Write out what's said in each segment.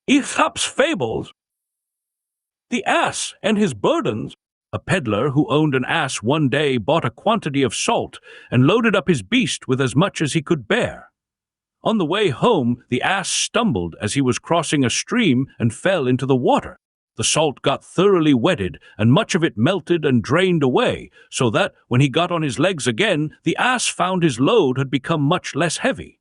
Aesop's Fables. The Ass and His Burdens. A peddler who owned an ass one day bought a quantity of salt and loaded up his beast with as much as he could bear. On the way home, the ass stumbled as he was crossing a stream and fell into the water. The salt got thoroughly wetted, and much of it melted and drained away, so that, when he got on his legs again, the ass found his load had become much less heavy.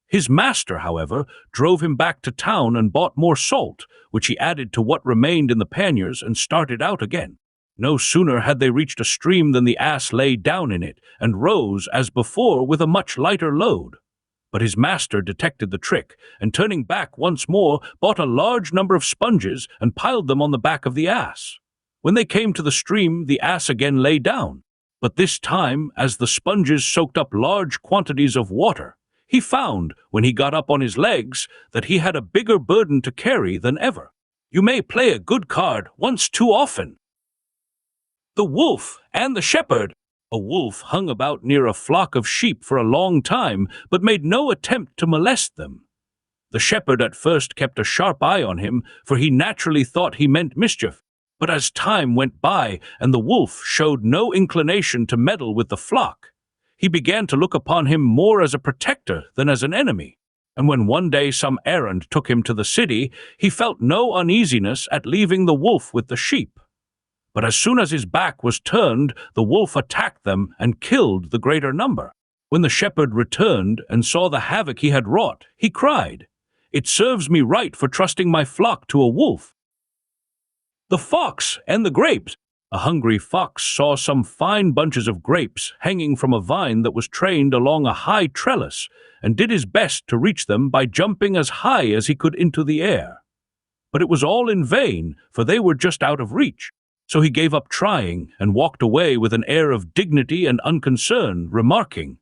His master, however, drove him back to town and bought more salt, which he added to what remained in the panniers and started out again. No sooner had they reached a stream than the ass lay down in it and rose, as before, with a much lighter load. But his master detected the trick, and turning back once more, bought a large number of sponges and piled them on the back of the ass. When they came to the stream, the ass again lay down, but this time, as the sponges soaked up large quantities of water, he found, when he got up on his legs, that he had a bigger burden to carry than ever. You may play a good card once too often. The Wolf and the Shepherd. A wolf hung about near a flock of sheep for a long time, but made no attempt to molest them. The shepherd at first kept a sharp eye on him, for he naturally thought he meant mischief. But as time went by and the wolf showed no inclination to meddle with the flock, he began to look upon him more as a protector than as an enemy. And when one day some errand took him to the city, he felt no uneasiness at leaving the wolf with the sheep. But as soon as his back was turned, the wolf attacked them and killed the greater number. When the shepherd returned and saw the havoc he had wrought, he cried, "It serves me right for trusting my flock to a wolf." The Fox and the Grapes. A hungry fox saw some fine bunches of grapes hanging from a vine that was trained along a high trellis, and did his best to reach them by jumping as high as he could into the air. But it was all in vain, for they were just out of reach. So he gave up trying and walked away with an air of dignity and unconcern, remarking,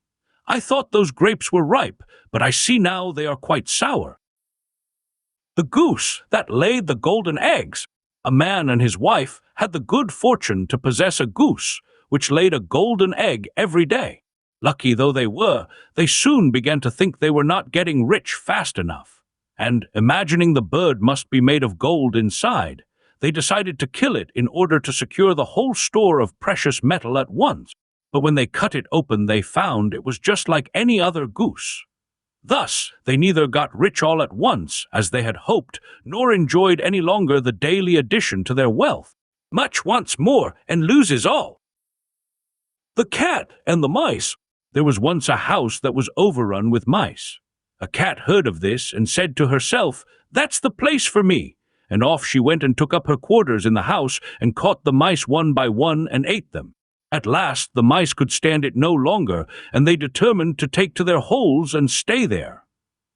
"I thought those grapes were ripe, but I see now they are quite sour." The Goose that laid the golden eggs. A man and his wife had the good fortune to possess a goose, which laid a golden egg every day. Lucky though they were, they soon began to think they were not getting rich fast enough, and, imagining the bird must be made of gold inside, they decided to kill it in order to secure the whole store of precious metal at once. But when they cut it open, they found it was just like any other goose. Thus, they neither got rich all at once, as they had hoped, nor enjoyed any longer the daily addition to their wealth. Much wants more and loses all. The Cat and the Mice. There was once a house that was overrun with mice. A cat heard of this and said to herself, "That's the place for me." And off she went and took up her quarters in the house and caught the mice one by one and ate them. At last the mice could stand it no longer, and they determined to take to their holes and stay there.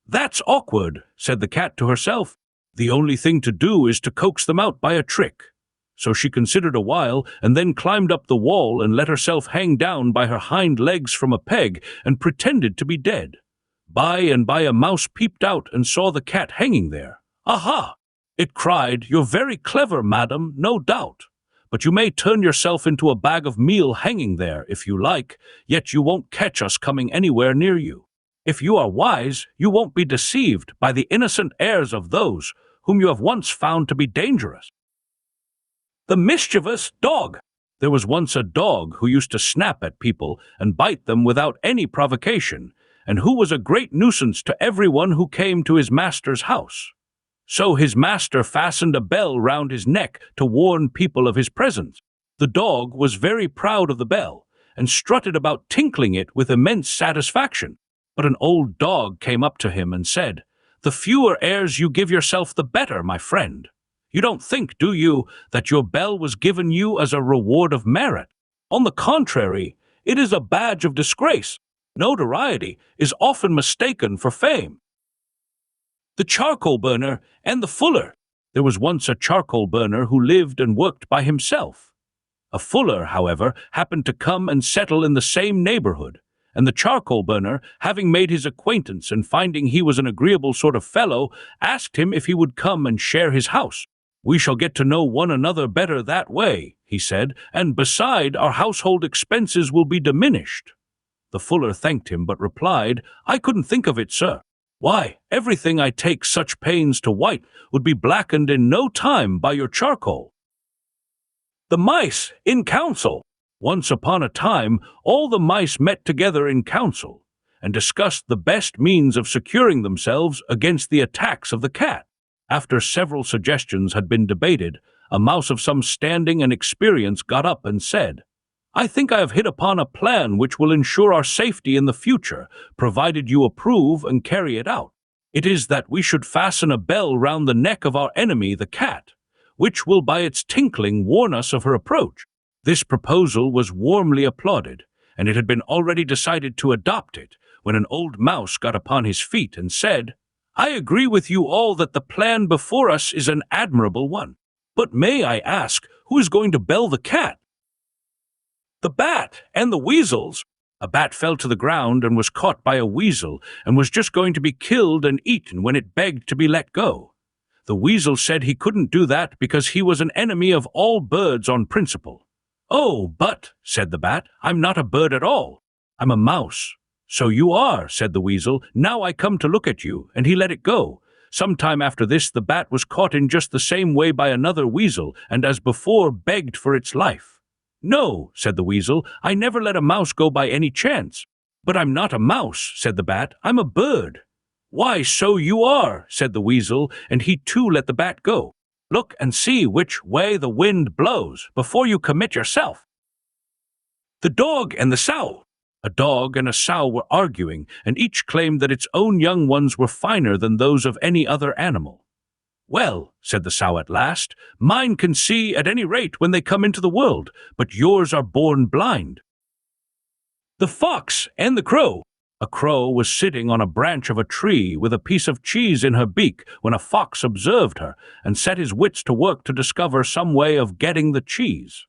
"That's awkward," said the cat to herself. "The only thing to do is to coax them out by a trick." So she considered a while, and then climbed up the wall and let herself hang down by her hind legs from a peg, and pretended to be dead. By and by a mouse peeped out and saw the cat hanging there. "Aha!" it cried, "You're very clever, madam, no doubt. But you may turn yourself into a bag of meal hanging there, if you like, yet you won't catch us coming anywhere near you. If you are wise, you won't be deceived by the innocent airs of those whom you have once found to be dangerous." The Mischievous Dog. There was once a dog who used to snap at people and bite them without any provocation, and who was a great nuisance to everyone who came to his master's house. So his master fastened a bell round his neck to warn people of his presence. The dog was very proud of the bell, and strutted about tinkling it with immense satisfaction. But an old dog came up to him and said, "The fewer airs you give yourself, the better, my friend. You don't think, do you, that your bell was given you as a reward of merit? On the contrary, it is a badge of disgrace. Notoriety is often mistaken for fame." The Charcoal Burner and the Fuller. There was once a charcoal burner who lived and worked by himself. A fuller, however, happened to come and settle in the same neighborhood, and the charcoal burner, having made his acquaintance and finding he was an agreeable sort of fellow, asked him if he would come and share his house. "We shall get to know one another better that way," he said, "and beside, our household expenses will be diminished." The fuller thanked him, but replied, "I couldn't think of it, sir. Why, everything I take such pains to white would be blackened in no time by your charcoal. The mice in council. Once upon a time, all the mice met together in council and discussed the best means of securing themselves against the attacks of the cat. After several suggestions had been debated, a mouse of some standing and experience got up and said, "I think I have hit upon a plan which will ensure our safety in the future, provided you approve and carry it out. It is that we should fasten a bell round the neck of our enemy, the cat, which will by its tinkling warn us of her approach." This proposal was warmly applauded, and it had been already decided to adopt it, when an old mouse got upon his feet and said, "I agree with you all that the plan before us is an admirable one. But may I ask, who is going to bell the cat?" "The bat and the weasels." A bat fell to the ground and was caught by a weasel and was just going to be killed and eaten when it begged to be let go. The weasel said he couldn't do that because he was an enemy of all birds on principle. "Oh, but," said the bat, "I'm not a bird at all. I'm a mouse." "So you are," said the weasel. "Now I come to look at you," and he let it go. Some time after this, the bat was caught in just the same way by another weasel, and as before begged for its life. "No," said the weasel, "I never let a mouse go by any chance." "But I'm not a mouse," said the bat, "I'm a bird." "Why, so you are," said the weasel, and he too let the bat go. "Look and see which way the wind blows before you commit yourself." The dog and the sow. A dog and a sow were arguing, and each claimed that its own young ones were finer than those of any other animal. "Well," said the sow at last, "mine can see at any rate when they come into the world, but yours are born blind." The fox and the crow. A crow was sitting on a branch of a tree with a piece of cheese in her beak when a fox observed her and set his wits to work to discover some way of getting the cheese.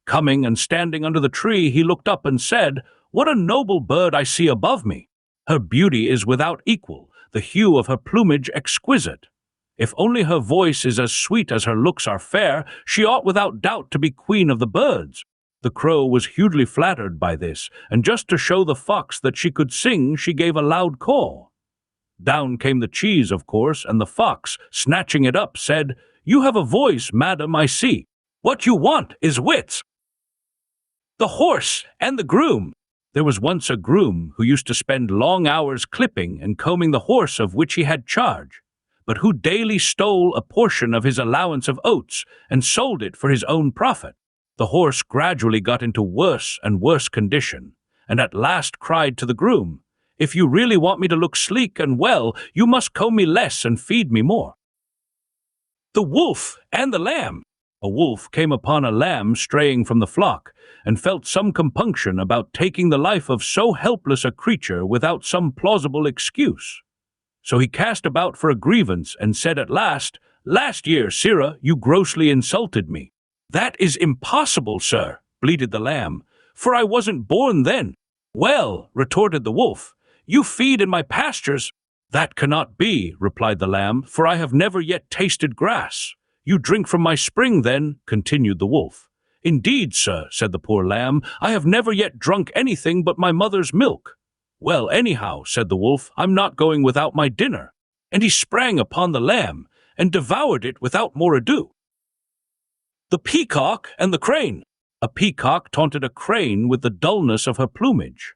Coming and standing under the tree, he looked up and said, "What a noble bird I see above me! Her beauty is without equal, the hue of her plumage exquisite. If only her voice is as sweet as her looks are fair, she ought without doubt to be queen of the birds." The crow was hugely flattered by this, and just to show the fox that she could sing, she gave a loud call. Down came the cheese, of course, and the fox, snatching it up, said, "You have a voice, madam, I see. What you want is wits." The horse and the groom. There was once a groom who used to spend long hours clipping and combing the horse of which he had charge, but who daily stole a portion of his allowance of oats and sold it for his own profit. The horse gradually got into worse and worse condition, and at last cried to the groom, "If you really want me to look sleek and well, you must comb me less and feed me more." The wolf and the lamb. A wolf came upon a lamb straying from the flock, and felt some compunction about taking the life of so helpless a creature without some plausible excuse. So he cast about for a grievance and said at last, "Last year, sirrah, you grossly insulted me." "That is impossible, sir," bleated the lamb, "for I wasn't born then." "Well," retorted the wolf, "you feed in my pastures." "That cannot be," replied the lamb, "for I have never yet tasted grass." "You drink from my spring, then," continued the wolf. "Indeed, sir," said the poor lamb, "I have never yet drunk anything but my mother's milk." "Well, anyhow," said the wolf, "I'm not going without my dinner." And he sprang upon the lamb and devoured it without more ado. The peacock and the crane. A peacock taunted a crane with the dullness of her plumage.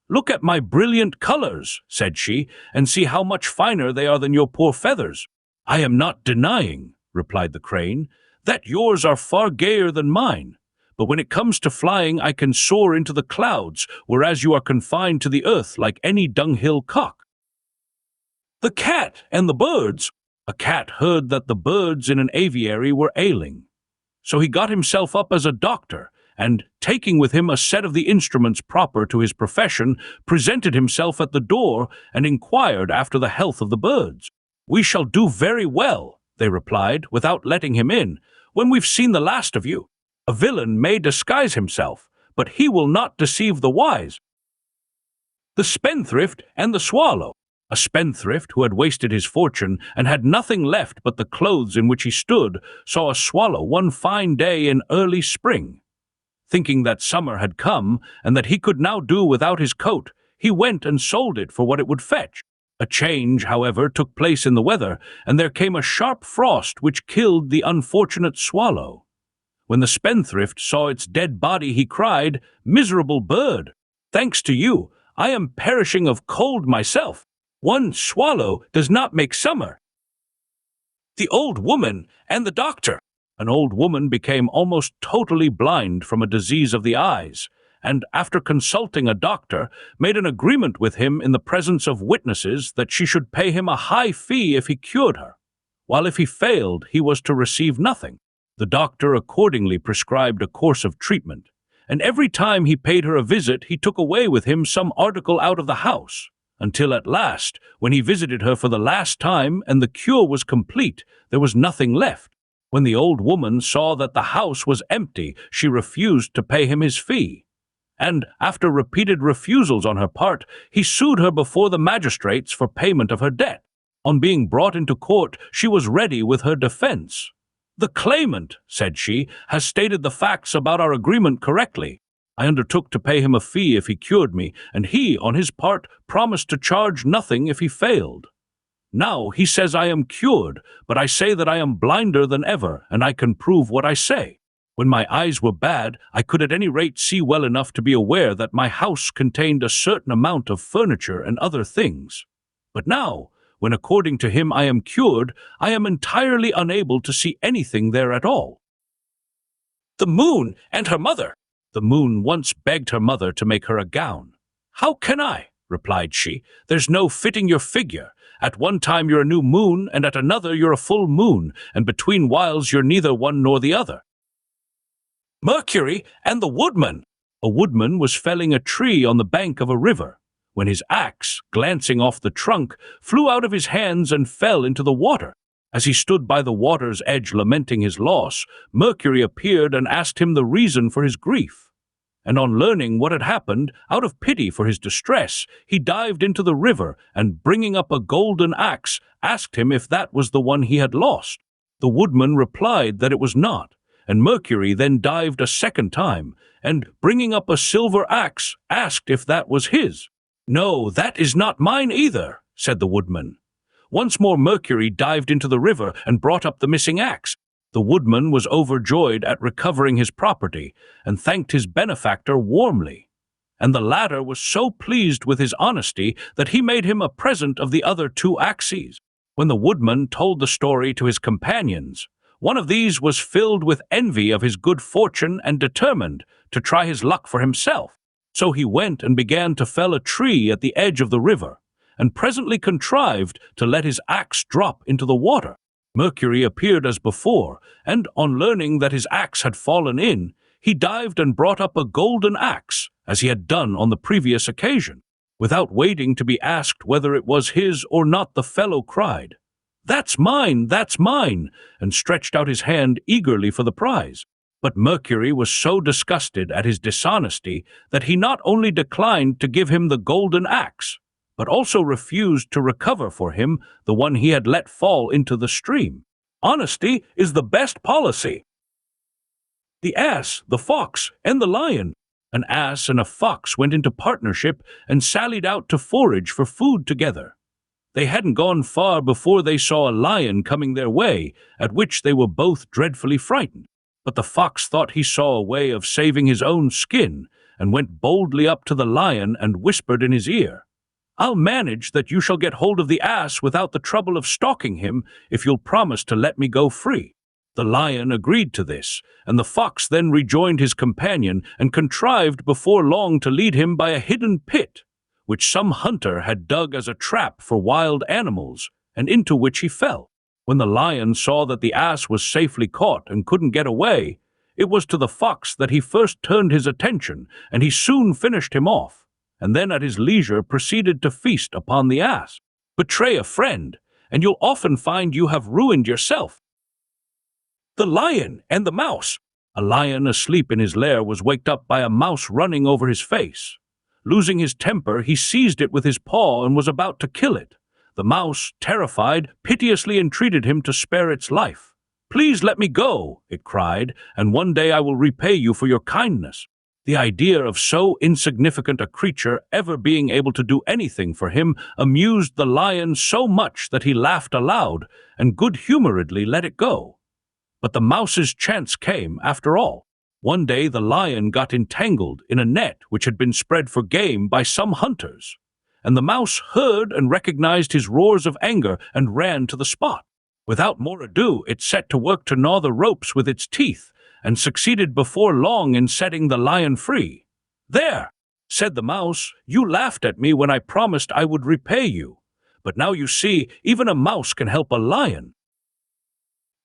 "Look at my brilliant colors," said she, "and see how much finer they are than your poor feathers." "I am not denying," replied the crane, "that yours are far gayer than mine, but when it comes to flying I can soar into the clouds, whereas you are confined to the earth like any dunghill cock." The cat and the birds. A cat heard that the birds in an aviary were ailing. So he got himself up as a doctor, and, taking with him a set of the instruments proper to his profession, presented himself at the door and inquired after the health of the birds. "We shall do very well," they replied, without letting him in, "when we've seen the last of you. A villain may disguise himself, but he will not deceive the wise." The spendthrift and the swallow. A spendthrift who had wasted his fortune and had nothing left but the clothes in which he stood saw a swallow one fine day in early spring. Thinking that summer had come and that he could now do without his coat, he went and sold it for what it would fetch. A change, however, took place in the weather, and there came a sharp frost which killed the unfortunate swallow. When the spendthrift saw its dead body, he cried, "Miserable bird! Thanks to you, I am perishing of cold myself. One swallow does not make summer." The old woman and the doctor. An old woman became almost totally blind from a disease of the eyes, and after consulting a doctor, made an agreement with him in the presence of witnesses that she should pay him a high fee if he cured her, while if he failed, he was to receive nothing. The doctor accordingly prescribed a course of treatment, and every time he paid her a visit, he took away with him some article out of the house, until at last, when he visited her for the last time and the cure was complete, there was nothing left. When the old woman saw that the house was empty, she refused to pay him his fee, and, after repeated refusals on her part, he sued her before the magistrates for payment of her debt. On being brought into court, she was ready with her defense. "The claimant," said she, "has stated the facts about our agreement correctly. I undertook to pay him a fee if he cured me, and he, on his part, promised to charge nothing if he failed. Now he says I am cured, but I say that I am blinder than ever, and I can prove what I say. When my eyes were bad, I could at any rate see well enough to be aware that my house contained a certain amount of furniture and other things. But now, when according to him I am cured, I am entirely unable to see anything there at all." The moon and her mother. The moon once begged her mother to make her a gown. "How can I?" replied she. "There's no fitting your figure. At one time you're a new moon, and at another you're a full moon, and between whiles you're neither one nor the other." Mercury and the woodman. A woodman was felling a tree on the bank of a river, when his axe, glancing off the trunk, flew out of his hands and fell into the water. As he stood by the water's edge lamenting his loss, Mercury appeared and asked him the reason for his grief. And on learning what had happened, out of pity for his distress, he dived into the river and, bringing up a golden axe, asked him if that was the one he had lost. The woodman replied that it was not, and Mercury then dived a second time, and, bringing up a silver axe, asked if that was his. "No, that is not mine either," said the woodman. Once more Mercury dived into the river and brought up the missing axe. The woodman was overjoyed at recovering his property, and thanked his benefactor warmly. And the latter was so pleased with his honesty that he made him a present of the other 2 axes. When the woodman told the story to his companions, one of these was filled with envy of his good fortune and determined to try his luck for himself. So he went and began to fell a tree at the edge of the river, and presently contrived to let his axe drop into the water. Mercury appeared as before, and on learning that his axe had fallen in, he dived and brought up a golden axe, as he had done on the previous occasion. Without waiting to be asked whether it was his or not, the fellow cried, "That's mine, that's mine," and stretched out his hand eagerly for the prize. But Mercury was so disgusted at his dishonesty that he not only declined to give him the golden axe, but also refused to recover for him the one he had let fall into the stream. Honesty is the best policy. The ass, the fox, and the lion. An ass and a fox went into partnership and sallied out to forage for food together. They hadn't gone far before they saw a lion coming their way, at which they were both dreadfully frightened. But the fox thought he saw a way of saving his own skin, and went boldly up to the lion and whispered in his ear, "I'll manage that you shall get hold of the ass without the trouble of stalking him if you'll promise to let me go free." The lion agreed to this, and the fox then rejoined his companion and contrived before long to lead him by a hidden pit, which some hunter had dug as a trap for wild animals, and into which he fell. When the lion saw that the ass was safely caught and couldn't get away, it was to the fox that he first turned his attention, and he soon finished him off, and then at his leisure proceeded to feast upon the ass. Betray a friend, and you'll often find you have ruined yourself. The lion and the mouse. A lion asleep in his lair was waked up by a mouse running over his face. Losing his temper, he seized it with his paw and was about to kill it. The mouse, terrified, piteously entreated him to spare its life. "Please let me go," it cried, "and one day I will repay you for your kindness." The idea of so insignificant a creature ever being able to do anything for him amused the lion so much that he laughed aloud and good-humoredly let it go. But the mouse's chance came, after all. One day the lion got entangled in a net which had been spread for game by some hunters, and the mouse heard and recognized his roars of anger and ran to the spot. Without more ado, it set to work to gnaw the ropes with its teeth, and succeeded before long in setting the lion free. "There," said the mouse, "you laughed at me when I promised I would repay you. But now you see, even a mouse can help a lion."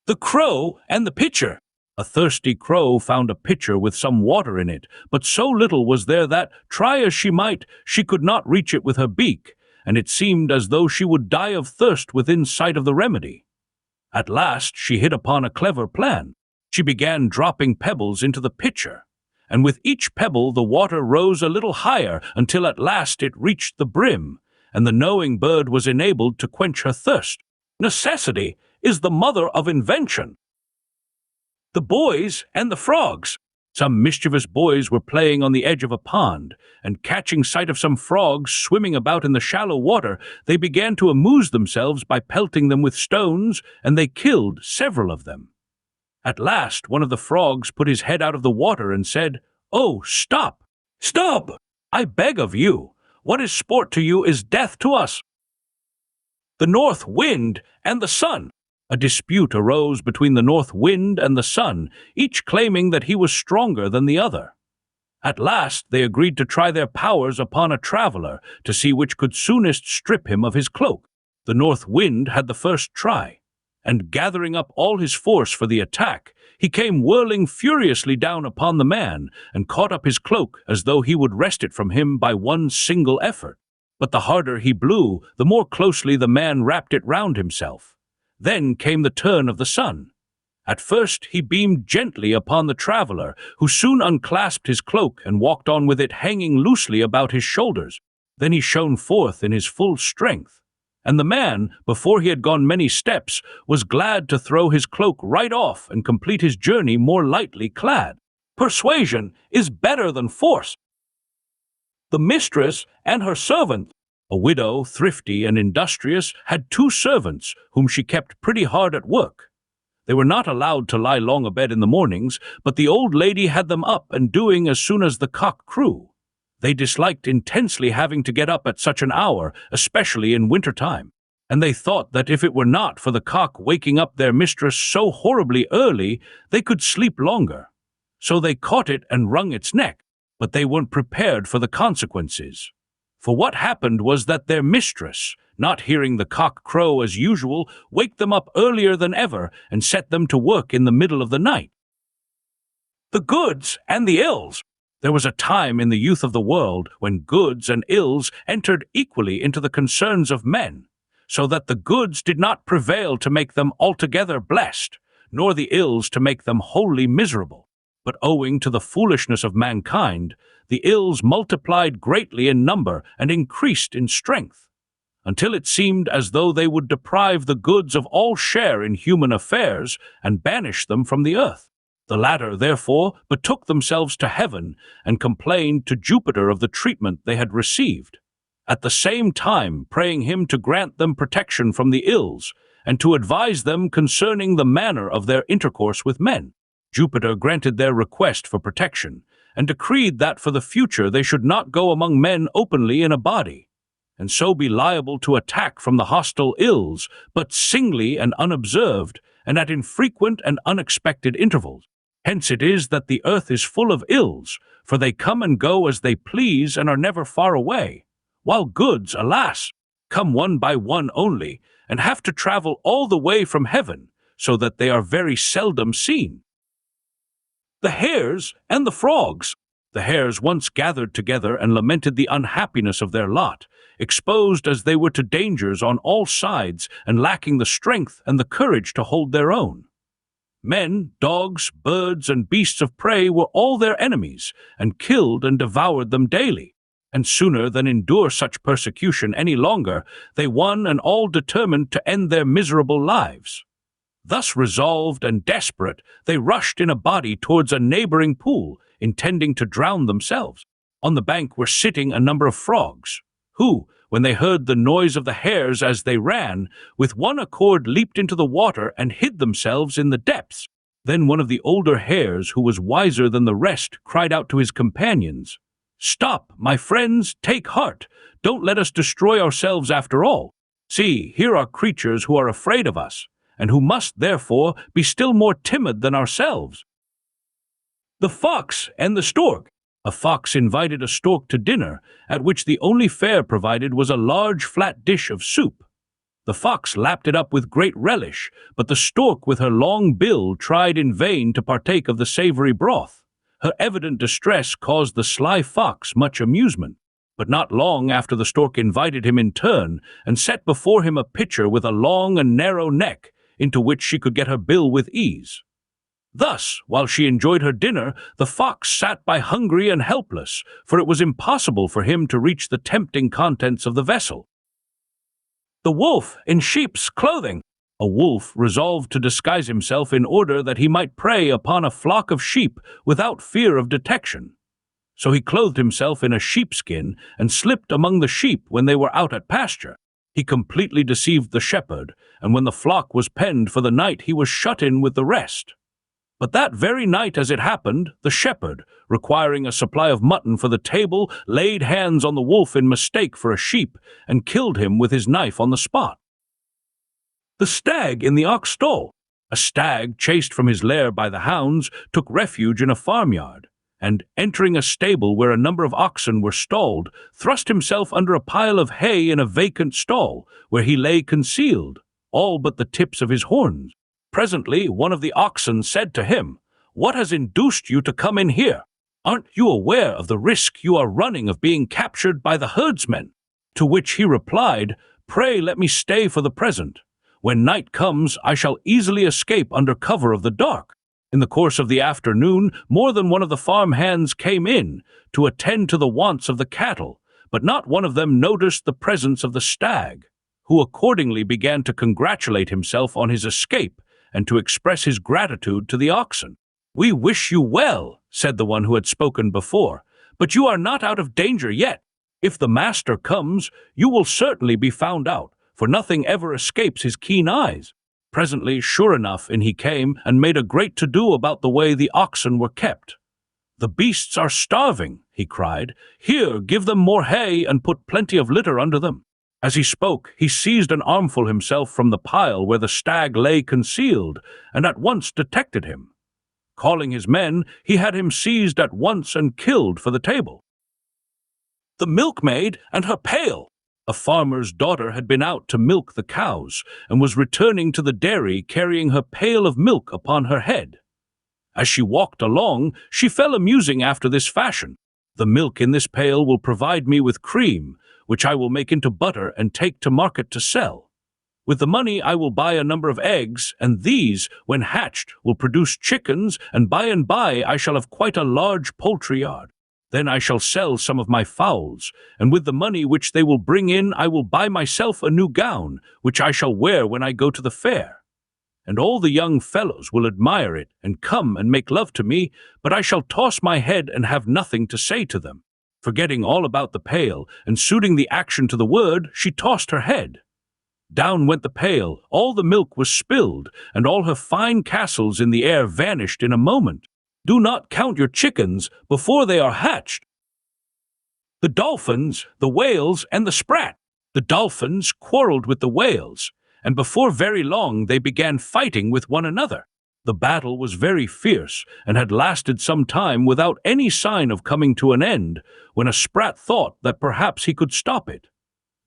The crow and the pitcher. A thirsty crow found a pitcher with some water in it, but so little was there that, try as she might, she could not reach it with her beak, and it seemed as though she would die of thirst within sight of the remedy. At last she hit upon a clever plan. She began dropping pebbles into the pitcher, and with each pebble the water rose a little higher until at last it reached the brim, and the knowing bird was enabled to quench her thirst. Necessity is the mother of invention. The boys and the frogs. Some mischievous boys were playing on the edge of a pond, and catching sight of some frogs swimming about in the shallow water, they began to amuse themselves by pelting them with stones, and they killed several of them. At last one of the frogs put his head out of the water and said, "Oh, stop! Stop! I beg of you! What is sport to you is death to us." The north wind and the sun. A dispute arose between the north wind and the sun, each claiming that he was stronger than the other. At last they agreed to try their powers upon a traveler to see which could soonest strip him of his cloak. The north wind had the first try, and gathering up all his force for the attack, he came whirling furiously down upon the man and caught up his cloak as though he would wrest it from him by one single effort. But the harder he blew, the more closely the man wrapped it round himself. Then came the turn of the sun. At first he beamed gently upon the traveler, who soon unclasped his cloak and walked on with it hanging loosely about his shoulders. Then he shone forth in his full strength, and the man, before he had gone many steps, was glad to throw his cloak right off and complete his journey more lightly clad. Persuasion is better than force. The mistress and her servant. A widow, thrifty and industrious, had 2 servants whom she kept pretty hard at work. They were not allowed to lie long abed in the mornings, but the old lady had them up and doing as soon as the cock crew. They disliked intensely having to get up at such an hour, especially in winter time, and they thought that if it were not for the cock waking up their mistress so horribly early, they could sleep longer. So they caught it and wrung its neck, but they weren't prepared for the consequences. For what happened was that their mistress, not hearing the cock crow as usual, waked them up earlier than ever and set them to work in the middle of the night. The goods and the ills. There was a time in the youth of the world when goods and ills entered equally into the concerns of men, so that the goods did not prevail to make them altogether blessed, nor the ills to make them wholly miserable. But owing to the foolishness of mankind, the ills multiplied greatly in number and increased in strength, until it seemed as though they would deprive the goods of all share in human affairs and banish them from the earth. The latter, therefore, betook themselves to heaven and complained to Jupiter of the treatment they had received, at the same time praying him to grant them protection from the ills and to advise them concerning the manner of their intercourse with men. Jupiter granted their request for protection, and decreed that for the future they should not go among men openly in a body, and so be liable to attack from the hostile ills, but singly and unobserved, and at infrequent and unexpected intervals. Hence it is that the earth is full of ills, for they come and go as they please and are never far away, while goods, alas, come one by one only, and have to travel all the way from heaven, so that they are very seldom seen. The hares and the frogs. The hares once gathered together and lamented the unhappiness of their lot, exposed as they were to dangers on all sides and lacking the strength and the courage to hold their own. Men, dogs, birds, and beasts of prey were all their enemies, and killed and devoured them daily. And sooner than endure such persecution any longer, they one and all determined to end their miserable lives. Thus resolved and desperate, they rushed in a body towards a neighboring pool, intending to drown themselves. On the bank were sitting a number of frogs, who, when they heard the noise of the hares as they ran, with one accord leaped into the water and hid themselves in the depths. Then one of the older hares, who was wiser than the rest, cried out to his companions, "Stop, my friends, take heart. Don't let us destroy ourselves after all. See, here are creatures who are afraid of us, and who must, therefore, be still more timid than ourselves." The Fox and the Stork. A fox invited a stork to dinner, at which the only fare provided was a large flat dish of soup. The fox lapped it up with great relish, but the stork with her long bill tried in vain to partake of the savory broth. Her evident distress caused the sly fox much amusement, but not long after the stork invited him in turn and set before him a pitcher with a long and narrow neck, into which she could get her bill with ease. Thus, while she enjoyed her dinner, the fox sat by hungry and helpless, for it was impossible for him to reach the tempting contents of the vessel. The wolf in sheep's clothing. A wolf resolved to disguise himself in order that he might prey upon a flock of sheep without fear of detection. So he clothed himself in a sheepskin and slipped among the sheep when they were out at pasture. He completely deceived the shepherd, and when the flock was penned for the night, he was shut in with the rest. But that very night, as it happened, the shepherd, requiring a supply of mutton for the table, laid hands on the wolf in mistake for a sheep, and killed him with his knife on the spot. The stag in the ox stall. A stag, chased from his lair by the hounds, took refuge in a farmyard, and, entering a stable where a number of oxen were stalled, thrust himself under a pile of hay in a vacant stall, where he lay concealed, all but the tips of his horns. Presently, one of the oxen said to him, "What has induced you to come in here? Aren't you aware of the risk you are running of being captured by the herdsmen?" To which he replied, "Pray let me stay for the present. When night comes, I shall easily escape under cover of the dark." In the course of the afternoon, more than one of the farm hands came in to attend to the wants of the cattle, but not one of them noticed the presence of the stag, who accordingly began to congratulate himself on his escape and to express his gratitude to the oxen. "We wish you well," said the one who had spoken before, "but you are not out of danger yet. If the master comes, you will certainly be found out, for nothing ever escapes his keen eyes." Presently, sure enough, in he came, and made a great to-do about the way the oxen were kept. "The beasts are starving," he cried. "Here, give them more hay and put plenty of litter under them." As he spoke, he seized an armful himself from the pile where the stag lay concealed, and at once detected him. Calling his men, he had him seized at once and killed for the table. The milkmaid and her pail. A farmer's daughter had been out to milk the cows, and was returning to the dairy carrying her pail of milk upon her head. As she walked along, she fell a musing after this fashion: "The milk in this pail will provide me with cream, which I will make into butter and take to market to sell. With the money I will buy a number of eggs, and these, when hatched, will produce chickens, and by I shall have quite a large poultry yard. Then I shall sell some of my fowls, and with the money which they will bring in I will buy myself a new gown, which I shall wear when I go to the fair. And all the young fellows will admire it and come and make love to me, but I shall toss my head and have nothing to say to them." Forgetting all about the pail, and suiting the action to the word, she tossed her head. Down went the pail, all the milk was spilled, and all her fine castles in the air vanished in a moment. Do not count your chickens before they are hatched. The dolphins, the whales, and the sprat. The dolphins quarreled with the whales, and before very long they began fighting with one another. The battle was very fierce, and had lasted some time without any sign of coming to an end, when a sprat thought that perhaps he could stop it.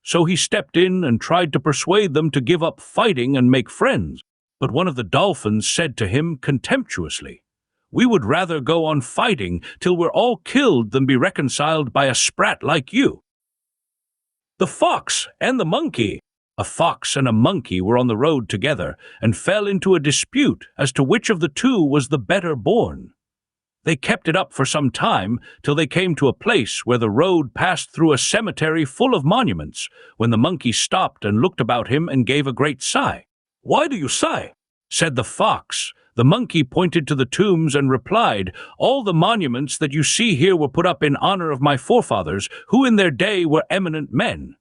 So he stepped in and tried to persuade them to give up fighting and make friends. But one of the dolphins said to him contemptuously, "We would rather go on fighting till we're all killed than be reconciled by a sprat like you." The fox and the monkey. A fox and a monkey were on the road together, and fell into a dispute as to which of the two was the better born. They kept it up for some time, till they came to a place where the road passed through a cemetery full of monuments, when the monkey stopped and looked about him and gave a great sigh. "Why do you sigh?" said the fox. The monkey pointed to the tombs and replied, "All the monuments that you see here were put up in honor of my forefathers, who in their day were eminent men."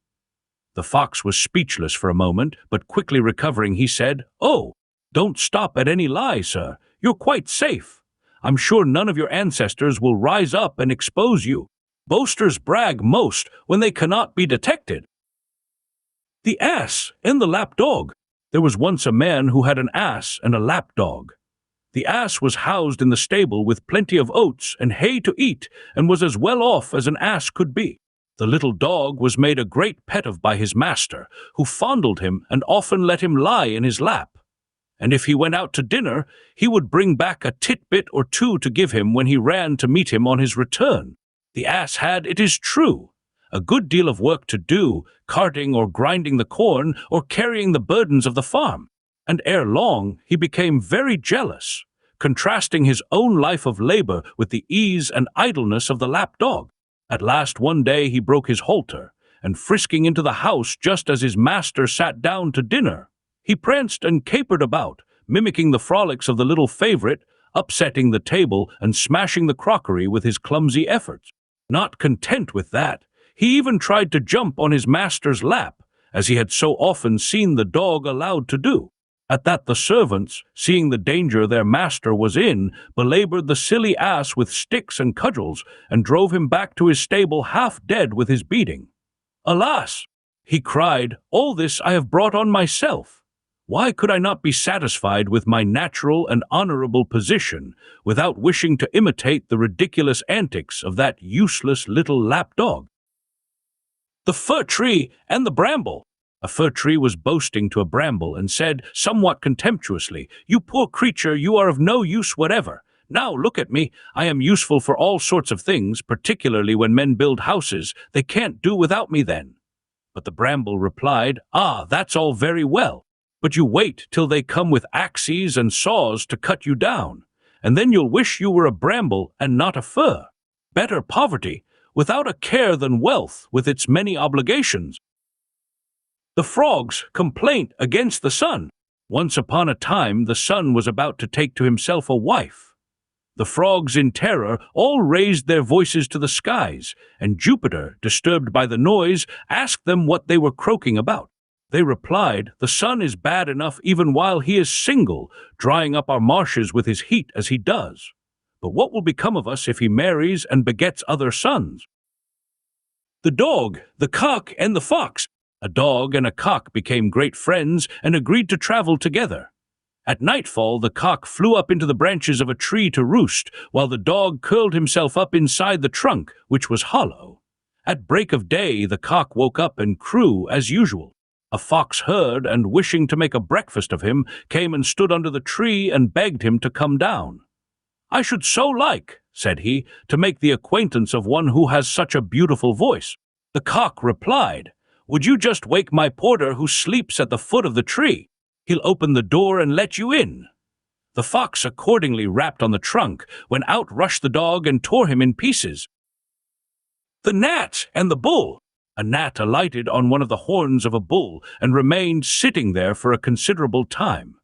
The fox was speechless for a moment, but quickly recovering, he said, "Oh, don't stop at any lie, sir. You're quite safe. I'm sure none of your ancestors will rise up and expose you. Boasters brag most when they cannot be detected." The Ass and the Lapdog. There was once a man who had an ass and a lapdog. The ass was housed in the stable with plenty of oats and hay to eat, and was as well off as an ass could be. The little dog was made a great pet of by his master, who fondled him and often let him lie in his lap. And if he went out to dinner, he would bring back a titbit or two to give him when he ran to meet him on his return. The ass had, it is true, a good deal of work to do, carting or grinding the corn or carrying the burdens of the farm, and ere long he became very jealous, contrasting his own life of labor with the ease and idleness of the lapdog. At last one day he broke his halter, and frisking into the house just as his master sat down to dinner, he pranced and capered about, mimicking the frolics of the little favorite, upsetting the table and smashing the crockery with his clumsy efforts. Not content with that, he even tried to jump on his master's lap, as he had so often seen the dog allowed to do. At that the servants, seeing the danger their master was in, belabored the silly ass with sticks and cudgels, and drove him back to his stable half dead with his beating. "Alas!" he cried, "all this I have brought on myself. Why could I not be satisfied with my natural and honorable position, without wishing to imitate the ridiculous antics of that useless little lapdog?" The Fir Tree and the Bramble. A fir tree was boasting to a bramble and said, somewhat contemptuously, "You poor creature, you are of no use whatever. Now look at me. I am useful for all sorts of things, particularly when men build houses. They can't do without me then." But the bramble replied, "Ah, that's all very well. But you wait till they come with axes and saws to cut you down, and then you'll wish you were a bramble and not a fir. Better poverty, without a care, than wealth with its many obligations." The Frog's complaint against the sun. Once upon a time the sun was about to take to himself a wife. The frogs in terror all raised their voices to the skies, and Jupiter, disturbed by the noise, asked them what they were croaking about. They replied, "The sun is bad enough even while he is single, drying up our marshes with his heat as he does. But what will become of us if he marries and begets other sons?" The Dog, the Cock, and the Fox. A dog and a cock became great friends and agreed to travel together. At nightfall, the cock flew up into the branches of a tree to roost, while the dog curled himself up inside the trunk, which was hollow. At break of day, the cock woke up and crew as usual. A fox heard, and wishing to make a breakfast of him, came and stood under the tree and begged him to come down. "I should so like," said he, "to make the acquaintance of one who has such a beautiful voice." The cock replied, "Would you just wake my porter who sleeps at the foot of the tree? He'll open the door and let you in." The fox accordingly rapped on the trunk, when out rushed the dog and tore him in pieces. The Gnat and the Bull. A gnat alighted on one of the horns of a bull and remained sitting there for a considerable time.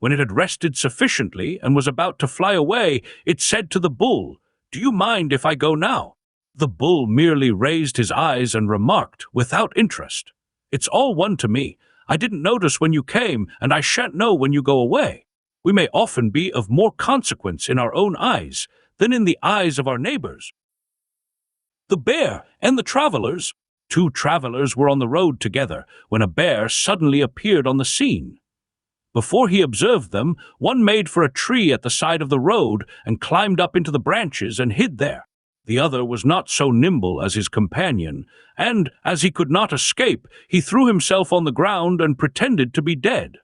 When it had rested sufficiently and was about to fly away, it said to the bull, "Do you mind if I go now?" The bull merely raised his eyes and remarked, without interest, "It's all one to me. I didn't notice when you came, and I shan't know when you go away. We may often be of more consequence in our own eyes than in the eyes of our neighbors." The Bear and the Travelers. Two travelers were on the road together when a bear suddenly appeared on the scene. Before he observed them, one made for a tree at the side of the road and climbed up into the branches and hid there. The other was not so nimble as his companion, and, as he could not escape, he threw himself on the ground and pretended to be dead.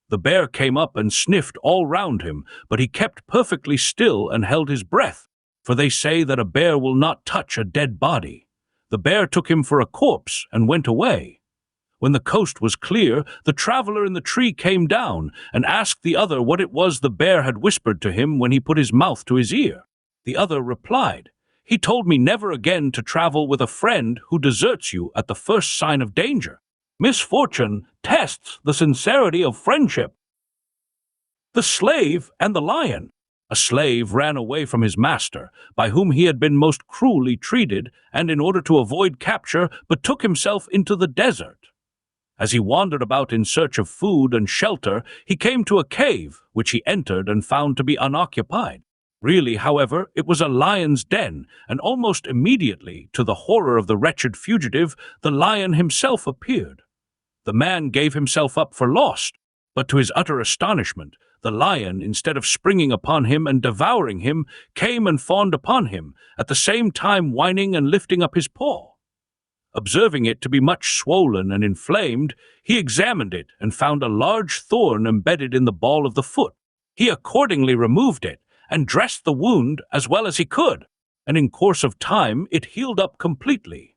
The bear came up and sniffed all round him, but he kept perfectly still and held his breath, for they say that a bear will not touch a dead body. The bear took him for a corpse and went away. When the coast was clear, the traveler in the tree came down and asked the other what it was the bear had whispered to him when he put his mouth to his ear. The other replied, "He told me never again to travel with a friend who deserts you at the first sign of danger. Misfortune tests the sincerity of friendship." The Slave and the Lion. A slave ran away from his master, by whom he had been most cruelly treated, and in order to avoid capture, betook himself into the desert. As he wandered about in search of food and shelter, he came to a cave, which he entered and found to be unoccupied. Really, however, it was a lion's den, and almost immediately, to the horror of the wretched fugitive, the lion himself appeared. The man gave himself up for lost, but to his utter astonishment, the lion, instead of springing upon him and devouring him, came and fawned upon him, at the same time whining and lifting up his paw. Observing it to be much swollen and inflamed, he examined it and found a large thorn embedded in the ball of the foot. He accordingly removed it and dressed the wound as well as he could, and in course of time it healed up completely.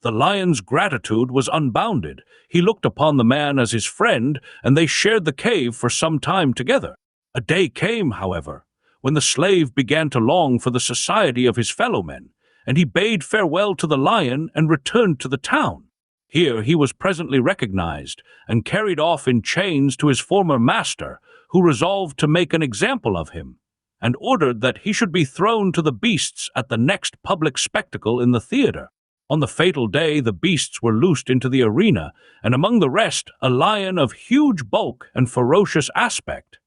The lion's gratitude was unbounded. He looked upon the man as his friend, and they shared the cave for some time together. A day came, however, when the slave began to long for the society of his fellow-men, and he bade farewell to the lion and returned to the town. Here he was presently recognized and carried off in chains to his former master, who resolved to make an example of him, and ordered that he should be thrown to the beasts at the next public spectacle in the theater. On the fatal day the beasts were loosed into the arena, and among the rest a lion of huge bulk and ferocious aspect.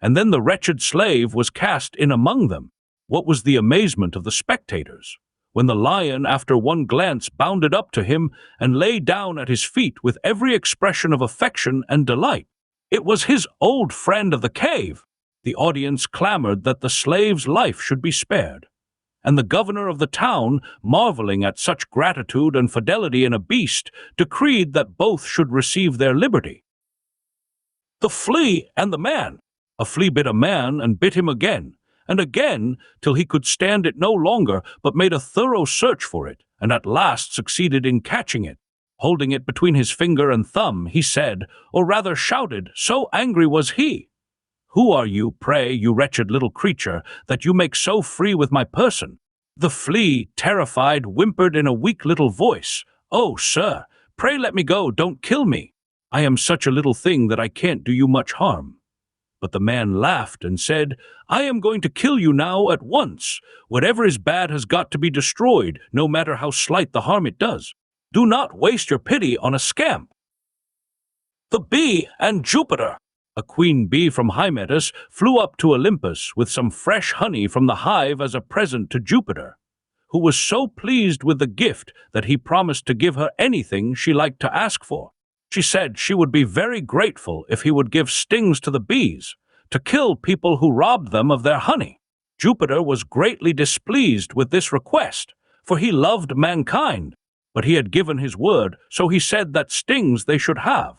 And then the wretched slave was cast in among them. What was the amazement of the spectators, when the lion, after one glance, bounded up to him and lay down at his feet with every expression of affection and delight. It was his old friend of the cave. The audience clamored that the slave's life should be spared, and the governor of the town, marveling at such gratitude and fidelity in a beast, decreed that both should receive their liberty. The Flea and the Man. A flea bit a man and bit him again, and again, till he could stand it no longer, but made a thorough search for it, and at last succeeded in catching it. Holding it between his finger and thumb, he said, or rather shouted, so angry was he, "Who are you, pray, you wretched little creature, that you make so free with my person?" The flea, terrified, whimpered in a weak little voice, "Oh, sir, pray let me go, don't kill me. I am such a little thing that I can't do you much harm." But the man laughed and said, "I am going to kill you now at once. Whatever is bad has got to be destroyed, no matter how slight the harm it does. Do not waste your pity on a scamp." The Bee and Jupiter. A queen bee from Hymettus flew up to Olympus with some fresh honey from the hive as a present to Jupiter, who was so pleased with the gift that he promised to give her anything she liked to ask for. She said she would be very grateful if he would give stings to the bees, to kill people who robbed them of their honey. Jupiter was greatly displeased with this request, for he loved mankind, but he had given his word, so he said that stings they should have.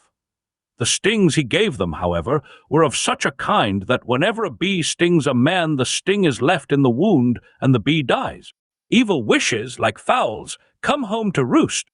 The stings he gave them, however, were of such a kind that whenever a bee stings a man, the sting is left in the wound and the bee dies. Evil wishes, like fowls, come home to roost.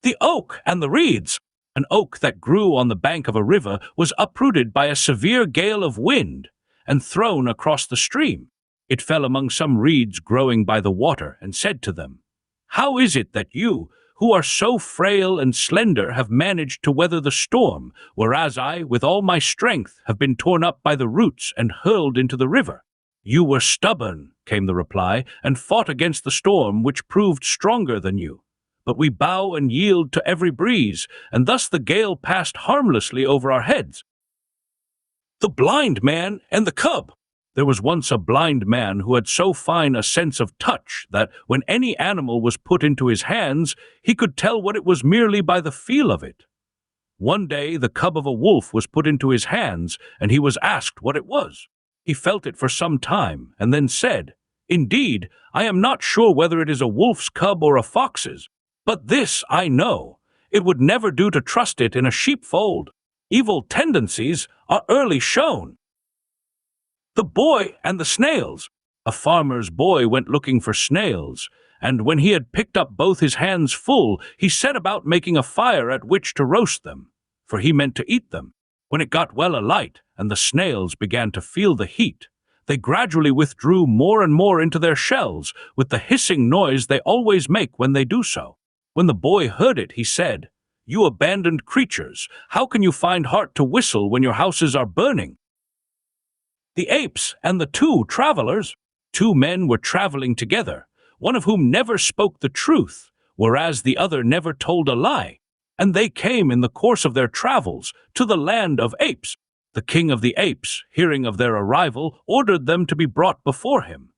The Oak and the Reeds. An oak that grew on the bank of a river was uprooted by a severe gale of wind and thrown across the stream. It fell among some reeds growing by the water and said to them, "How is it that you, who are so frail and slender, have managed to weather the storm, whereas I, with all my strength, have been torn up by the roots and hurled into the river?" "You were stubborn," came the reply, "and fought against the storm, which proved stronger than you. But we bow and yield to every breeze, and thus the gale passed harmlessly over our heads." The Blind Man and the Cub. There was once a blind man who had so fine a sense of touch that when any animal was put into his hands, he could tell what it was merely by the feel of it. One day the cub of a wolf was put into his hands, and he was asked what it was. He felt it for some time, and then said, "Indeed, I am not sure whether it is a wolf's cub or a fox's, but this I know, it would never do to trust it in a sheepfold. Evil tendencies are early shown." The Boy and the Snails. A farmer's boy went looking for snails, and when he had picked up both his hands full, he set about making a fire at which to roast them, for he meant to eat them. When it got well alight, and the snails began to feel the heat, they gradually withdrew more and more into their shells, with the hissing noise they always make when they do so. When the boy heard it, he said, "You abandoned creatures, how can you find heart to whistle when your houses are burning? The apes and the two travelers. Two men were traveling together, one of whom never spoke the truth, whereas the other never told a lie. And they came in the course of their travels to the land of apes. The king of the apes, hearing of their arrival, ordered them to be brought before him.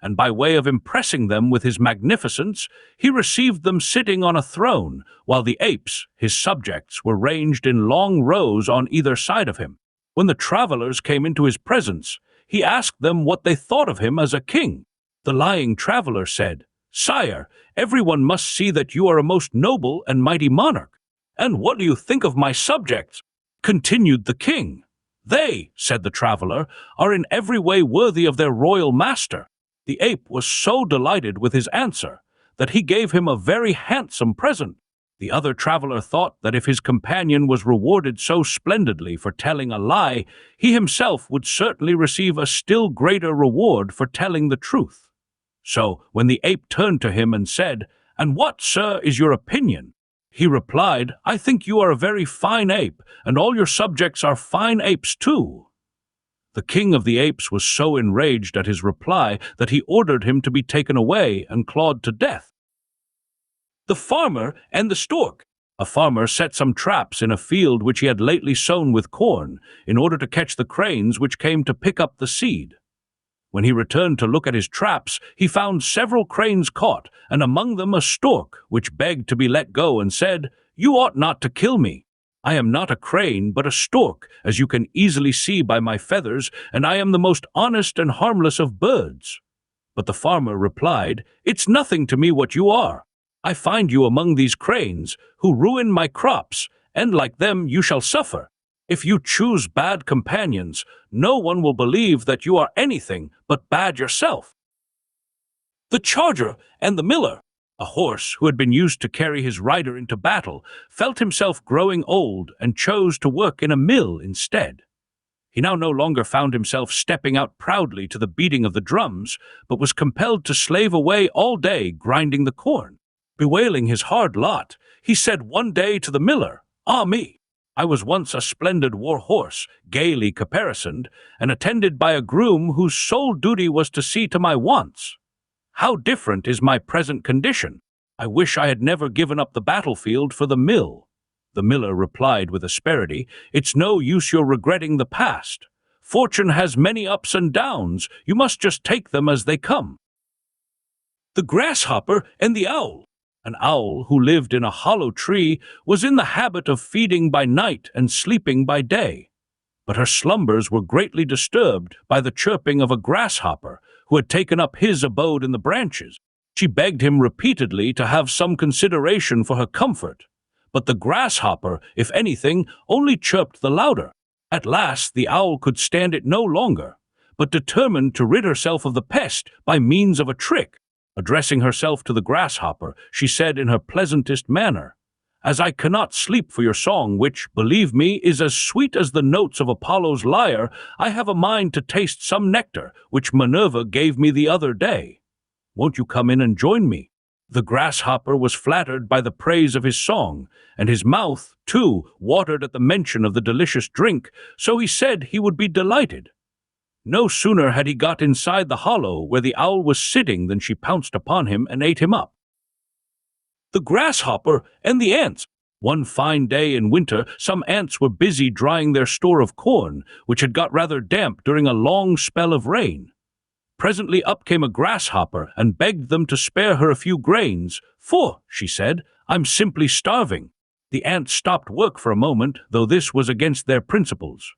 And by way of impressing them with his magnificence, he received them sitting on a throne, while the apes, his subjects, were ranged in long rows on either side of him. When the travelers came into his presence, he asked them what they thought of him as a king. The lying traveler said, "Sire, everyone must see that you are a most noble and mighty monarch." "And what do you think of my subjects?" continued the king. "They," said the traveler, "are in every way worthy of their royal master." The ape was so delighted with his answer that he gave him a very handsome present. The other traveler thought that if his companion was rewarded so splendidly for telling a lie, he himself would certainly receive a still greater reward for telling the truth. So, when the ape turned to him and said, "And what, sir, is your opinion?" he replied, "I think you are a very fine ape, and all your subjects are fine apes too." The king of the apes was so enraged at his reply that he ordered him to be taken away and clawed to death. The farmer and the stork. A farmer set some traps in a field which he had lately sown with corn, in order to catch the cranes which came to pick up the seed. When he returned to look at his traps, he found several cranes caught, and among them a stork, which begged to be let go and said, "You ought not to kill me. I am not a crane, but a stork, as you can easily see by my feathers, and I am the most honest and harmless of birds." But the farmer replied, "It's nothing to me what you are. I find you among these cranes, who ruin my crops, and like them you shall suffer. If you choose bad companions, no one will believe that you are anything but bad yourself." The charger and the miller. A horse who had been used to carry his rider into battle felt himself growing old and chose to work in a mill instead. He now no longer found himself stepping out proudly to the beating of the drums, but was compelled to slave away all day grinding the corn. Bewailing his hard lot, he said one day to the miller, "Ah me! I was once a splendid war horse, gaily caparisoned, and attended by a groom whose sole duty was to see to my wants. How different is my present condition! I wish I had never given up the battlefield for the mill." The miller replied with asperity, "It's no use your regretting the past. Fortune has many ups and downs, you must just take them as they come." The grasshopper and the owl. An owl who lived in a hollow tree was in the habit of feeding by night and sleeping by day. But her slumbers were greatly disturbed by the chirping of a grasshopper who had taken up his abode in the branches. She begged him repeatedly to have some consideration for her comfort, but the grasshopper, if anything, only chirped the louder. At last the owl could stand it no longer, but determined to rid herself of the pest by means of a trick. Addressing herself to the grasshopper, she said in her pleasantest manner, "As I cannot sleep for your song, which, believe me, is as sweet as the notes of Apollo's lyre, I have a mind to taste some nectar which Minerva gave me the other day. Won't you come in and join me?" The grasshopper was flattered by the praise of his song, and his mouth, too, watered at the mention of the delicious drink, so he said he would be delighted. No sooner had he got inside the hollow where the owl was sitting than she pounced upon him and ate him up. The grasshopper and the ants. One fine day in winter, some ants were busy drying their store of corn, which had got rather damp during a long spell of rain. Presently up came a grasshopper and begged them to spare her a few grains, "For," she said, "I'm simply starving." The ants stopped work for a moment, though this was against their principles.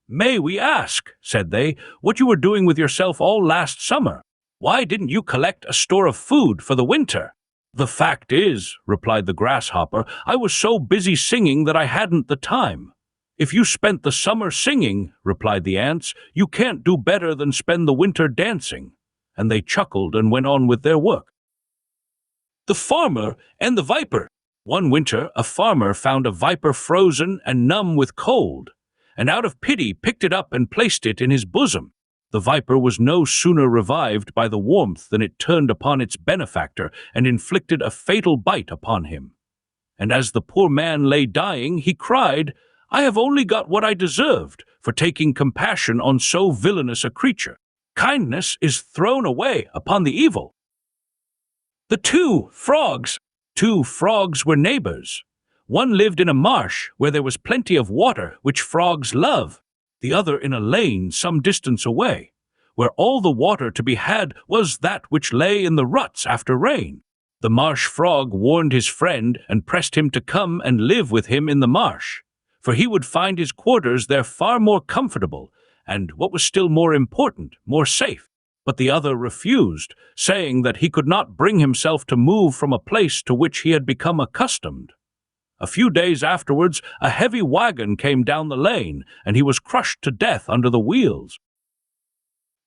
"May we ask," said they, "what you were doing with yourself all last summer? Why didn't you collect a store of food for the winter?" "The fact is," replied the grasshopper, "I was so busy singing that I hadn't the time." "If you spent the summer singing," replied the ants, "you can't do better than spend the winter dancing." And they chuckled and went on with their work. The farmer and the viper. One winter, a farmer found a viper frozen and numb with cold, and out of pity picked it up and placed it in his bosom. The viper was no sooner revived by the warmth than it turned upon its benefactor and inflicted a fatal bite upon him. And as the poor man lay dying, he cried, "I have only got what I deserved, for taking compassion on so villainous a creature. Kindness is thrown away upon the evil. The two frogs. 2 frogs were neighbors. One lived in a marsh where there was plenty of water, which frogs love. The other in a lane some distance away, where all the water to be had was that which lay in the ruts after rain. The marsh frog warned his friend and pressed him to come and live with him in the marsh, for he would find his quarters there far more comfortable, and, what was still more important, more safe. But the other refused, saying that he could not bring himself to move from a place to which he had become accustomed. A few days afterwards, a heavy wagon came down the lane, and he was crushed to death under the wheels.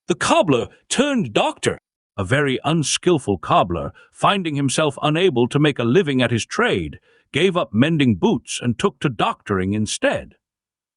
The cobbler turned doctor. A very unskillful cobbler, finding himself unable to make a living at his trade, gave up mending boots and took to doctoring instead.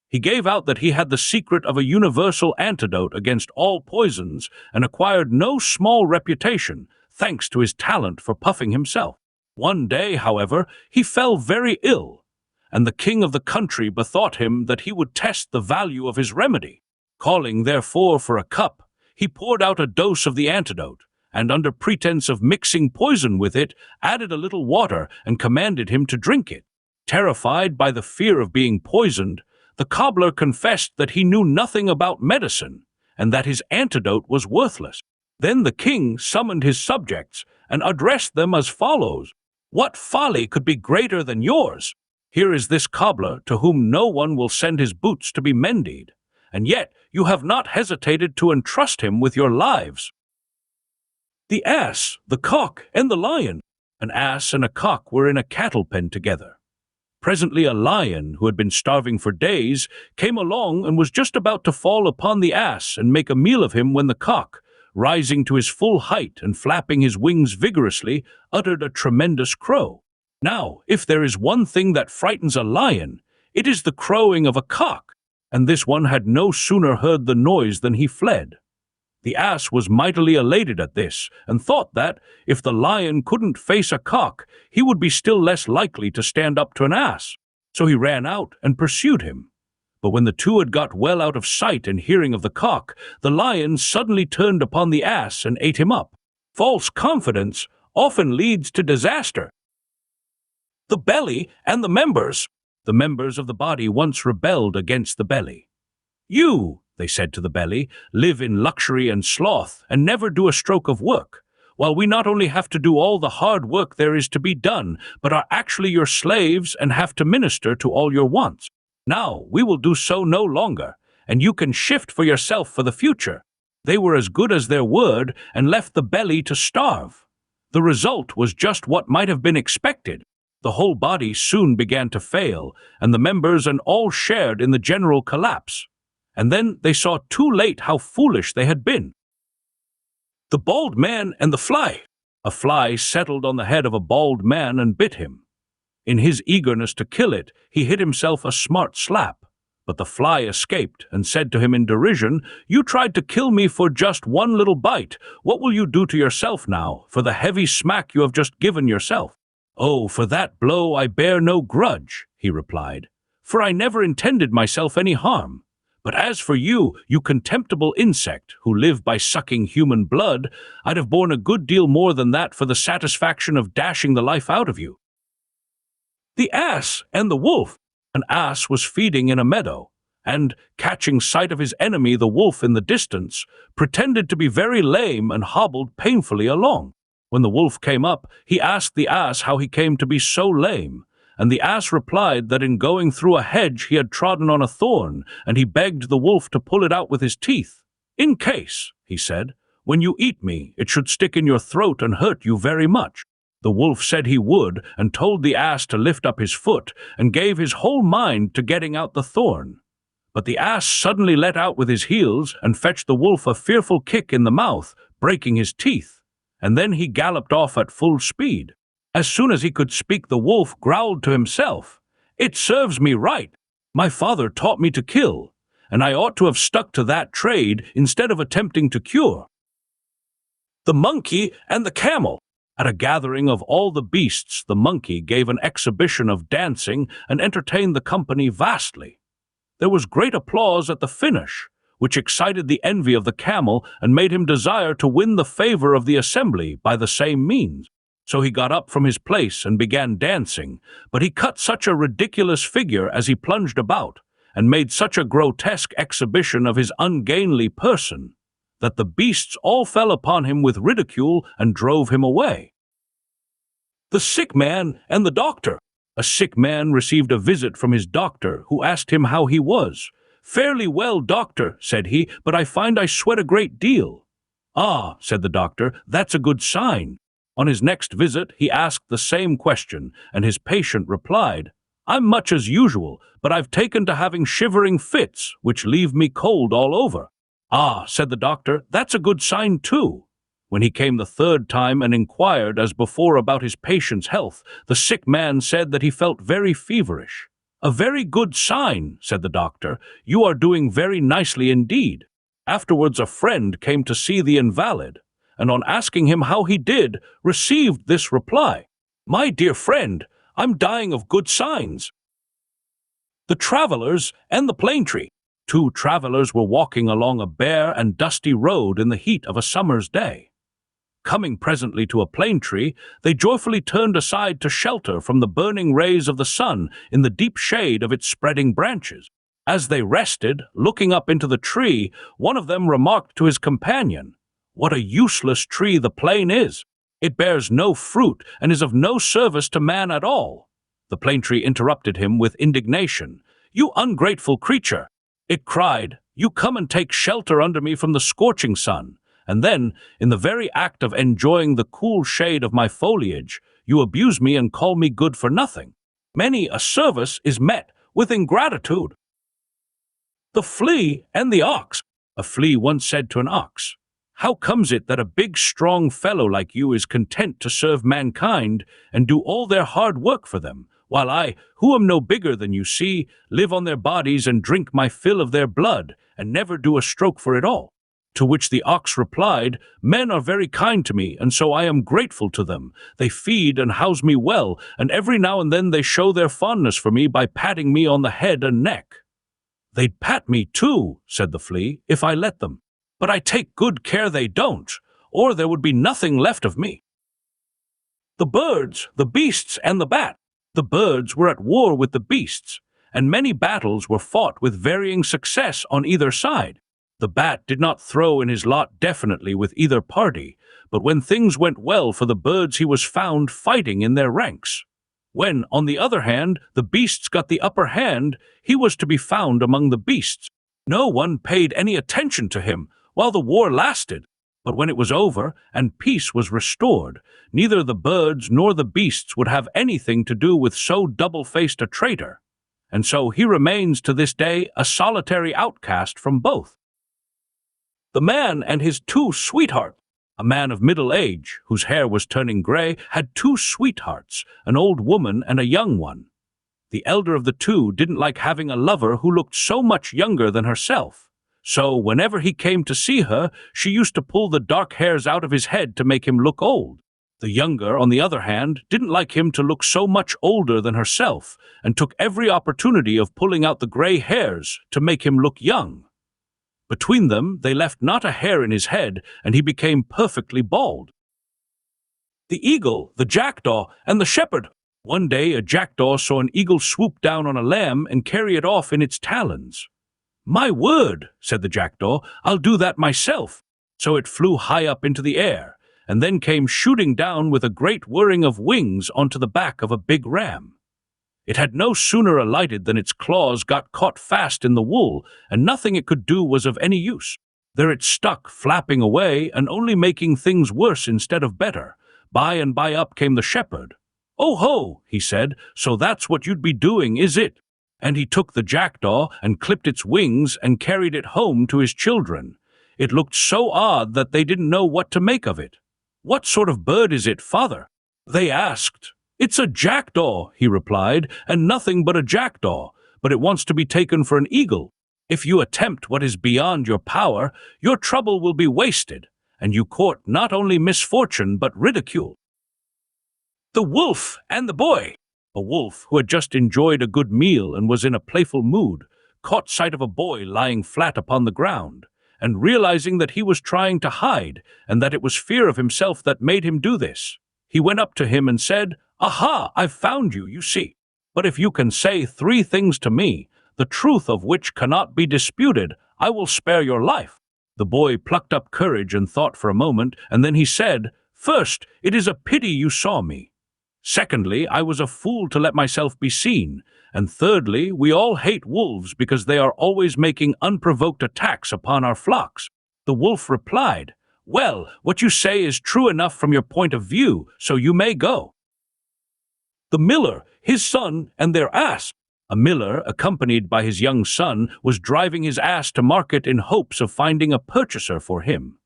He gave out that he had the secret of a universal antidote against all poisons and acquired no small reputation, thanks to his talent for puffing himself. One day, however, he fell very ill, and the king of the country bethought him that he would test the value of his remedy. Calling, therefore, for a cup, he poured out a dose of the antidote, and under pretense of mixing poison with it, added a little water and commanded him to drink it. Terrified by the fear of being poisoned, the cobbler confessed that he knew nothing about medicine, and that his antidote was worthless. Then the king summoned his subjects and addressed them as follows: "What folly could be greater than yours? Here is this cobbler to whom no one will send his boots to be mended, and yet you have not hesitated to entrust him with your lives." The ass, the cock, and the lion. An ass and a cock were in a cattle pen together. Presently a lion, who had been starving for days, came along and was just about to fall upon the ass and make a meal of him when the cock, rising to his full height and flapping his wings vigorously, uttered a tremendous crow. Now, if there is one thing that frightens a lion, it is the crowing of a cock, and this one had no sooner heard the noise than he fled. The ass was mightily elated at this, and thought that, if the lion couldn't face a cock, he would be still less likely to stand up to an ass. So he ran out and pursued him. But when the two had got well out of sight and hearing of the cock, the lion suddenly turned upon the ass and ate him up. False confidence often leads to disaster. The belly and the members. The members of the body once rebelled against the belly. "You," they said to the belly, "live in luxury and sloth, and never do a stroke of work, while we not only have to do all the hard work there is to be done, but are actually your slaves and have to minister to all your wants. Now we will do so no longer, and you can shift for yourself for the future." They were as good as their word and left the belly to starve. The result was just what might have been expected. The whole body soon began to fail, and the members and all shared in the general collapse. And then they saw too late how foolish they had been. The bald man and the fly. A fly settled on the head of a bald man and bit him. In his eagerness to kill it, he hit himself a smart slap. But the fly escaped and said to him in derision, "You tried to kill me for just one little bite. What will you do to yourself now, for the heavy smack you have just given yourself?" "Oh, for that blow I bear no grudge," he replied, "for I never intended myself any harm. But as for you, you contemptible insect, who live by sucking human blood, I'd have borne a good deal more than that for the satisfaction of dashing the life out of you." The ass and the wolf. An ass was feeding in a meadow, and, catching sight of his enemy the wolf in the distance, pretended to be very lame and hobbled painfully along. When the wolf came up, he asked the ass how he came to be so lame, and the ass replied that in going through a hedge he had trodden on a thorn, and he begged the wolf to pull it out with his teeth. "In case," he said, "when you eat me, it should stick in your throat and hurt you very much." The wolf said he would, and told the ass to lift up his foot, and gave his whole mind to getting out the thorn. But the ass suddenly let out with his heels, and fetched the wolf a fearful kick in the mouth, breaking his teeth, and then he galloped off at full speed. As soon as he could speak, the wolf growled to himself, "It serves me right. My father taught me to kill, and I ought to have stuck to that trade instead of attempting to cure." The monkey and the camel. At a gathering of all the beasts, the monkey gave an exhibition of dancing and entertained the company vastly. There was great applause at the finish, which excited the envy of the camel and made him desire to win the favor of the assembly by the same means. So he got up from his place and began dancing, but he cut such a ridiculous figure as he plunged about, and made such a grotesque exhibition of his ungainly person, that the beasts all fell upon him with ridicule and drove him away. The sick man and the doctor. A sick man received a visit from his doctor, who asked him how he was. "Fairly well, doctor," said he, "but I find I sweat a great deal." "Ah," said the doctor, "that's a good sign." On his next visit, he asked the same question, and his patient replied, "I'm much as usual, but I've taken to having shivering fits, which leave me cold all over." "Ah," said the doctor, "that's a good sign too." When he came the third time and inquired as before about his patient's health, the sick man said that he felt very feverish. "A very good sign," said the doctor. "You are doing very nicely indeed." Afterwards a friend came to see the invalid, and on asking him how he did, received this reply: "My dear friend, I'm dying of good signs." The travelers and the plane tree. 2 travelers were walking along a bare and dusty road in the heat of a summer's day. Coming presently to a plane tree, they joyfully turned aside to shelter from the burning rays of the sun in the deep shade of its spreading branches. As they rested, looking up into the tree, one of them remarked to his companion, "What a useless tree the plane is! It bears no fruit and is of no service to man at all." The plane tree interrupted him with indignation. "You ungrateful creature!" it cried. "You come and take shelter under me from the scorching sun, and then, in the very act of enjoying the cool shade of my foliage, you abuse me and call me good for nothing. Many a service is met with ingratitude." The flea and the ox. A flea once said to an ox, "How comes it that a big, strong fellow like you is content to serve mankind and do all their hard work for them, while I, who am no bigger than you see, live on their bodies and drink my fill of their blood, and never do a stroke for it all?" To which the ox replied, "Men are very kind to me, and so I am grateful to them. They feed and house me well, and every now and then they show their fondness for me by patting me on the head and neck." "They'd pat me too," said the flea, "if I let them. But I take good care they don't, or there would be nothing left of me." The birds, the beasts, and the bat. The birds were at war with the beasts, and many battles were fought with varying success on either side. The bat did not throw in his lot definitely with either party, but when things went well for the birds he was found fighting in their ranks. When, on the other hand, the beasts got the upper hand, he was to be found among the beasts. No one paid any attention to him while the war lasted, but when it was over and peace was restored, neither the birds nor the beasts would have anything to do with so double-faced a traitor, and so he remains to this day a solitary outcast from both. The man and his 2 sweethearts. A man of middle age, whose hair was turning gray, had 2 sweethearts, an old woman and a young one. The elder of the 2 didn't like having a lover who looked so much younger than herself. So, whenever he came to see her, she used to pull the dark hairs out of his head to make him look old. The younger, on the other hand, didn't like him to look so much older than herself, and took every opportunity of pulling out the gray hairs to make him look young. Between them, they left not a hair in his head, and he became perfectly bald. The eagle, the jackdaw, and the shepherd. One day a jackdaw saw an eagle swoop down on a lamb and carry it off in its talons. "My word," said the jackdaw, "I'll do that myself." So it flew high up into the air, and then came shooting down with a great whirring of wings onto the back of a big ram. It had no sooner alighted than its claws got caught fast in the wool, and nothing it could do was of any use. There it stuck, flapping away, and only making things worse instead of better. By and by up came the shepherd. "Oh ho," he said, "so that's what you'd be doing, is it?" And he took the jackdaw and clipped its wings and carried it home to his children. It looked so odd that they didn't know what to make of it. "What sort of bird is it, father?" they asked. "It's a jackdaw," he replied, "and nothing but a jackdaw, but it wants to be taken for an eagle. If you attempt what is beyond your power, your trouble will be wasted, and you court not only misfortune but ridicule." The wolf and the boy. A wolf, who had just enjoyed a good meal and was in a playful mood, caught sight of a boy lying flat upon the ground, and realizing that he was trying to hide and that it was fear of himself that made him do this, he went up to him and said, "Aha, I've found you, you see. But if you can say 3 things to me, the truth of which cannot be disputed, I will spare your life." The boy plucked up courage and thought for a moment, and then he said, "First, it is a pity you saw me. Secondly, I was a fool to let myself be seen. And thirdly, we all hate wolves because they are always making unprovoked attacks upon our flocks." The wolf replied, "Well, what you say is true enough from your point of view, so you may go." The miller, his son, and their ass. A miller, accompanied by his young son, was driving his ass to market in hopes of finding a purchaser for him.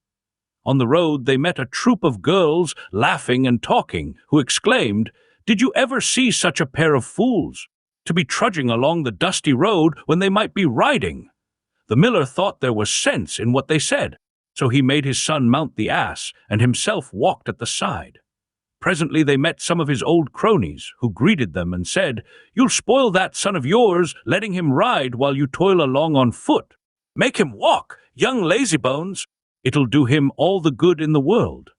On the road they met a troop of girls, laughing and talking, who exclaimed, "Did you ever see such a pair of fools? To be trudging along the dusty road when they might be riding." The miller thought there was sense in what they said, so he made his son mount the ass and himself walked at the side. Presently they met some of his old cronies, who greeted them and said, "You'll spoil that son of yours, letting him ride while you toil along on foot. Make him walk, young lazybones. It'll do him all the good in the world."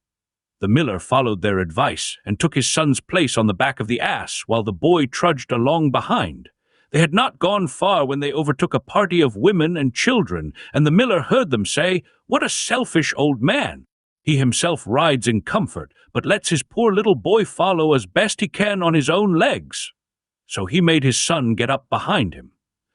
The miller followed their advice and took his son's place on the back of the ass while the boy trudged along behind. They had not gone far when they overtook a party of women and children, and the miller heard them say, "What a selfish old man! He himself rides in comfort, but lets his poor little boy follow as best he can on his own legs." So he made his son get up behind him.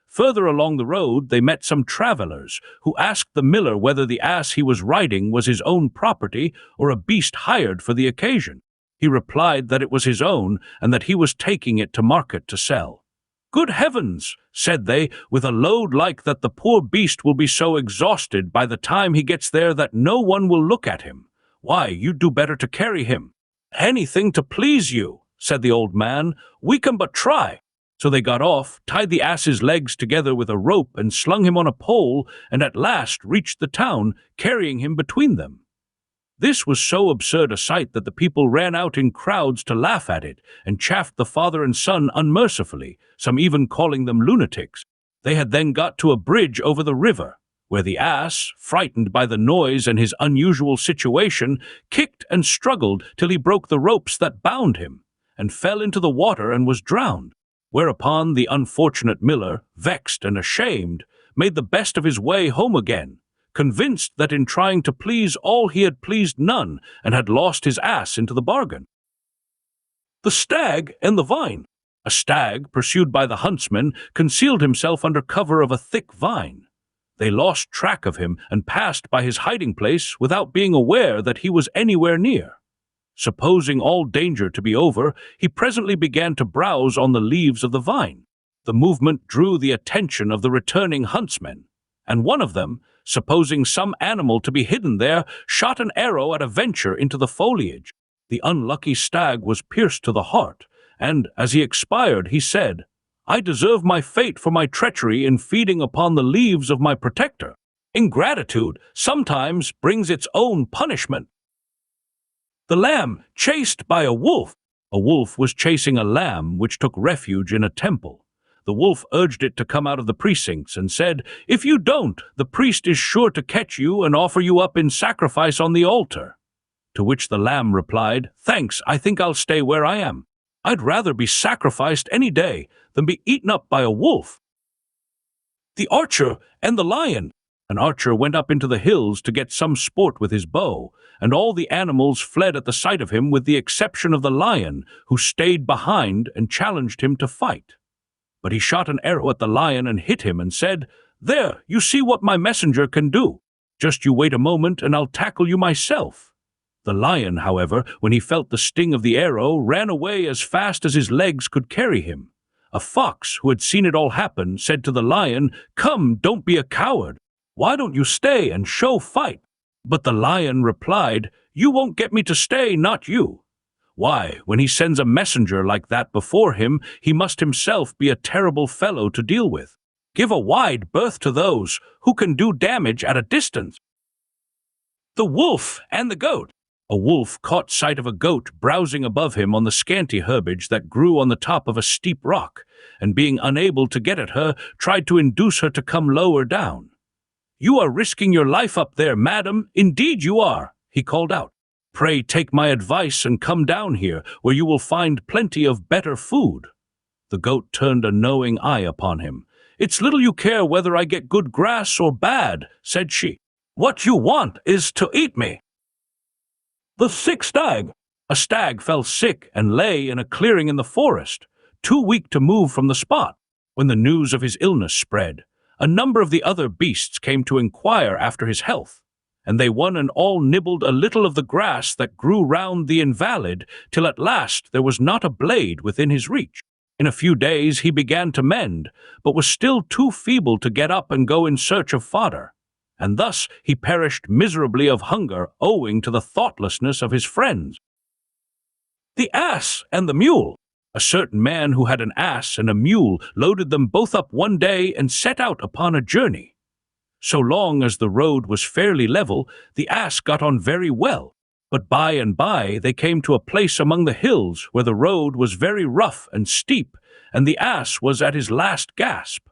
Further along the road they met some travelers, who asked the miller whether the ass he was riding was his own property or a beast hired for the occasion. He replied that it was his own, and that he was taking it to market to sell. "Good heavens," said they, "with a load like that the poor beast will be so exhausted by the time he gets there that no one will look at him. Why, you'd do better to carry him." "Anything to please you," said the old man. "We can but try." So they got off, tied the ass's legs together with a rope and slung him on a pole, and at last reached the town, carrying him between them. This was so absurd a sight that the people ran out in crowds to laugh at it, and chaffed the father and son unmercifully, some even calling them lunatics. They had then got to a bridge over the river, where the ass, frightened by the noise and his unusual situation, kicked and struggled till he broke the ropes that bound him, and fell into the water and was drowned. Whereupon the unfortunate miller, vexed and ashamed, made the best of his way home again, convinced that in trying to please all he had pleased none, and had lost his ass into the bargain. The stag and the vine. A stag, pursued by the huntsmen, concealed himself under cover of a thick vine. They lost track of him and passed by his hiding place without being aware that he was anywhere near. Supposing all danger to be over, he presently began to browse on the leaves of the vine. The movement drew the attention of the returning huntsmen, and one of them, supposing some animal to be hidden there, shot an arrow at a venture into the foliage. The unlucky stag was pierced to the heart, and, as he expired, he said, "I deserve my fate for my treachery in feeding upon the leaves of my protector. Ingratitude sometimes brings its own punishment." The lamb chased by a wolf. A wolf was chasing a lamb which took refuge in a temple. The wolf urged it to come out of the precincts and said, "If you don't, the priest is sure to catch you and offer you up in sacrifice on the altar." To which the lamb replied, "Thanks, I think I'll stay where I am. I'd rather be sacrificed any day than be eaten up by a wolf." The archer and the lion. An archer went up into the hills to get some sport with his bow, and all the animals fled at the sight of him with the exception of the lion, who stayed behind and challenged him to fight. But he shot an arrow at the lion and hit him and said, "There, you see what my messenger can do. Just you wait a moment and I'll tackle you myself." The lion, however, when he felt the sting of the arrow, ran away as fast as his legs could carry him. A fox, who had seen it all happen, said to the lion, "Come, don't be a coward. Why don't you stay and show fight?" But the lion replied, "You won't get me to stay, not you. Why, when he sends a messenger like that before him, he must himself be a terrible fellow to deal with. Give a wide berth to those who can do damage at a distance." The wolf and the goat. A wolf caught sight of a goat browsing above him on the scanty herbage that grew on the top of a steep rock, and being unable to get at her, tried to induce her to come lower down. "You are risking your life up there, madam, indeed you are," he called out. "Pray take my advice and come down here, where you will find plenty of better food." The goat turned a knowing eye upon him. "It's little you care whether I get good grass or bad," said she. "What you want is to eat me." The sick stag. A stag fell sick and lay in a clearing in the forest, too weak to move from the spot. When the news of his illness spread, a number of the other beasts came to inquire after his health, and they one and all nibbled a little of the grass that grew round the invalid, till at last there was not a blade within his reach. In a few days he began to mend, but was still too feeble to get up and go in search of fodder, and thus he perished miserably of hunger owing to the thoughtlessness of his friends. The ass and the mule. A certain man who had an ass and a mule loaded them both up one day and set out upon a journey. So long as the road was fairly level, the ass got on very well, but by and by they came to a place among the hills where the road was very rough and steep, and the ass was at his last gasp.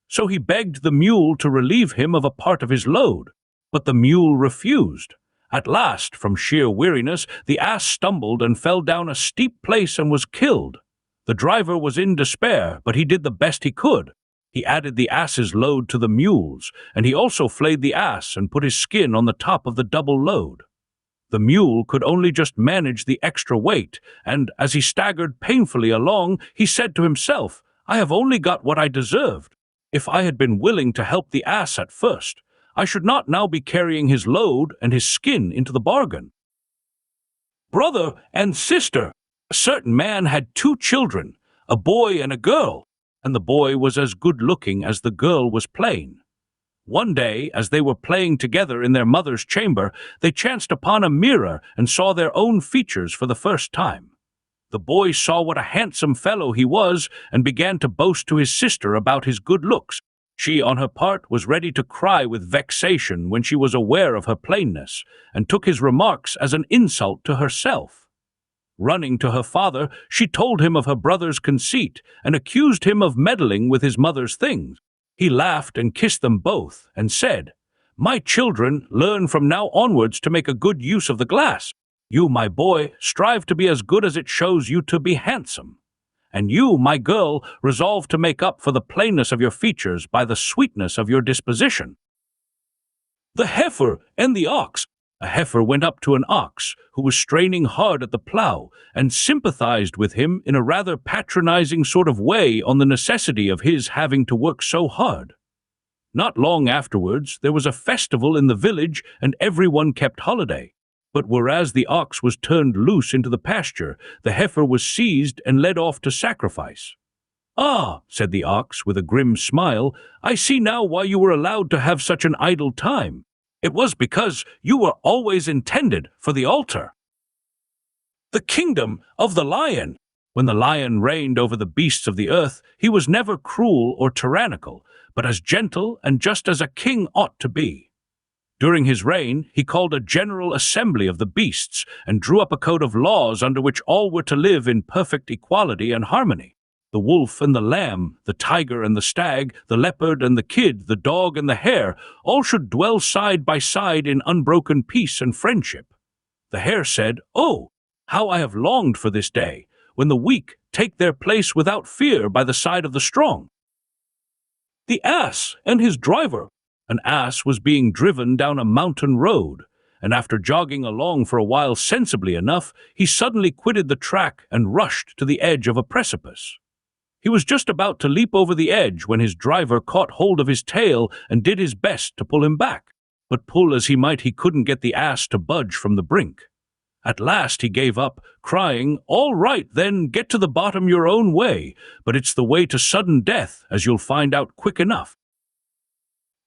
So he begged the mule to relieve him of a part of his load, but the mule refused. At last, from sheer weariness, the ass stumbled and fell down a steep place and was killed. The driver was in despair, but he did the best he could. He added the ass's load to the mule's, and he also flayed the ass and put his skin on the top of the double load. The mule could only just manage the extra weight, and as he staggered painfully along, he said to himself, "I have only got what I deserved. If I had been willing to help the ass at first, I should not now be carrying his load and his skin into the bargain." Brother and sister. A certain man had 2 children, a boy and a girl, and the boy was as good-looking as the girl was plain. One day, as they were playing together in their mother's chamber, they chanced upon a mirror and saw their own features for the first time. The boy saw what a handsome fellow he was and began to boast to his sister about his good looks. She, on her part, was ready to cry with vexation when she was aware of her plainness, and took his remarks as an insult to herself. Running to her father, she told him of her brother's conceit and accused him of meddling with his mother's things. He laughed and kissed them both and said, "My children, learn from now onwards to make a good use of the glass. You, my boy, strive to be as good as it shows you to be handsome. And you, my girl, resolve to make up for the plainness of your features by the sweetness of your disposition." The heifer and the ox. A heifer went up to an ox who was straining hard at the plough and sympathized with him in a rather patronizing sort of way on the necessity of his having to work so hard. Not long afterwards, there was a festival in the village and everyone kept holiday. But whereas the ox was turned loose into the pasture, the heifer was seized and led off to sacrifice. "Ah," said the ox with a grim smile, "I see now why you were allowed to have such an idle time. It was because you were always intended for the altar." The kingdom of the lion. When the lion reigned over the beasts of the earth, he was never cruel or tyrannical, but as gentle and just as a king ought to be. During his reign, he called a general assembly of the beasts and drew up a code of laws under which all were to live in perfect equality and harmony. The wolf and the lamb, the tiger and the stag, the leopard and the kid, the dog and the hare, all should dwell side by side in unbroken peace and friendship. The hare said, "Oh, how I have longed for this day, when the weak take their place without fear by the side of the strong." The ass and his driver. An ass was being driven down a mountain road, and after jogging along for a while sensibly enough, he suddenly quitted the track and rushed to the edge of a precipice. He was just about to leap over the edge when his driver caught hold of his tail and did his best to pull him back, but pull as he might he couldn't get the ass to budge from the brink. At last he gave up, crying, "All right, then, get to the bottom your own way, but it's the way to sudden death, as you'll find out quick enough."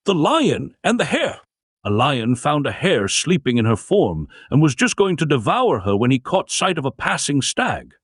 The lion and the hare. A lion found a hare sleeping in her form and was just going to devour her when he caught sight of a passing stag.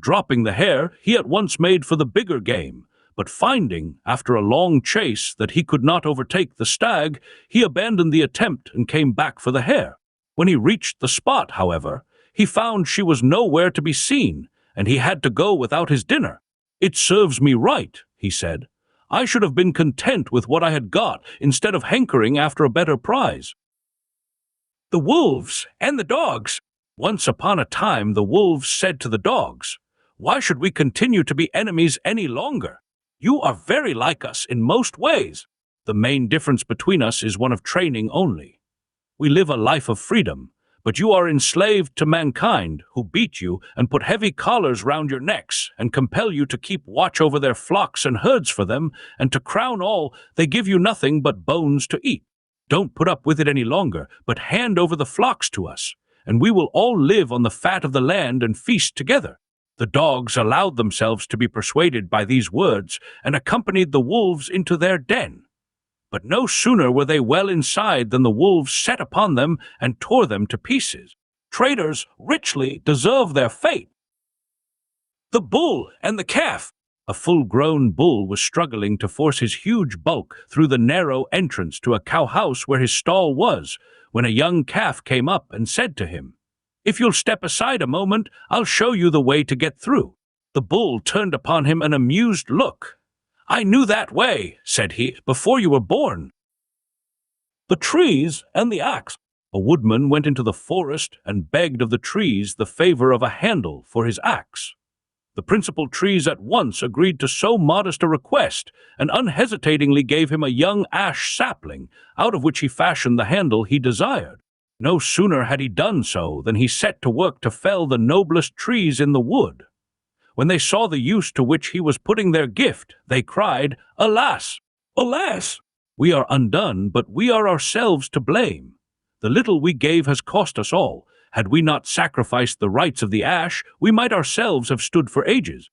Dropping the hare, he at once made for the bigger game, but finding, after a long chase, that he could not overtake the stag, he abandoned the attempt and came back for the hare. When he reached the spot, however, he found she was nowhere to be seen, and he had to go without his dinner. "It serves me right," he said. "I should have been content with what I had got instead of hankering after a better prize." The wolves and the dogs. Once upon a time the wolves said to the dogs, "Why should we continue to be enemies any longer? You are very like us in most ways. The main difference between us is one of training only. We live a life of freedom, but you are enslaved to mankind, who beat you and put heavy collars round your necks and compel you to keep watch over their flocks and herds for them, and to crown all, they give you nothing but bones to eat. Don't put up with it any longer, but hand over the flocks to us, and we will all live on the fat of the land and feast together." The dogs allowed themselves to be persuaded by these words and accompanied the wolves into their den. But no sooner were they well inside than the wolves set upon them and tore them to pieces. Traitors richly deserve their fate. The bull and the calf. A full-grown bull was struggling to force his huge bulk through the narrow entrance to a cow-house where his stall was, when a young calf came up and said to him, "If you'll step aside a moment, I'll show you the way to get through." The bull turned upon him an amused look. "I knew that way," said he, "before you were born." The trees and the axe. A woodman went into the forest and begged of the trees the favor of a handle for his axe. The principal trees at once agreed to so modest a request, and unhesitatingly gave him a young ash sapling, out of which he fashioned the handle he desired. No sooner had he done so than he set to work to fell the noblest trees in the wood. When they saw the use to which he was putting their gift, they cried, "Alas! Alas! We are undone, but we are ourselves to blame. The little we gave has cost us all. Had we not sacrificed the rights of the ash, we might ourselves have stood for ages."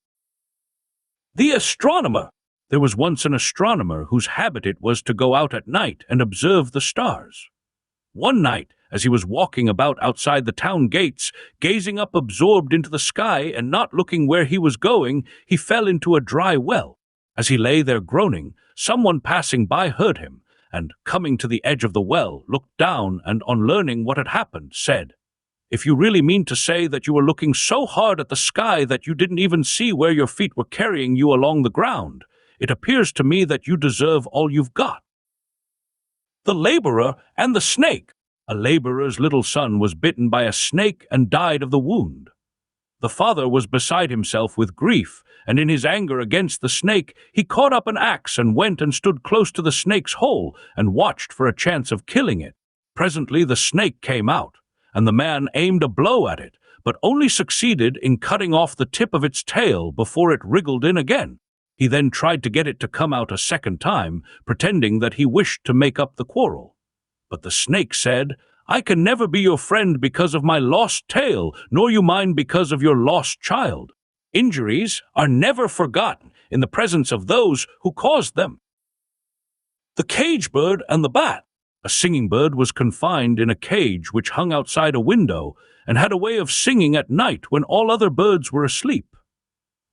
The astronomer. There was once an astronomer whose habit it was to go out at night and observe the stars. One night, as he was walking about outside the town gates, gazing up absorbed into the sky and not looking where he was going, he fell into a dry well. As he lay there groaning, someone passing by heard him, and, coming to the edge of the well, looked down and, on learning what had happened, said, "If you really mean to say that you were looking so hard at the sky that you didn't even see where your feet were carrying you along the ground, it appears to me that you deserve all you've got." The laborer and the snake. A laborer's little son was bitten by a snake and died of the wound. The father was beside himself with grief, and in his anger against the snake, he caught up an axe and went and stood close to the snake's hole and watched for a chance of killing it. Presently the snake came out, and the man aimed a blow at it, but only succeeded in cutting off the tip of its tail before it wriggled in again. He then tried to get it to come out a second time, pretending that he wished to make up the quarrel. But the snake said, "I can never be your friend because of my lost tail, nor you mine because of your lost child. Injuries are never forgotten in the presence of those who caused them." The cage bird and the bat. A singing bird was confined in a cage which hung outside a window and had a way of singing at night when all other birds were asleep.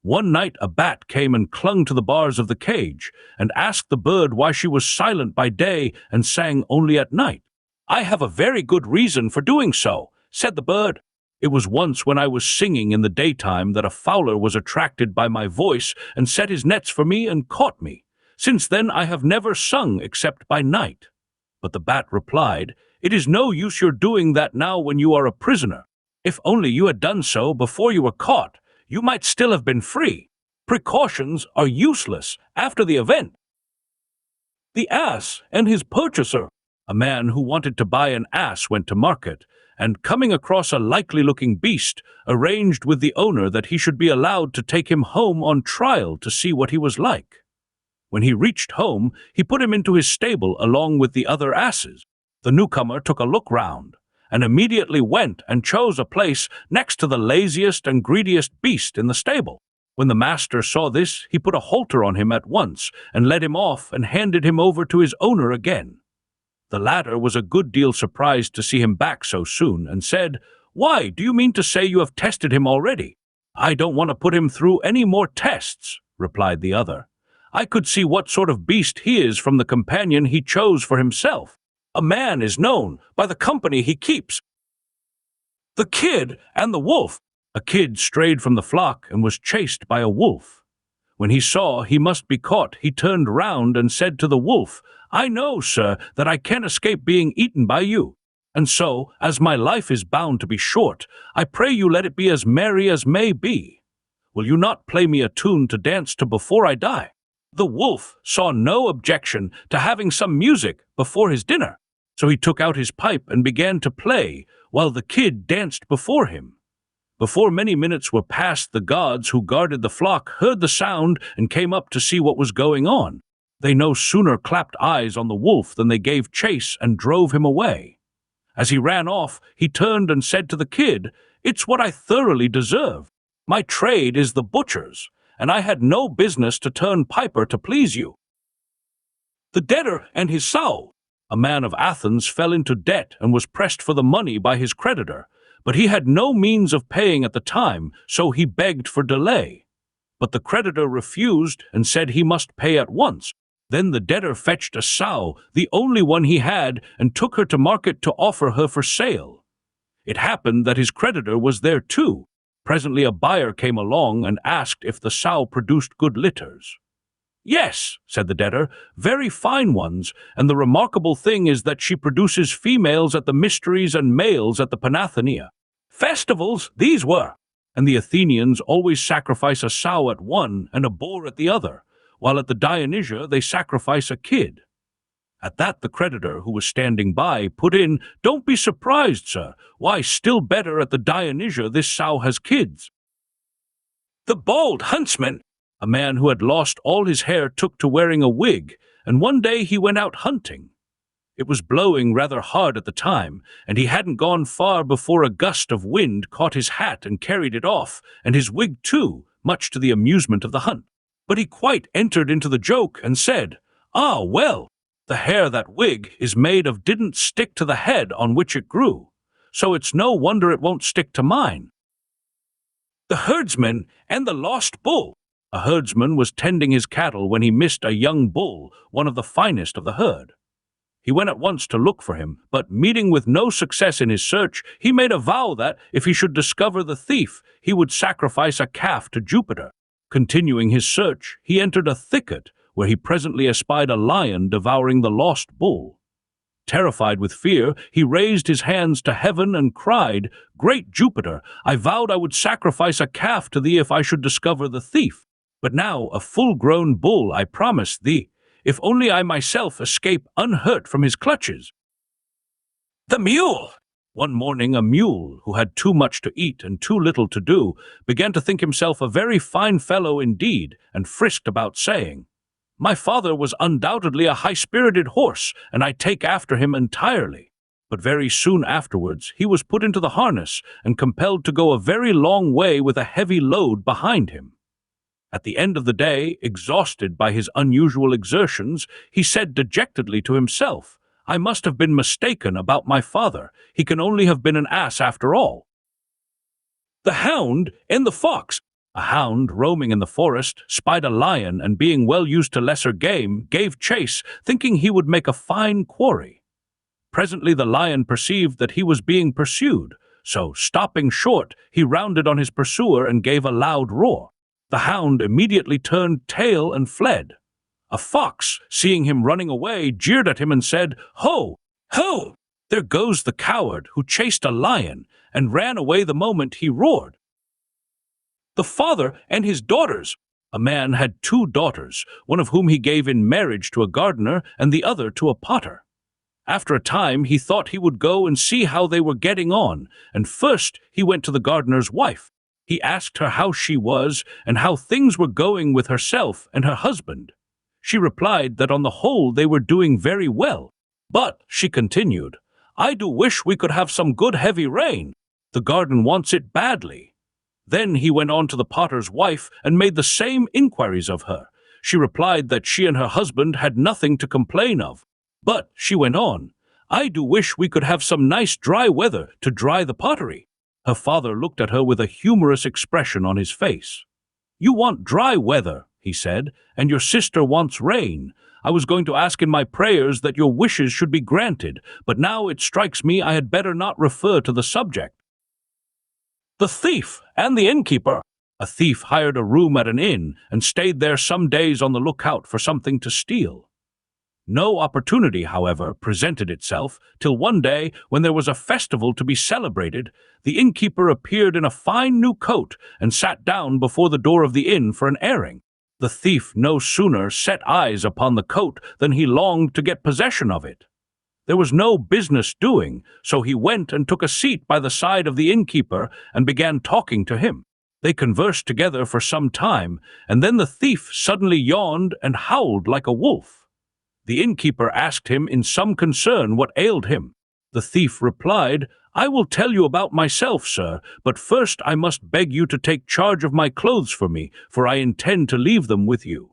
One night a bat came and clung to the bars of the cage and asked the bird why she was silent by day and sang only at night. "I have a very good reason for doing so," said the bird. "It was once when I was singing in the daytime that a fowler was attracted by my voice and set his nets for me and caught me. Since then I have never sung except by night." But the bat replied, "It is no use your doing that now when you are a prisoner. If only you had done so before you were caught, you might still have been free. Precautions are useless after the event." The ass and his purchaser. A man who wanted to buy an ass went to market, and, coming across a likely-looking beast, arranged with the owner that he should be allowed to take him home on trial to see what he was like. When he reached home, he put him into his stable along with the other asses. The newcomer took a look round, and immediately went and chose a place next to the laziest and greediest beast in the stable. When the master saw this, he put a halter on him at once, and led him off and handed him over to his owner again. The latter was a good deal surprised to see him back so soon, and said, "Why, do you mean to say you have tested him already?" "I don't want to put him through any more tests," replied the other. "I could see what sort of beast he is from the companion he chose for himself. A man is known by the company he keeps." The Kid and the Wolf. A kid strayed from the flock and was chased by a wolf. When he saw he must be caught, he turned round and said to the wolf, "I know, sir, that I can't escape being eaten by you. And so, as my life is bound to be short, I pray you let it be as merry as may be. Will you not play me a tune to dance to before I die?" The wolf saw no objection to having some music before his dinner, so he took out his pipe and began to play, while the kid danced before him. Before many minutes were past, the gods who guarded the flock heard the sound and came up to see what was going on. They no sooner clapped eyes on the wolf than they gave chase and drove him away. As he ran off, he turned and said to the kid, "It's what I thoroughly deserve. My trade is the butcher's, and I had no business to turn piper to please you." The debtor and his sow. A man of Athens fell into debt and was pressed for the money by his creditor, but he had no means of paying at the time, so he begged for delay. But the creditor refused and said he must pay at once. Then the debtor fetched a sow, the only one he had, and took her to market to offer her for sale. It happened that his creditor was there too. Presently a buyer came along and asked if the sow produced good litters. "Yes," said the debtor, "very fine ones, and the remarkable thing is that she produces females at the Mysteries and males at the Panathenaea. Festivals these were, and the Athenians always sacrifice a sow at one and a boar at the other, while at the Dionysia they sacrifice a kid." At that the creditor, who was standing by, put in, "Don't be surprised, sir. Why, still better, at the Dionysia this sow has kids." The Bald Huntsman. A man who had lost all his hair took to wearing a wig, and one day he went out hunting. It was blowing rather hard at the time, and he hadn't gone far before a gust of wind caught his hat and carried it off, and his wig too, much to the amusement of the hunt. But he quite entered into the joke and said, "Ah, well, the hair that wig is made of didn't stick to the head on which it grew, so it's no wonder it won't stick to mine." The Herdsman and the Lost Bull. A herdsman was tending his cattle when he missed a young bull, one of the finest of the herd. He went at once to look for him, but meeting with no success in his search, he made a vow that, if he should discover the thief, he would sacrifice a calf to Jupiter. Continuing his search, he entered a thicket, where he presently espied a lion devouring the lost bull. Terrified with fear, he raised his hands to heaven and cried, "Great Jupiter, I vowed I would sacrifice a calf to thee if I should discover the thief. But now a full-grown bull I promise thee, if only I myself escape unhurt from his clutches." The Mule. One morning a mule, who had too much to eat and too little to do, began to think himself a very fine fellow indeed, and frisked about, saying, "My father was undoubtedly a high-spirited horse, and I take after him entirely." But very soon afterwards he was put into the harness and compelled to go a very long way with a heavy load behind him. At the end of the day, exhausted by his unusual exertions, he said dejectedly to himself, "I must have been mistaken about my father. He can only have been an ass after all." The Hound and the Fox. A hound, roaming in the forest, spied a lion, and being well used to lesser game, gave chase, thinking he would make a fine quarry. Presently the lion perceived that he was being pursued, so, stopping short, he rounded on his pursuer and gave a loud roar. The hound immediately turned tail and fled. A fox, seeing him running away, jeered at him and said, "Ho! Ho! There goes the coward who chased a lion and ran away the moment he roared." The Father and his Daughters. A man had 2 daughters, one of whom he gave in marriage to a gardener and the other to a potter. After a time he thought he would go and see how they were getting on, and first he went to the gardener's wife. He asked her how she was and how things were going with herself and her husband. She replied that on the whole they were doing very well. "But," she continued, "I do wish we could have some good heavy rain. The garden wants it badly." Then he went on to the potter's wife and made the same inquiries of her. She replied that she and her husband had nothing to complain of. "But," she went on, "I do wish we could have some nice dry weather to dry the pottery." Her father looked at her with a humorous expression on his face. "You want dry weather," he said, "and your sister wants rain. I was going to ask in my prayers that your wishes should be granted, but now it strikes me I had better not refer to the subject." The thief and the innkeeper. A thief hired a room at an inn and stayed there some days on the lookout for something to steal. No opportunity, however, presented itself till one day, when there was a festival to be celebrated, the innkeeper appeared in a fine new coat and sat down before the door of the inn for an airing. The thief no sooner set eyes upon the coat than he longed to get possession of it. There was no business doing, so he went and took a seat by the side of the innkeeper and began talking to him. They conversed together for some time, and then the thief suddenly yawned and howled like a wolf. The innkeeper asked him in some concern what ailed him. The thief replied, "I will tell you about myself, sir, but first I must beg you to take charge of my clothes for me, for I intend to leave them with you.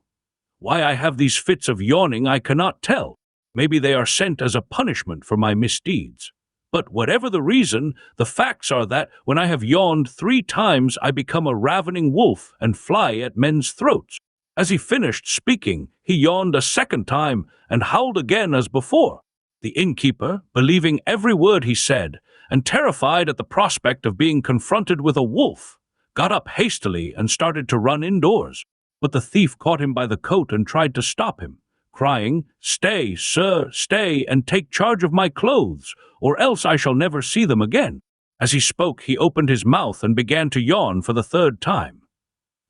Why I have these fits of yawning I cannot tell. Maybe they are sent as a punishment for my misdeeds. But whatever the reason, the facts are that when I have yawned 3 times I become a ravening wolf and fly at men's throats." As he finished speaking, he yawned a second time and howled again as before. The innkeeper, believing every word he said, and terrified at the prospect of being confronted with a wolf, got up hastily and started to run indoors. But the thief caught him by the coat and tried to stop him, crying, "Stay, sir, stay, and take charge of my clothes, or else I shall never see them again." As he spoke, he opened his mouth and began to yawn for the 3rd time.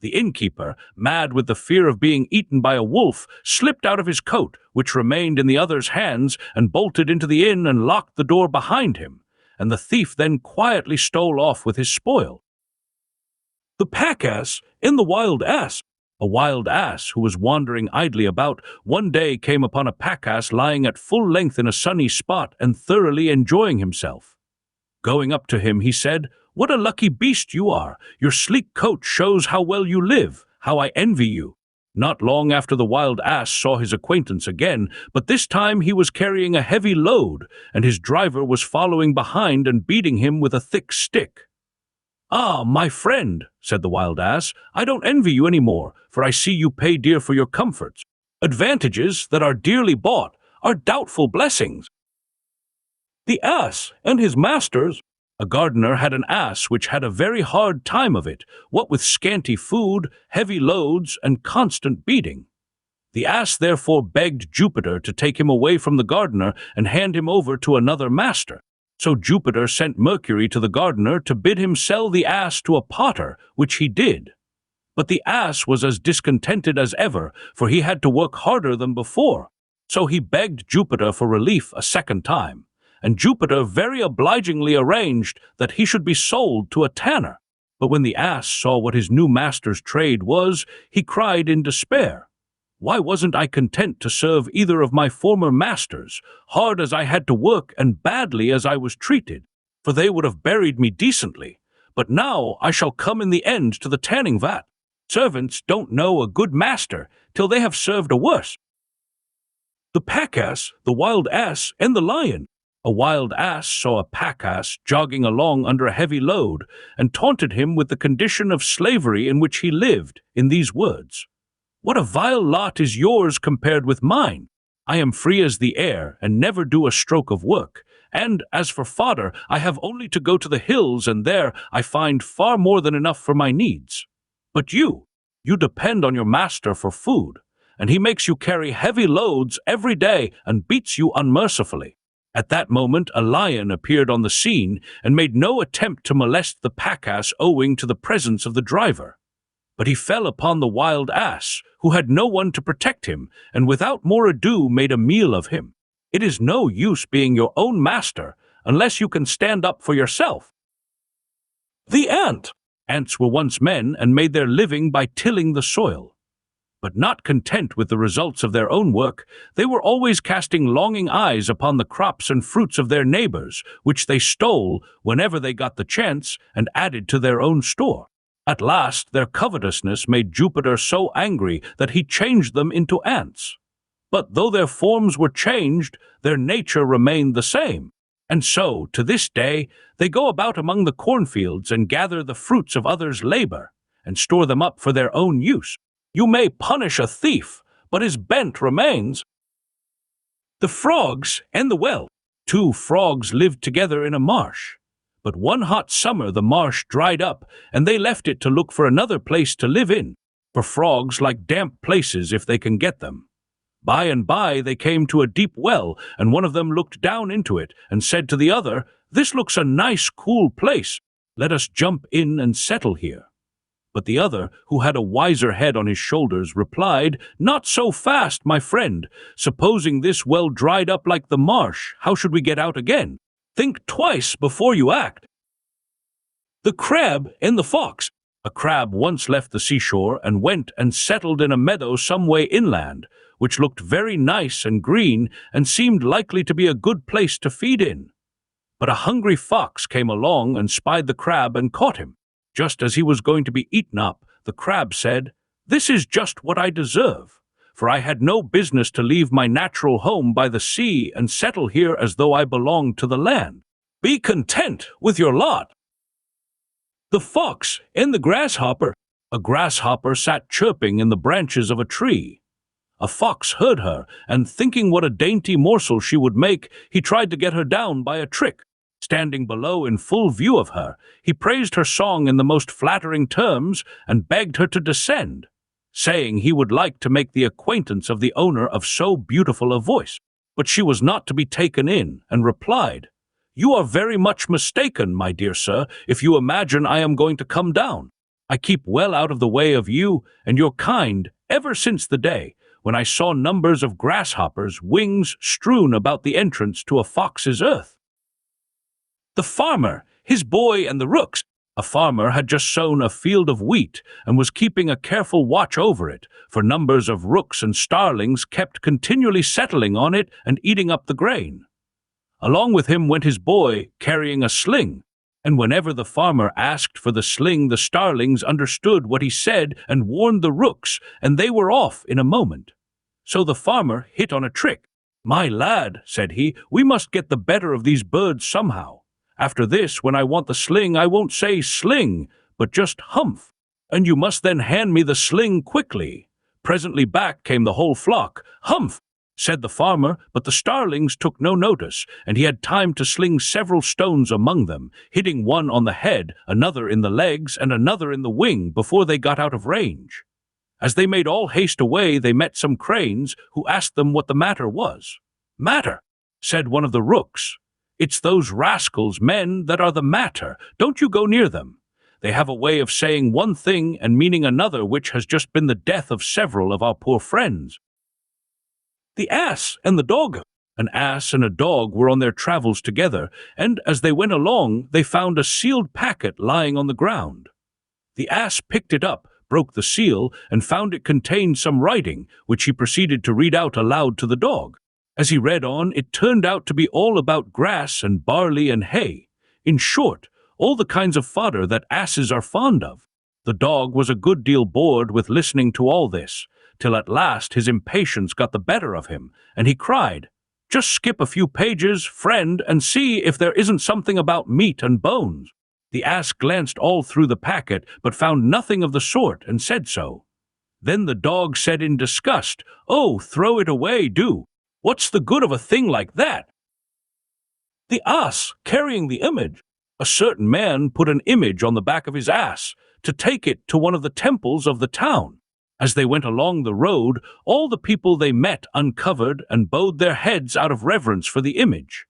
The innkeeper, mad with the fear of being eaten by a wolf, slipped out of his coat, which remained in the other's hands, and bolted into the inn and locked the door behind him, and the thief then quietly stole off with his spoil. The Packass and the Wild Ass. A wild ass, who was wandering idly about, one day came upon a packass lying at full length in a sunny spot and thoroughly enjoying himself. Going up to him, he said, "What a lucky beast you are! Your sleek coat shows how well you live. How I envy you." Not long after, the wild ass saw his acquaintance again, but this time he was carrying a heavy load, and his driver was following behind and beating him with a thick stick. "Ah, my friend," said the wild ass, "I don't envy you any more, for I see you pay dear for your comforts. Advantages that are dearly bought are doubtful blessings." The Ass and his Masters. A gardener had an ass which had a very hard time of it, what with scanty food, heavy loads, and constant beating. The ass therefore begged Jupiter to take him away from the gardener and hand him over to another master. So Jupiter sent Mercury to the gardener to bid him sell the ass to a potter, which he did. But the ass was as discontented as ever, for he had to work harder than before. So he begged Jupiter for relief a second time, and Jupiter very obligingly arranged that he should be sold to a tanner. But when the ass saw what his new master's trade was, he cried in despair, "Why wasn't I content to serve either of my former masters, hard as I had to work and badly as I was treated? For they would have buried me decently. But now I shall come in the end to the tanning vat. Servants don't know a good master till they have served a worse." The Packass, the Wild Ass, and the Lion. A wild ass saw a packass jogging along under a heavy load, and taunted him with the condition of slavery in which he lived, in these words, "What a vile lot is yours compared with mine! I am free as the air, and never do a stroke of work, and, as for fodder, I have only to go to the hills, and there I find far more than enough for my needs. But you depend on your master for food, and he makes you carry heavy loads every day and beats you unmercifully." At that moment a lion appeared on the scene and made no attempt to molest the packass owing to the presence of the driver. But he fell upon the wild ass, who had no one to protect him, and without more ado made a meal of him. It is no use being your own master unless you can stand up for yourself. The Ant. Ants were once men and made their living by tilling the soil. But not content with the results of their own work, they were always casting longing eyes upon the crops and fruits of their neighbors, which they stole whenever they got the chance and added to their own store. At last their covetousness made Jupiter so angry that he changed them into ants. But though their forms were changed, their nature remained the same. And so, to this day, they go about among the cornfields and gather the fruits of others' labor, and store them up for their own use. You may punish a thief, but his bent remains. The Frogs and the Well. 2 frogs lived together in a marsh. But one hot summer the marsh dried up, and they left it to look for another place to live in, for frogs like damp places if they can get them. By and by they came to a deep well, and one of them looked down into it and said to the other, "This looks a nice, cool place. Let us jump in and settle here." But the other, who had a wiser head on his shoulders, replied, "Not so fast, my friend. Supposing this well dried up like the marsh, how should we get out again? Think twice before you act." The Crab and the Fox. A crab once left the seashore and went and settled in a meadow some way inland, which looked very nice and green and seemed likely to be a good place to feed in. But a hungry fox came along and spied the crab and caught him. Just as he was going to be eaten up, the crab said, "This is just what I deserve, for I had no business to leave my natural home by the sea and settle here as though I belonged to the land. Be content with your lot." The Fox and the Grasshopper. A grasshopper sat chirping in the branches of a tree. A fox heard her, and thinking what a dainty morsel she would make, he tried to get her down by a trick. Standing below in full view of her, he praised her song in the most flattering terms and begged her to descend, saying he would like to make the acquaintance of the owner of so beautiful a voice. But she was not to be taken in, and replied, "You are very much mistaken, my dear sir, if you imagine I am going to come down. I keep well out of the way of you and your kind ever since the day when I saw numbers of grasshoppers' wings strewn about the entrance to a fox's earth." The Farmer, his Boy, and the Rooks. A farmer had just sown a field of wheat and was keeping a careful watch over it, for numbers of rooks and starlings kept continually settling on it and eating up the grain. Along with him went his boy, carrying a sling, and whenever the farmer asked for the sling, the starlings understood what he said and warned the rooks, and they were off in a moment. So the farmer hit on a trick. "My lad," said he, "we must get the better of these birds somehow. After this, when I want the sling, I won't say sling, but just humph, and you must then hand me the sling quickly." Presently back came the whole flock. "Humph," said the farmer, but the starlings took no notice, and he had time to sling several stones among them, hitting one on the head, another in the legs, and another in the wing before they got out of range. As they made all haste away, they met some cranes, who asked them what the matter was. "Matter," said one of the rooks. "It's those rascals, men, that are the matter. Don't you go near them. They have a way of saying one thing and meaning another, which has just been the death of several of our poor friends." The Ass and the Dog. An ass and a dog were on their travels together, and as they went along, they found a sealed packet lying on the ground. The ass picked it up, broke the seal, and found it contained some writing, which he proceeded to read out aloud to the dog. As he read on, it turned out to be all about grass and barley and hay. In short, all the kinds of fodder that asses are fond of. The dog was a good deal bored with listening to all this, till at last his impatience got the better of him, and he cried, "Just skip a few pages, friend, and see if there isn't something about meat and bones." The ass glanced all through the packet, but found nothing of the sort, and said so. Then the dog said in disgust, "Oh, throw it away, do. What's the good of a thing like that?" The Ass carrying the Image. A certain man put an image on the back of his ass to take it to one of the temples of the town. As they went along the road, all the people they met uncovered and bowed their heads out of reverence for the image.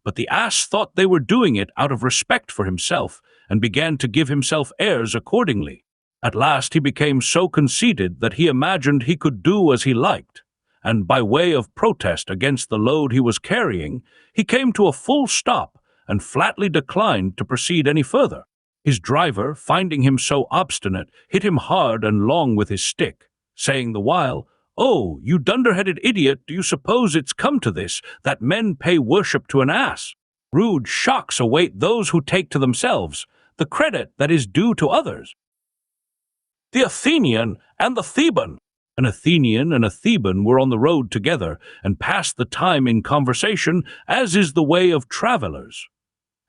But the ass thought they were doing it out of respect for himself, and began to give himself airs accordingly. At last he became so conceited that he imagined he could do as he liked, and by way of protest against the load he was carrying, he came to a full stop and flatly declined to proceed any further. His driver, finding him so obstinate, hit him hard and long with his stick, saying the while, "Oh, you dunderheaded idiot, do you suppose it's come to this, that men pay worship to an ass? Rude shocks await those who take to themselves the credit that is due to others." The Athenian and the Theban. An Athenian and a Theban were on the road together, and passed the time in conversation, as is the way of travelers.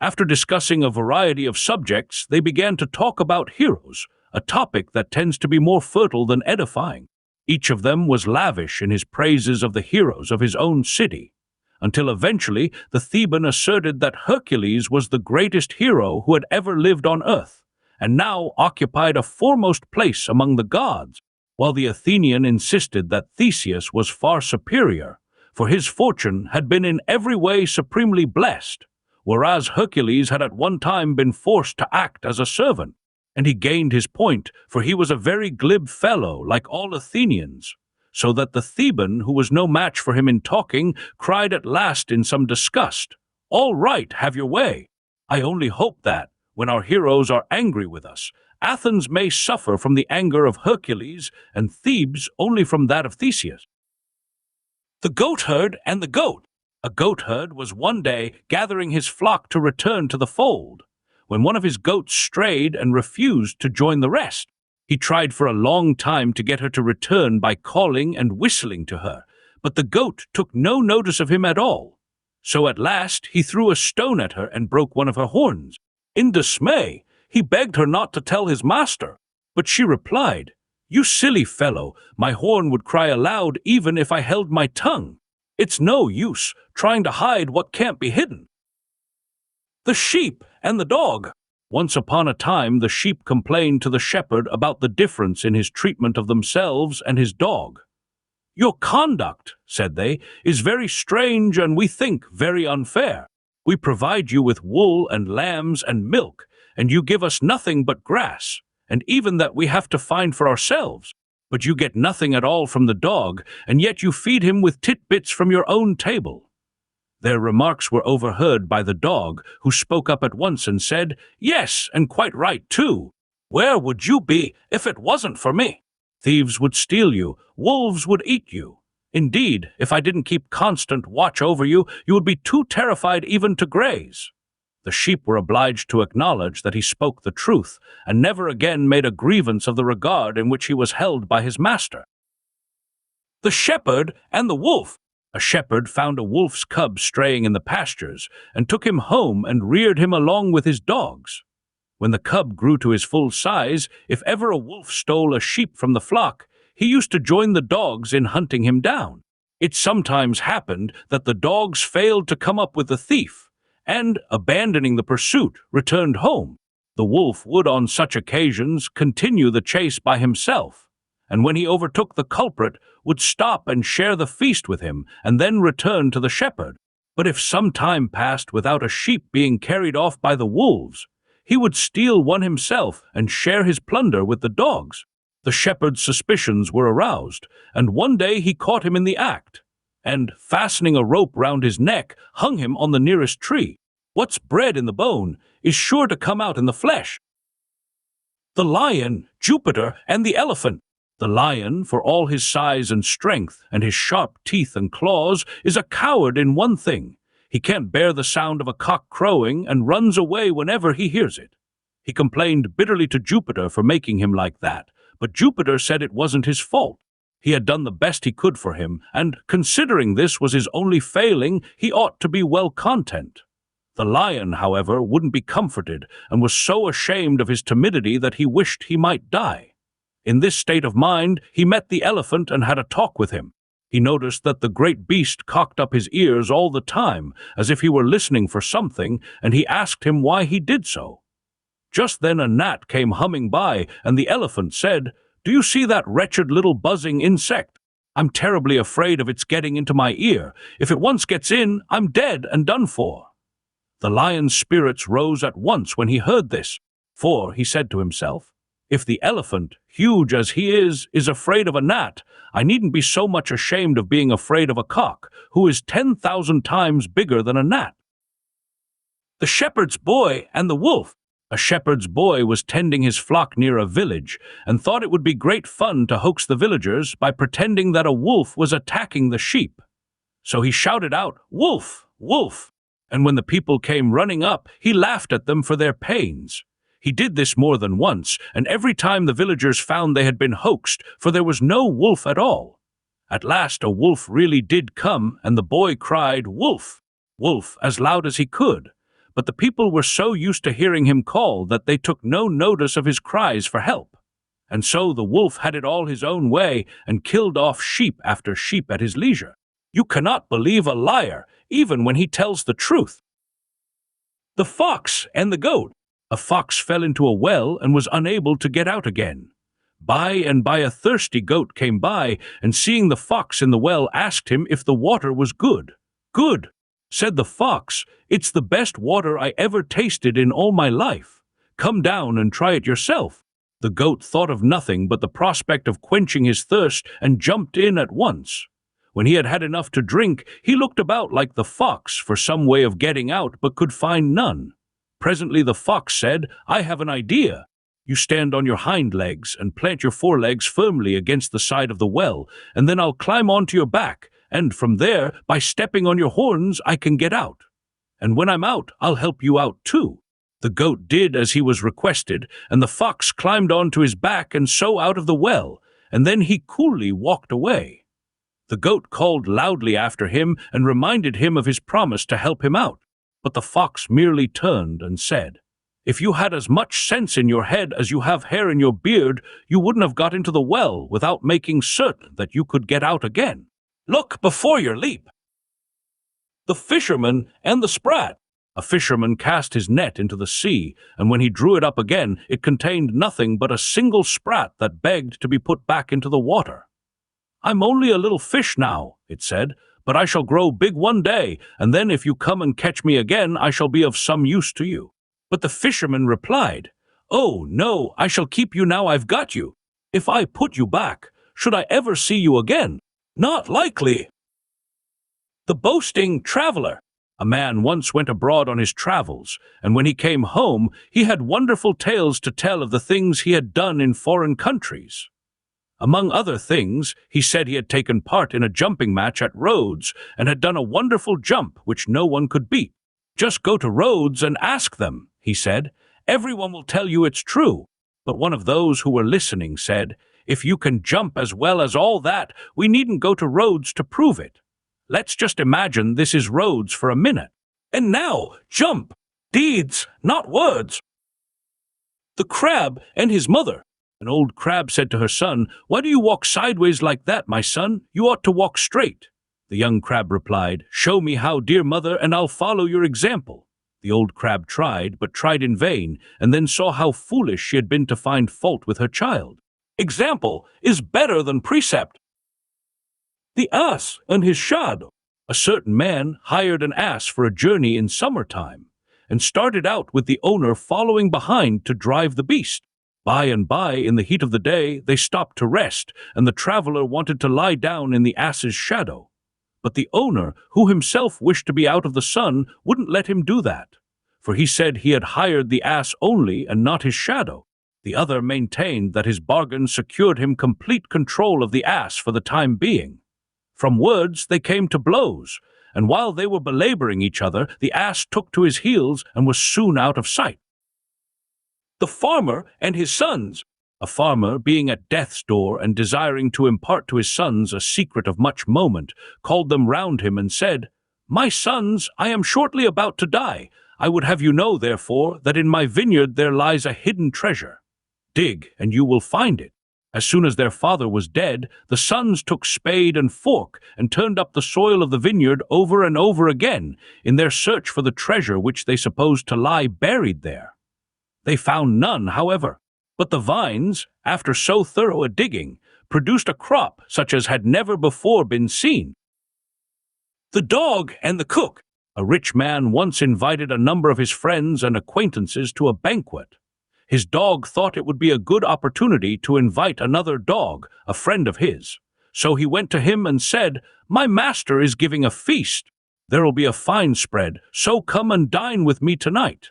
After discussing a variety of subjects, they began to talk about heroes, a topic that tends to be more fertile than edifying. Each of them was lavish in his praises of the heroes of his own city. until eventually the Theban asserted that Hercules was the greatest hero who had ever lived on earth, and now occupied a foremost place among the gods, while the Athenian insisted that Theseus was far superior, for his fortune had been in every way supremely blessed, whereas Hercules had at one time been forced to act as a servant. And he gained his point, for he was a very glib fellow, like all Athenians, so that the Theban, who was no match for him in talking, cried at last in some disgust, "All right, have your way. I only hope that, when our heroes are angry with us, Athens may suffer from the anger of Hercules, and Thebes only from that of Theseus." The goatherd and the goat. A goatherd was one day gathering his flock to return to the fold, when one of his goats strayed and refused to join the rest. He tried for a long time to get her to return by calling and whistling to her, but the goat took no notice of him at all. So at last he threw a stone at her and broke one of her horns. In dismay, he begged her not to tell his master, but she replied, "You silly fellow, my horn would cry aloud even if I held my tongue. It's no use trying to hide what can't be hidden." The sheep and the dog. Once upon a time, the sheep complained to the shepherd about the difference in his treatment of themselves and his dog. "Your conduct," said they, "is very strange and we think very unfair. We provide you with wool and lambs and milk, and you give us nothing but grass, and even that we have to find for ourselves. But you get nothing at all from the dog, and yet you feed him with titbits from your own table." Their remarks were overheard by the dog, who spoke up at once and said, "Yes, and quite right too. Where would you be if it wasn't for me? Thieves would steal you, wolves would eat you. Indeed, if I didn't keep constant watch over you, you would be too terrified even to graze." The sheep were obliged to acknowledge that he spoke the truth, and never again made a grievance of the regard in which he was held by his master. The shepherd and the wolf. A shepherd found a wolf's cub straying in the pastures, and took him home and reared him along with his dogs. When the cub grew to his full size, if ever a wolf stole a sheep from the flock, he used to join the dogs in hunting him down. It sometimes happened that the dogs failed to come up with the thief, and, abandoning the pursuit, returned home. The wolf would on such occasions continue the chase by himself, and when he overtook the culprit, would stop and share the feast with him, and then return to the shepherd. But if some time passed without a sheep being carried off by the wolves, he would steal one himself and share his plunder with the dogs. The shepherd's suspicions were aroused, and one day he caught him in the act, and, fastening a rope round his neck, hung him on the nearest tree. What's bred in the bone is sure to come out in the flesh. The lion, Jupiter, and the elephant. The lion, for all his size and strength, and his sharp teeth and claws, is a coward in one thing. He can't bear the sound of a cock crowing, and runs away whenever he hears it. He complained bitterly to Jupiter for making him like that, but Jupiter said it wasn't his fault. He had done the best he could for him, and, considering this was his only failing, he ought to be well content. The lion, however, wouldn't be comforted, and was so ashamed of his timidity that he wished he might die. In this state of mind, he met the elephant and had a talk with him. He noticed that the great beast cocked up his ears all the time, as if he were listening for something, and he asked him why he did so. Just then a gnat came humming by, and the elephant said, "Do you see that wretched little buzzing insect? I'm terribly afraid of its getting into my ear. If it once gets in, I'm dead and done for." The lion's spirits rose at once when he heard this, for, he said to himself, "If the elephant, huge as he is afraid of a gnat, I needn't be so much ashamed of being afraid of a cock, who is 10,000 times bigger than a gnat." The shepherd's boy and the wolf. A shepherd's boy was tending his flock near a village, and thought it would be great fun to hoax the villagers by pretending that a wolf was attacking the sheep. So he shouted out, "Wolf! Wolf!" And when the people came running up, he laughed at them for their pains. He did this more than once, and every time the villagers found they had been hoaxed, for there was no wolf at all. At last a wolf really did come, and the boy cried, "Wolf! Wolf!" as loud as he could. But the people were so used to hearing him call that they took no notice of his cries for help. And so the wolf had it all his own way, and killed off sheep after sheep at his leisure. You cannot believe a liar, even when he tells the truth. The Fox and the Goat. A fox fell into a well and was unable to get out again. By and by a thirsty goat came by, and seeing the fox in the well asked him if the water was good. Good, said the fox. It's the best water I ever tasted in all my life. Come down and try it yourself. The goat thought of nothing but the prospect of quenching his thirst and jumped in at once. When he had had enough to drink, he looked about like the fox for some way of getting out, but could find none. Presently the fox said, I have an idea. You stand on your hind legs and plant your forelegs firmly against the side of the well, and then I'll climb onto your back, and from there, by stepping on your horns, I can get out. And when I'm out, I'll help you out too. The goat did as he was requested, and the fox climbed onto his back and so out of the well, and then he coolly walked away. The goat called loudly after him and reminded him of his promise to help him out, but the fox merely turned and said, If you had as much sense in your head as you have hair in your beard, you wouldn't have got into the well without making certain that you could get out again. Look before you leap. The Fisherman and the Sprat. A fisherman cast his net into the sea, and when he drew it up again, it contained nothing but a single sprat that begged to be put back into the water. I'm only a little fish now, it said, but I shall grow big one day, and then if you come and catch me again, I shall be of some use to you. But the fisherman replied, Oh, no, I shall keep you now I've got you. If I put you back, should I ever see you again? Not likely. The Boasting Traveler. A man once went abroad on his travels, and when he came home, he had wonderful tales to tell of the things he had done in foreign countries. Among other things, he said he had taken part in a jumping match at Rhodes and had done a wonderful jump which no one could beat. Just go to Rhodes and ask them, he said. Everyone will tell you it's true. But one of those who were listening said, If you can jump as well as all that, we needn't go to Rhodes to prove it. Let's just imagine this is Rhodes for a minute. And now, jump! Deeds, not words. The Crab and his Mother. An old crab said to her son, Why do you walk sideways like that, my son? You ought to walk straight. The young crab replied, Show me how, dear mother, and I'll follow your example. The old crab tried, but tried in vain, and then saw how foolish she had been to find fault with her child. Example is better than precept. The Ass and his Shadow. A certain man hired an ass for a journey in summertime, and started out with the owner following behind to drive the beast. By and by, in the heat of the day, they stopped to rest, and the traveler wanted to lie down in the ass's shadow. But the owner, who himself wished to be out of the sun, wouldn't let him do that, for he said he had hired the ass only and not his shadow. The other maintained that his bargain secured him complete control of the ass for the time being. From words they came to blows, and while they were belaboring each other, the ass took to his heels and was soon out of sight. The Farmer and his Sons. A farmer, being at death's door and desiring to impart to his sons a secret of much moment, called them round him and said, My sons, I am shortly about to die. I would have you know, therefore, that in my vineyard there lies a hidden treasure. Dig, and you will find it. As soon as their father was dead, the sons took spade and fork and turned up the soil of the vineyard over and over again in their search for the treasure which they supposed to lie buried there. They found none, however, but the vines, after so thorough a digging, produced a crop such as had never before been seen. The Dog and the Cook. A rich man once invited a number of his friends and acquaintances to a banquet. His dog thought it would be a good opportunity to invite another dog, a friend of his. So he went to him and said, My master is giving a feast. There will be a fine spread, so come and dine with me tonight.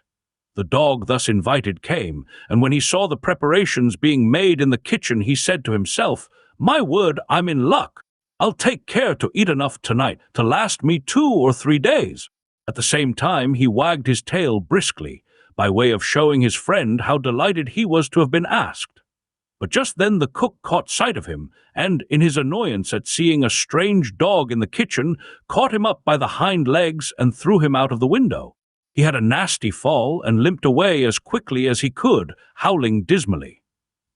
The dog thus invited came, and when he saw the preparations being made in the kitchen, he said to himself, My word, I'm in luck. I'll take care to eat enough tonight to last me 2 or 3 days. At the same time, he wagged his tail briskly, by way of showing his friend how delighted he was to have been asked. But just then the cook caught sight of him, and, in his annoyance at seeing a strange dog in the kitchen, caught him up by the hind legs and threw him out of the window. He had a nasty fall and limped away as quickly as he could, howling dismally.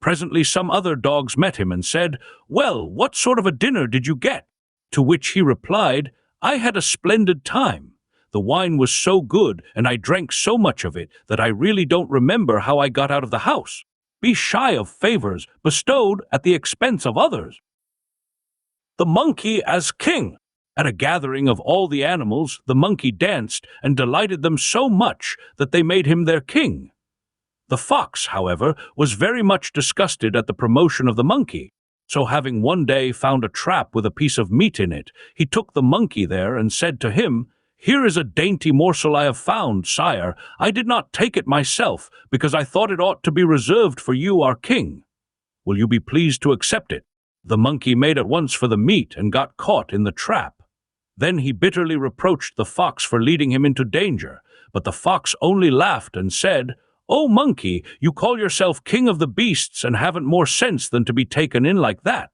Presently some other dogs met him and said, Well, what sort of a dinner did you get? To which he replied, "I had a splendid time. The wine was so good, and I drank so much of it, that I really don't remember how I got out of the house. Be shy of favors bestowed at the expense of others." The monkey as king. At a gathering of all the animals, the monkey danced and delighted them so much that they made him their king. The fox, however, was very much disgusted at the promotion of the monkey. So having one day found a trap with a piece of meat in it, he took the monkey there and said to him, "Here is a dainty morsel I have found, sire. I did not take it myself, because I thought it ought to be reserved for you, our king. Will you be pleased to accept it?" The monkey made at once for the meat and got caught in the trap. Then he bitterly reproached the fox for leading him into danger, but the fox only laughed and said, "Oh, monkey, you call yourself king of the beasts and haven't more sense than to be taken in like that."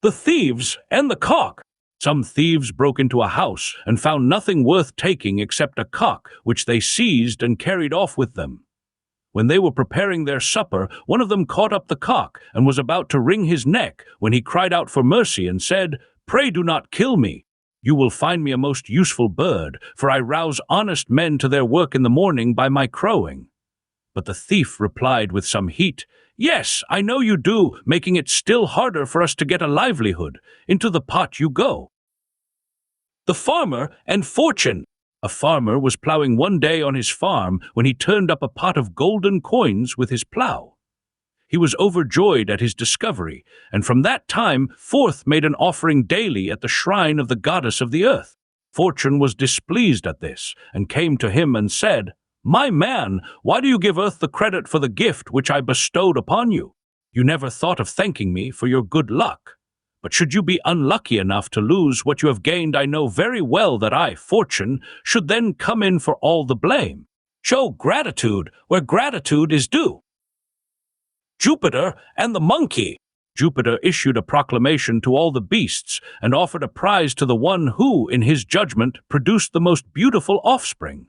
The thieves and the cock. Some thieves broke into a house and found nothing worth taking except a cock, which they seized and carried off with them. When they were preparing their supper, one of them caught up the cock and was about to wring his neck when he cried out for mercy and said, "Pray do not kill me. You will find me a most useful bird, for I rouse honest men to their work in the morning by my crowing." But the thief replied with some heat, "Yes, I know you do, making it still harder for us to get a livelihood. Into the pot you go." The farmer and fortune. A farmer was plowing one day on his farm when he turned up a pot of golden coins with his plow. He was overjoyed at his discovery, and from that time forth made an offering daily at the shrine of the goddess of the earth. Fortune was displeased at this, and came to him and said, "My man, why do you give earth the credit for the gift which I bestowed upon you? You never thought of thanking me for your good luck. But should you be unlucky enough to lose what you have gained, I know very well that I, Fortune, should then come in for all the blame. Show gratitude where gratitude is due." Jupiter and the monkey. Jupiter issued a proclamation to all the beasts and offered a prize to the one who, in his judgment, produced the most beautiful offspring.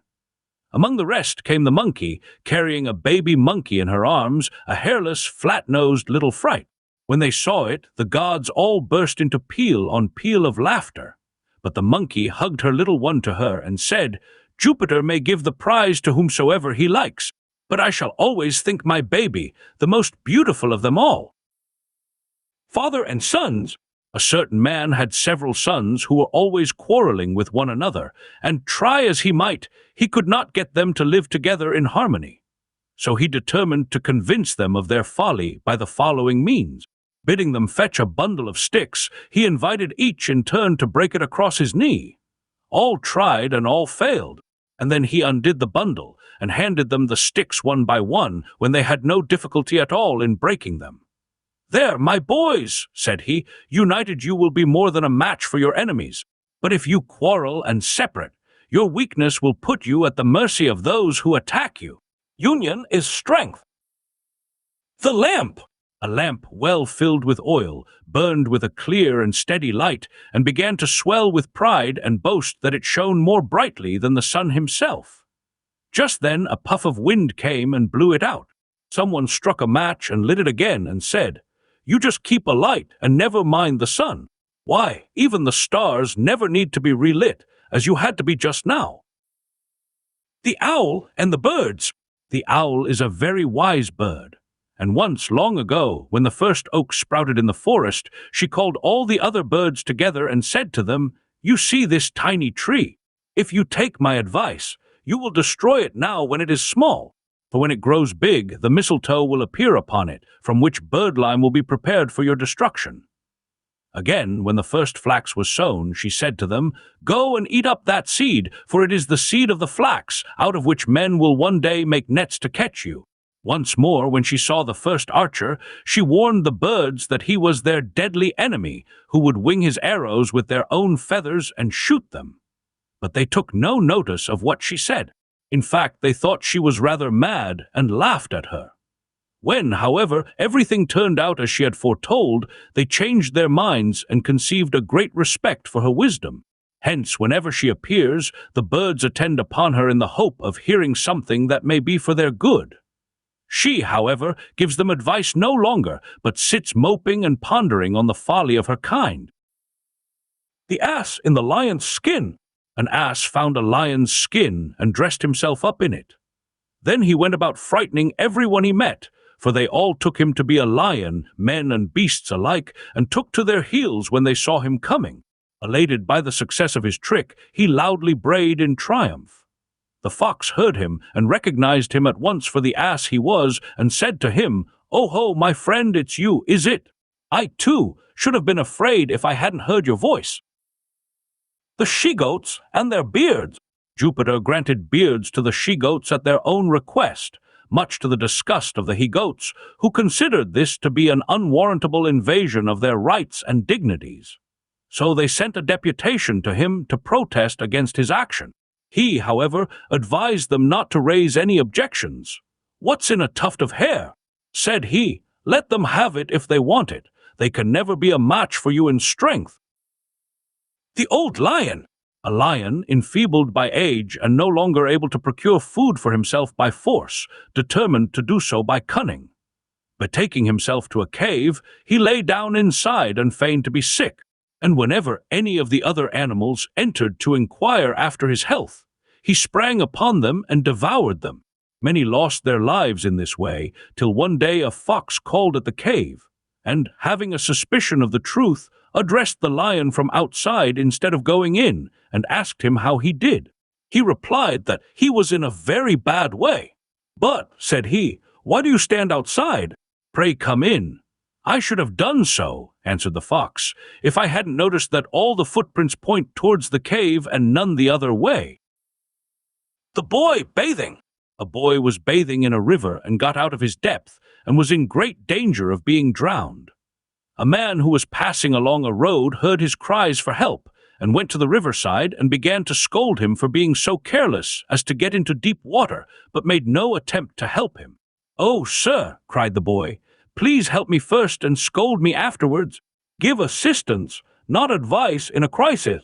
Among the rest came the monkey, carrying a baby monkey in her arms, a hairless, flat-nosed little fright. When they saw it, the gods all burst into peal on peal of laughter. But the monkey hugged her little one to her and said, "Jupiter may give the prize to whomsoever he likes, but I shall always think my baby the most beautiful of them all." Father and sons. A certain man had several sons who were always quarreling with one another, and try as he might, he could not get them to live together in harmony. So he determined to convince them of their folly by the following means. Bidding them fetch a bundle of sticks, he invited each in turn to break it across his knee. All tried and all failed, and then he undid the bundle and handed them the sticks one by one when they had no difficulty at all in breaking them. "There, my boys," said he, "united you will be more than a match for your enemies. But if you quarrel and separate, your weakness will put you at the mercy of those who attack you. Union is strength." The lamp. A lamp well filled with oil burned with a clear and steady light and began to swell with pride and boast that it shone more brightly than the sun himself. Just then a puff of wind came and blew it out. Someone struck a match and lit it again and said, "You just keep a light and never mind the sun. Why, even the stars never need to be relit, as you had to be just now." The owl and the birds. The owl is a very wise bird, and once, long ago, when the first oak sprouted in the forest, she called all the other birds together and said to them, "You see this tiny tree? If you take my advice, you will destroy it now when it is small, for when it grows big, the mistletoe will appear upon it, from which birdlime will be prepared for your destruction." Again, when the first flax was sown, she said to them, "Go and eat up that seed, for it is the seed of the flax, out of which men will one day make nets to catch you." Once more, when she saw the first archer, she warned the birds that he was their deadly enemy, who would wing his arrows with their own feathers and shoot them. But they took no notice of what she said. In fact, they thought she was rather mad and laughed at her. When, however, everything turned out as she had foretold, they changed their minds and conceived a great respect for her wisdom. Hence, whenever she appears, the birds attend upon her in the hope of hearing something that may be for their good. She, however, gives them advice no longer, but sits moping and pondering on the folly of her kind. The ass in the lion's skin. An ass found a lion's skin and dressed himself up in it. Then he went about frightening everyone he met, for they all took him to be a lion, men and beasts alike, and took to their heels when they saw him coming. Elated by the success of his trick, he loudly brayed in triumph. The fox heard him and recognized him at once for the ass he was, and said to him, "Oh ho, my friend, it's you, is it? I, too, should have been afraid if I hadn't heard your voice." The she-goats and their beards. Jupiter granted beards to the she-goats at their own request, much to the disgust of the he-goats, who considered this to be an unwarrantable invasion of their rights and dignities. So they sent a deputation to him to protest against his action. He, however, advised them not to raise any objections. "What's in a tuft of hair?" said he. "Let them have it if they want it. They can never be a match for you in strength." The old lion. A lion, enfeebled by age and no longer able to procure food for himself by force, determined to do so by cunning. Betaking himself to a cave, he lay down inside and feigned to be sick, and whenever any of the other animals entered to inquire after his health, he sprang upon them and devoured them. Many lost their lives in this way, till one day a fox called at the cave, and, having a suspicion of the truth, addressed the lion from outside instead of going in, and asked him how he did. He replied that he was in a very bad way. "But," said he, "why do you stand outside? Pray come in." "I should have done so," answered the fox, "if I hadn't noticed that all the footprints point towards the cave and none the other way." The boy bathing. A boy was bathing in a river and got out of his depth, and was in great danger of being drowned. A man who was passing along a road heard his cries for help, and went to the riverside and began to scold him for being so careless as to get into deep water, but made no attempt to help him. "Oh, sir," cried the boy, "please help me first and scold me afterwards. Give assistance, not advice in a crisis."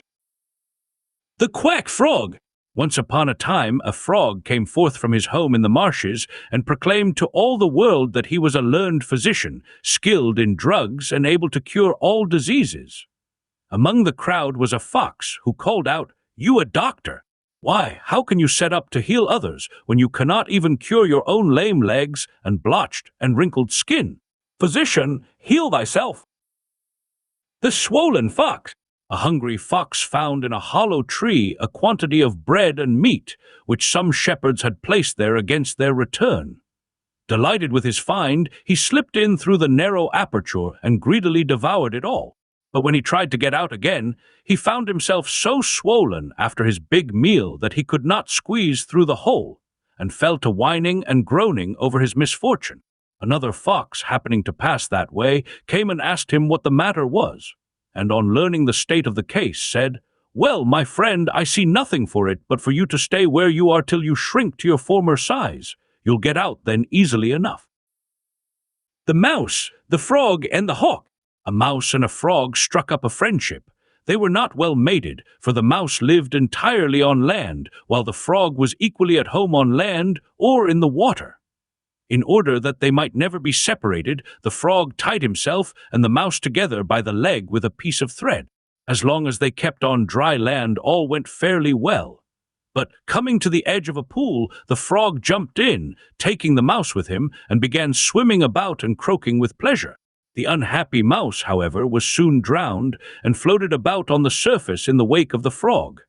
The quack frog. Once upon a time, a frog came forth from his home in the marshes and proclaimed to all the world that he was a learned physician, skilled in drugs and able to cure all diseases. Among the crowd was a fox who called out, "You a doctor? Why, how can you set up to heal others when you cannot even cure your own lame legs and blotched and wrinkled skin? Physician, heal thyself." The swollen fox. A hungry fox found in a hollow tree a quantity of bread and meat, which some shepherds had placed there against their return. Delighted with his find, he slipped in through the narrow aperture and greedily devoured it all. But when he tried to get out again, he found himself so swollen after his big meal that he could not squeeze through the hole, and fell to whining and groaning over his misfortune. Another fox, happening to pass that way, came and asked him what the matter was, and on learning the state of the case, said, "Well, my friend, I see nothing for it but for you to stay where you are till you shrink to your former size. You'll get out then easily enough." The mouse, the frog, and the hawk. A mouse and a frog struck up a friendship. They were not well mated, for the mouse lived entirely on land, while the frog was equally at home on land or in the water. In order that they might never be separated, the frog tied himself and the mouse together by the leg with a piece of thread. As long as they kept on dry land, all went fairly well. But coming to the edge of a pool, the frog jumped in, taking the mouse with him, and began swimming about and croaking with pleasure. The unhappy mouse, however, was soon drowned and floated about on the surface in the wake of the frog.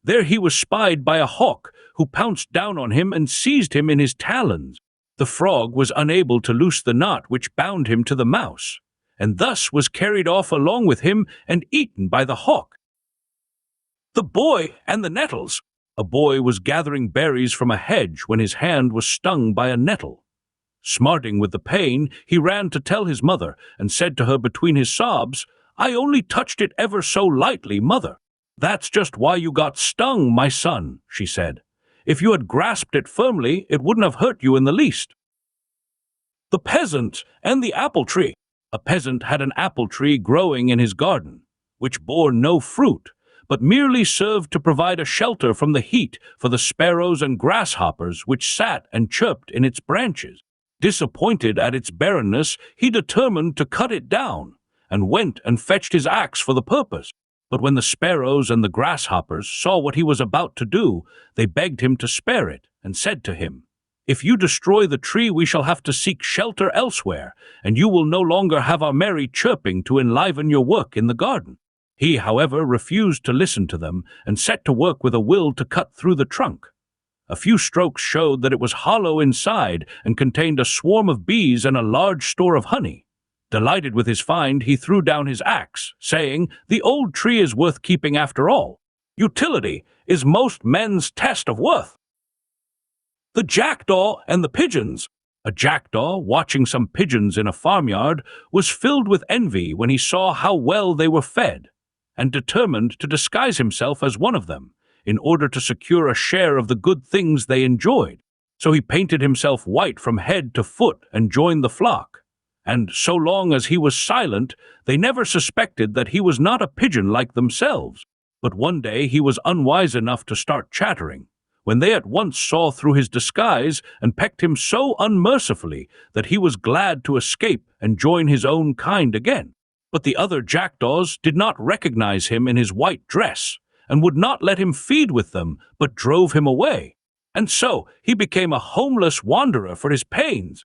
There he was spied by a hawk, who pounced down on him and seized him in his talons. The frog was unable to loose the knot which bound him to the mouse, and thus was carried off along with him and eaten by the hawk. The boy and the nettles. A boy was gathering berries from a hedge when his hand was stung by a nettle. Smarting with the pain, he ran to tell his mother, and said to her between his sobs, "I only touched it ever so lightly, mother." "That's just why you got stung, my son," she said. "If you had grasped it firmly, it wouldn't have hurt you in the least." The peasant and the apple tree. A peasant had an apple tree growing in his garden, which bore no fruit, but merely served to provide a shelter from the heat for the sparrows and grasshoppers which sat and chirped in its branches. Disappointed at its barrenness, he determined to cut it down, and went and fetched his axe for the purpose. But when the sparrows and the grasshoppers saw what he was about to do, they begged him to spare it, and said to him, "If you destroy the tree, we shall have to seek shelter elsewhere, and you will no longer have our merry chirping to enliven your work in the garden." He, however, refused to listen to them, and set to work with a will to cut through the trunk. A few strokes showed that it was hollow inside and contained a swarm of bees and a large store of honey. Delighted with his find, he threw down his axe, saying, "The old tree is worth keeping after all. Utility is most men's test of worth." The Jackdaw and the Pigeons. A jackdaw, watching some pigeons in a farmyard, was filled with envy when he saw how well they were fed, and determined to disguise himself as one of them, in order to secure a share of the good things they enjoyed. So he painted himself white from head to foot and joined the flock. And so long as he was silent, they never suspected that he was not a pigeon like themselves. But one day he was unwise enough to start chattering, when they at once saw through his disguise and pecked him so unmercifully that he was glad to escape and join his own kind again. But the other jackdaws did not recognize him in his white dress, and would not let him feed with them, but drove him away. And so he became a homeless wanderer for his pains.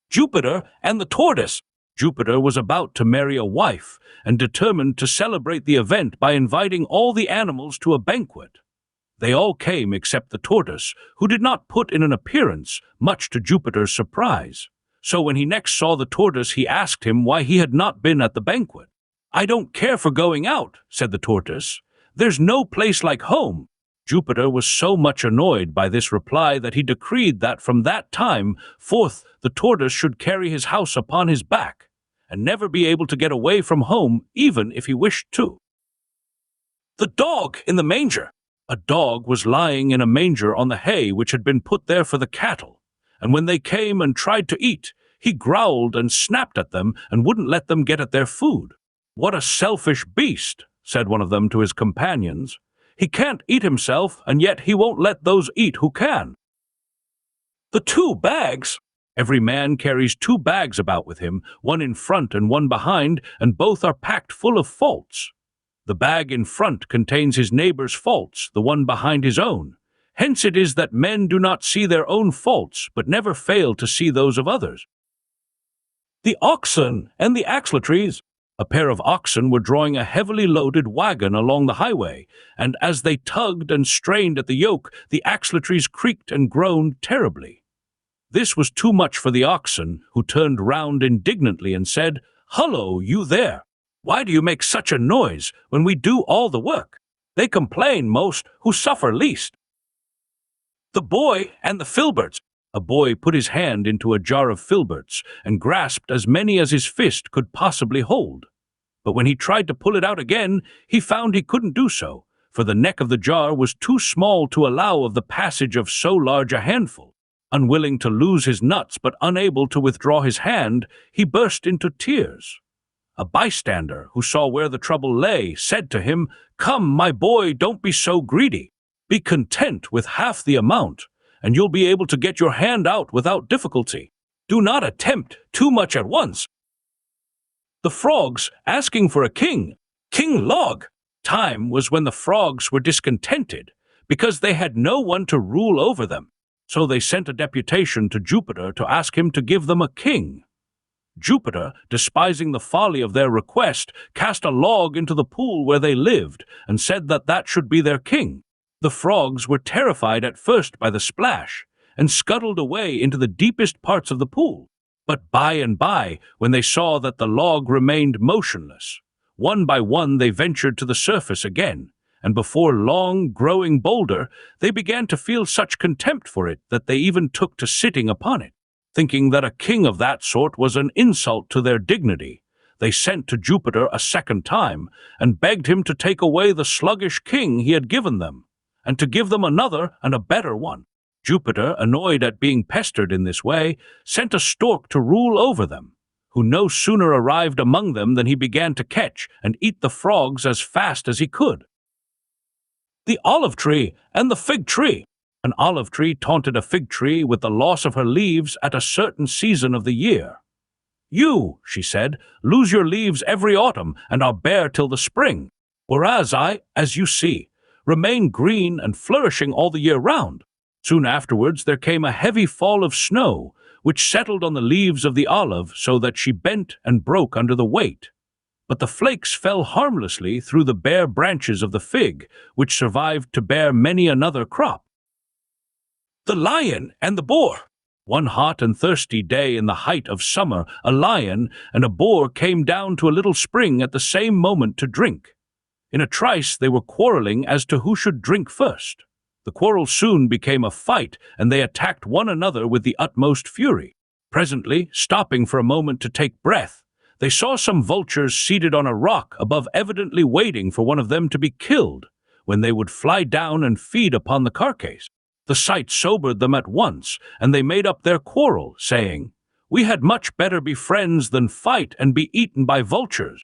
Jupiter and the Tortoise. Jupiter was about to marry a wife, and determined to celebrate the event by inviting all the animals to a banquet. They all came except the Tortoise, who did not put in an appearance, much to Jupiter's surprise. So when he next saw the Tortoise, he asked him why he had not been at the banquet. "I don't care for going out," said the Tortoise. "There's no place like home." Jupiter was so much annoyed by this reply that he decreed that from that time forth the Tortoise should carry his house upon his back, and never be able to get away from home even if he wished to. The Dog in the Manger. A dog was lying in a manger on the hay which had been put there for the cattle, and when they came and tried to eat, he growled and snapped at them and wouldn't let them get at their food. "What a selfish beast," said one of them to his companions. "He can't eat himself, and yet he won't let those eat who can." The Two Bags. Every man carries 2 bags about with him, one in front and one behind, and both are packed full of faults. The bag in front contains his neighbor's faults, the one behind his own. Hence it is that men do not see their own faults, but never fail to see those of others. The Oxen and the Axletrees. A pair of oxen were drawing a heavily loaded wagon along the highway, and as they tugged and strained at the yoke, the axletrees creaked and groaned terribly. This was too much for the oxen, who turned round indignantly and said, "Hullo, you there! Why do you make such a noise when we do all the work? They complain most who suffer least." The Boy and the Filberts. A boy put his hand into a jar of filberts and grasped as many as his fist could possibly hold. But when he tried to pull it out again, he found he couldn't do so, for the neck of the jar was too small to allow of the passage of so large a handful. Unwilling to lose his nuts but unable to withdraw his hand, he burst into tears. A bystander, who saw where the trouble lay, said to him, "Come, my boy, don't be so greedy. Be content with half the amount, and you'll be able to get your hand out without difficulty. Do not attempt too much at once." The Frogs asking for a king. King Log. Time was when the frogs were discontented, because they had no one to rule over them. So they sent a deputation to Jupiter to ask him to give them a king. Jupiter, despising the folly of their request, cast a log into the pool where they lived, and said that that should be their king. The frogs were terrified at first by the splash, and scuttled away into the deepest parts of the pool. But by and by, when they saw that the log remained motionless, one by one they ventured to the surface again, and before long, growing bolder, they began to feel such contempt for it that they even took to sitting upon it. Thinking that a king of that sort was an insult to their dignity, they sent to Jupiter a second time, and begged him to take away the sluggish king he had given them, and to give them another and a better one. Jupiter, annoyed at being pestered in this way, sent a stork to rule over them, who no sooner arrived among them than he began to catch and eat the frogs as fast as he could. The Olive Tree and the Fig Tree. An olive tree taunted a fig tree with the loss of her leaves at a certain season of the year. "You," she said, "lose your leaves every autumn and are bare till the spring, whereas I, as you see, remain green and flourishing all the year round." Soon afterwards there came a heavy fall of snow, which settled on the leaves of the olive so that she bent and broke under the weight. But the flakes fell harmlessly through the bare branches of the fig, which survived to bear many another crop. The Lion and the Boar. One hot and thirsty day in the height of summer, a lion and a boar came down to a little spring at the same moment to drink. In a trice they were quarreling as to who should drink first. The quarrel soon became a fight, and they attacked one another with the utmost fury. Presently, stopping for a moment to take breath, they saw some vultures seated on a rock above, evidently waiting for one of them to be killed, when they would fly down and feed upon the carcass. The sight sobered them at once, and they made up their quarrel, saying, "We had much better be friends than fight and be eaten by vultures."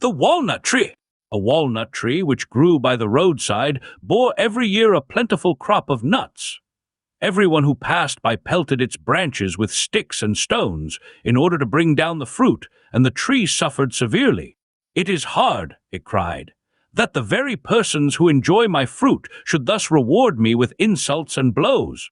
The Walnut Tree. A walnut tree which grew by the roadside bore every year a plentiful crop of nuts. Everyone who passed by pelted its branches with sticks and stones in order to bring down the fruit, and the tree suffered severely. "It is hard," it cried, "that the very persons who enjoy my fruit should thus reward me with insults and blows."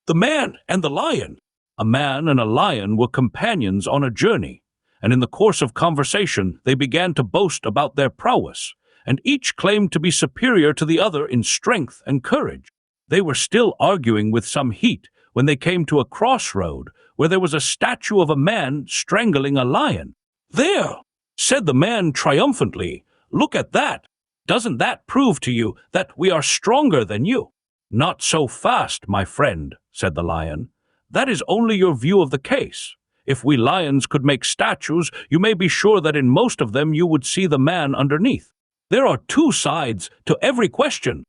The Man and the Lion. A man and a lion were companions on a journey, and in the course of conversation they began to boast about their prowess, and each claimed to be superior to the other in strength and courage. They were still arguing with some heat when they came to a crossroad where there was a statue of a man strangling a lion. "There," said the man triumphantly, "look at that. Doesn't that prove to you that we are stronger than you?" "Not so fast, my friend," said the lion. "That is only your view of the case. If we lions could make statues, you may be sure that in most of them you would see the man underneath. There are two sides to every question."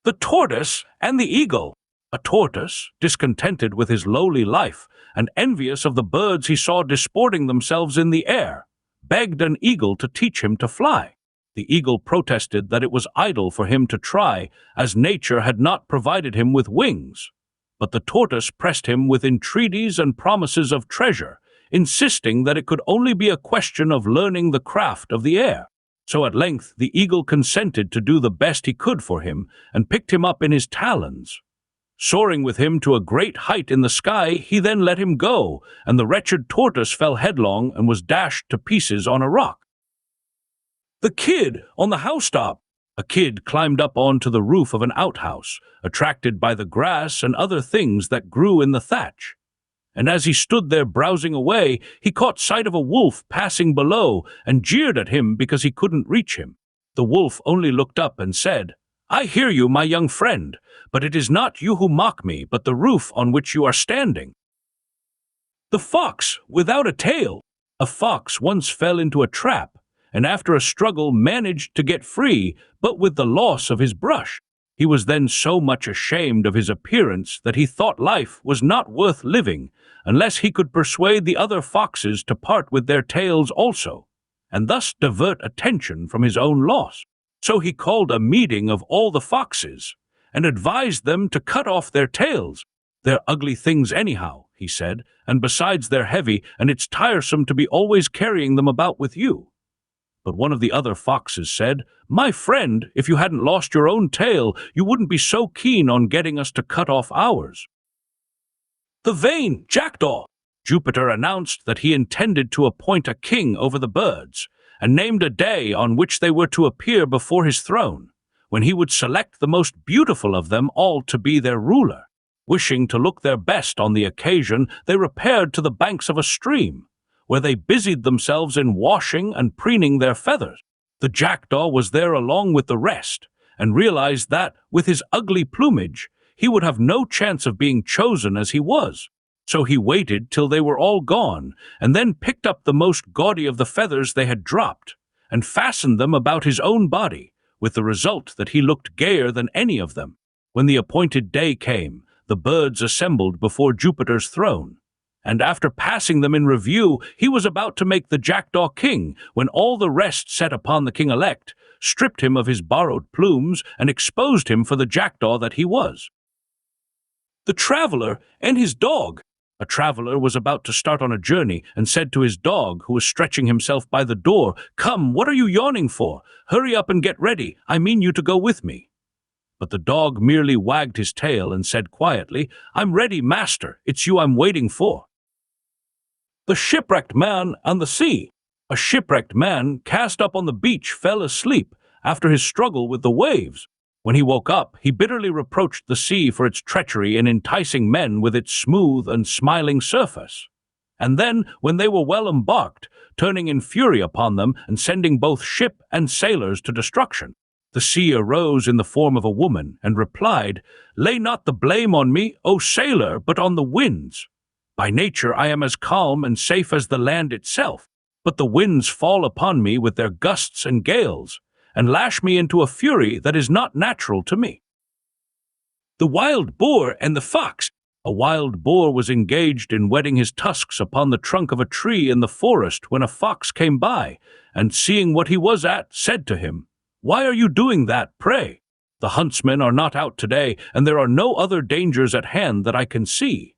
The Tortoise and the Eagle. A tortoise, discontented with his lowly life and envious of the birds he saw disporting themselves in the air, begged an eagle to teach him to fly. The eagle protested that it was idle for him to try, as nature had not provided him with wings. But the tortoise pressed him with entreaties and promises of treasure, insisting that it could only be a question of learning the craft of the air. So at length the eagle consented to do the best he could for him, and picked him up in his talons. Soaring with him to a great height in the sky, he then let him go, and the wretched tortoise fell headlong and was dashed to pieces on a rock. The Kid on the Housetop. A kid climbed up onto the roof of an outhouse, attracted by the grass and other things that grew in the thatch. And as he stood there browsing away, he caught sight of a wolf passing below and jeered at him because he couldn't reach him. The wolf only looked up and said, "I hear you, my young friend, but it is not you who mock me, but the roof on which you are standing." The Fox without a Tail. A fox once fell into a trap, and after a struggle managed to get free, but with the loss of his brush. He was then so much ashamed of his appearance that he thought life was not worth living unless he could persuade the other foxes to part with their tails also, and thus divert attention from his own loss. So he called a meeting of all the foxes, and advised them to cut off their tails. "They're ugly things anyhow," he said, "and besides they're heavy, and it's tiresome to be always carrying them about with you." But one of the other foxes said, "My friend, if you hadn't lost your own tail, you wouldn't be so keen on getting us to cut off ours." The Vain Jackdaw. Jupiter announced that he intended to appoint a king over the birds, and named a day on which they were to appear before his throne, when he would select the most beautiful of them all to be their ruler. Wishing to look their best on the occasion, they repaired to the banks of a stream, where they busied themselves in washing and preening their feathers. The jackdaw was there along with the rest, and realized that, with his ugly plumage, he would have no chance of being chosen as he was. So he waited till they were all gone, and then picked up the most gaudy of the feathers they had dropped, and fastened them about his own body, with the result that he looked gayer than any of them. When the appointed day came, the birds assembled before Jupiter's throne, and after passing them in review, he was about to make the jackdaw king, when all the rest set upon the king-elect, stripped him of his borrowed plumes, and exposed him for the jackdaw that he was. The Traveler and his Dog. A traveler was about to start on a journey and said to his dog, who was stretching himself by the door, "Come, what are you yawning for? Hurry up and get ready. I mean you to go with me." But the dog merely wagged his tail and said quietly, "I'm ready, master. It's you I'm waiting for." The shipwrecked man and the sea. A shipwrecked man cast up on the beach fell asleep after his struggle with the waves. When he woke up, he bitterly reproached the sea for its treachery in enticing men with its smooth and smiling surface. And then, when they were well embarked, turning in fury upon them and sending both ship and sailors to destruction. The sea arose in the form of a woman and replied, "Lay not the blame on me, O sailor, but on the winds. By nature I am as calm and safe as the land itself, but the winds fall upon me with their gusts and gales, and lash me into a fury that is not natural to me." The wild boar and the fox. A wild boar was engaged in whetting his tusks upon the trunk of a tree in the forest when a fox came by, and seeing what he was at, said to him, "Why are you doing that, pray? The huntsmen are not out today, and there are no other dangers at hand that I can see."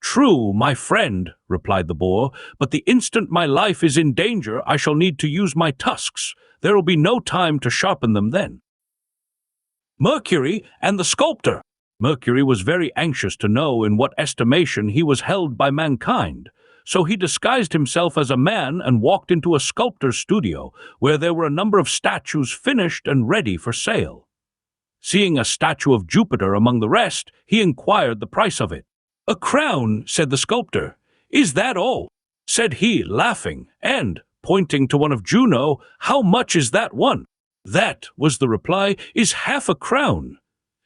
"True, my friend," replied the boar, "but the instant my life is in danger I shall need to use my tusks. There will be no time to sharpen them then." Mercury and the sculptor. Mercury was very anxious to know in what estimation he was held by mankind, so he disguised himself as a man and walked into a sculptor's studio, where there were a number of statues finished and ready for sale. Seeing a statue of Jupiter among the rest, he inquired the price of it. "A crown," said the sculptor. "Is that all?" said he, laughing, and, pointing to one of Juno, "How much is that one?" "That," was the reply, "is half a crown."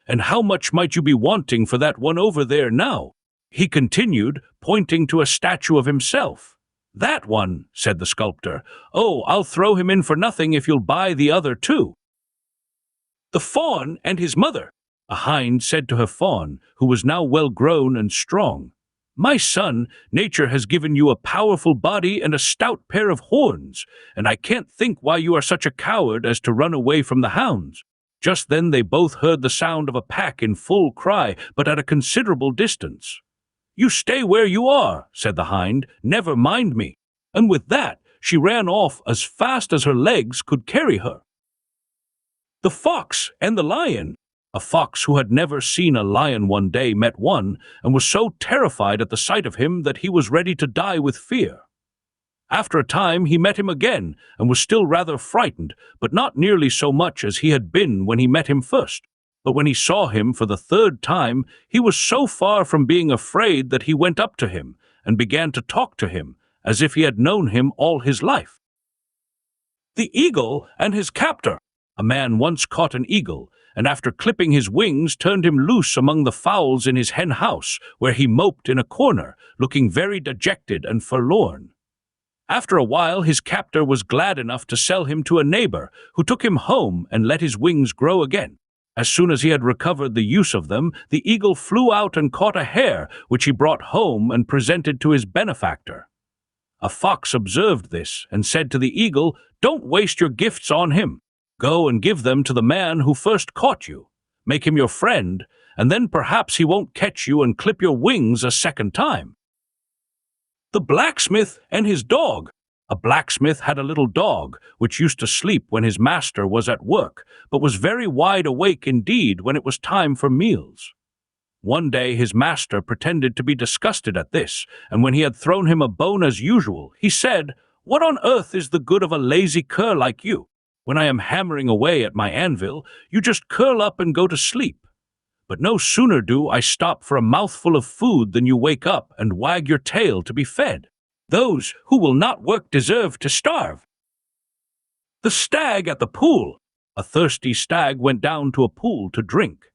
"And how much might you be wanting for that one over there now?" he continued, pointing to a statue of himself. "That one," said the sculptor. "Oh, I'll throw him in for nothing if you'll buy the other too." The fawn and his mother. A hind said to her fawn, who was now well grown and strong, "My son, nature has given you a powerful body and a stout pair of horns, and I can't think why you are such a coward as to run away from the hounds." Just then they both heard the sound of a pack in full cry, but at a considerable distance. "You stay where you are," said the hind, "never mind me." And with that, she ran off as fast as her legs could carry her. The fox and the lion. A fox who had never seen a lion one day met one, and was so terrified at the sight of him that he was ready to die with fear. After a time he met him again, and was still rather frightened, but not nearly so much as he had been when he met him first. But when he saw him for the third time, he was so far from being afraid that he went up to him, and began to talk to him, as if he had known him all his life. The eagle and his captor. A man once caught an eagle, and after clipping his wings turned him loose among the fowls in his hen house, where he moped in a corner, looking very dejected and forlorn. After a while his captor was glad enough to sell him to a neighbor, who took him home and let his wings grow again. As soon as he had recovered the use of them, the eagle flew out and caught a hare, which he brought home and presented to his benefactor. A fox observed this, and said to the eagle, "Don't waste your gifts on him. Go and give them to the man who first caught you. Make him your friend, and then perhaps he won't catch you and clip your wings a second time." The blacksmith and his dog. A blacksmith had a little dog, which used to sleep when his master was at work, but was very wide awake indeed when it was time for meals. One day his master pretended to be disgusted at this, and when he had thrown him a bone as usual, he said, "What on earth is the good of a lazy cur like you? When I am hammering away at my anvil, you just curl up and go to sleep. But no sooner do I stop for a mouthful of food than you wake up and wag your tail to be fed. Those who will not work deserve to starve." The stag at the pool. A thirsty stag went down to a pool to drink.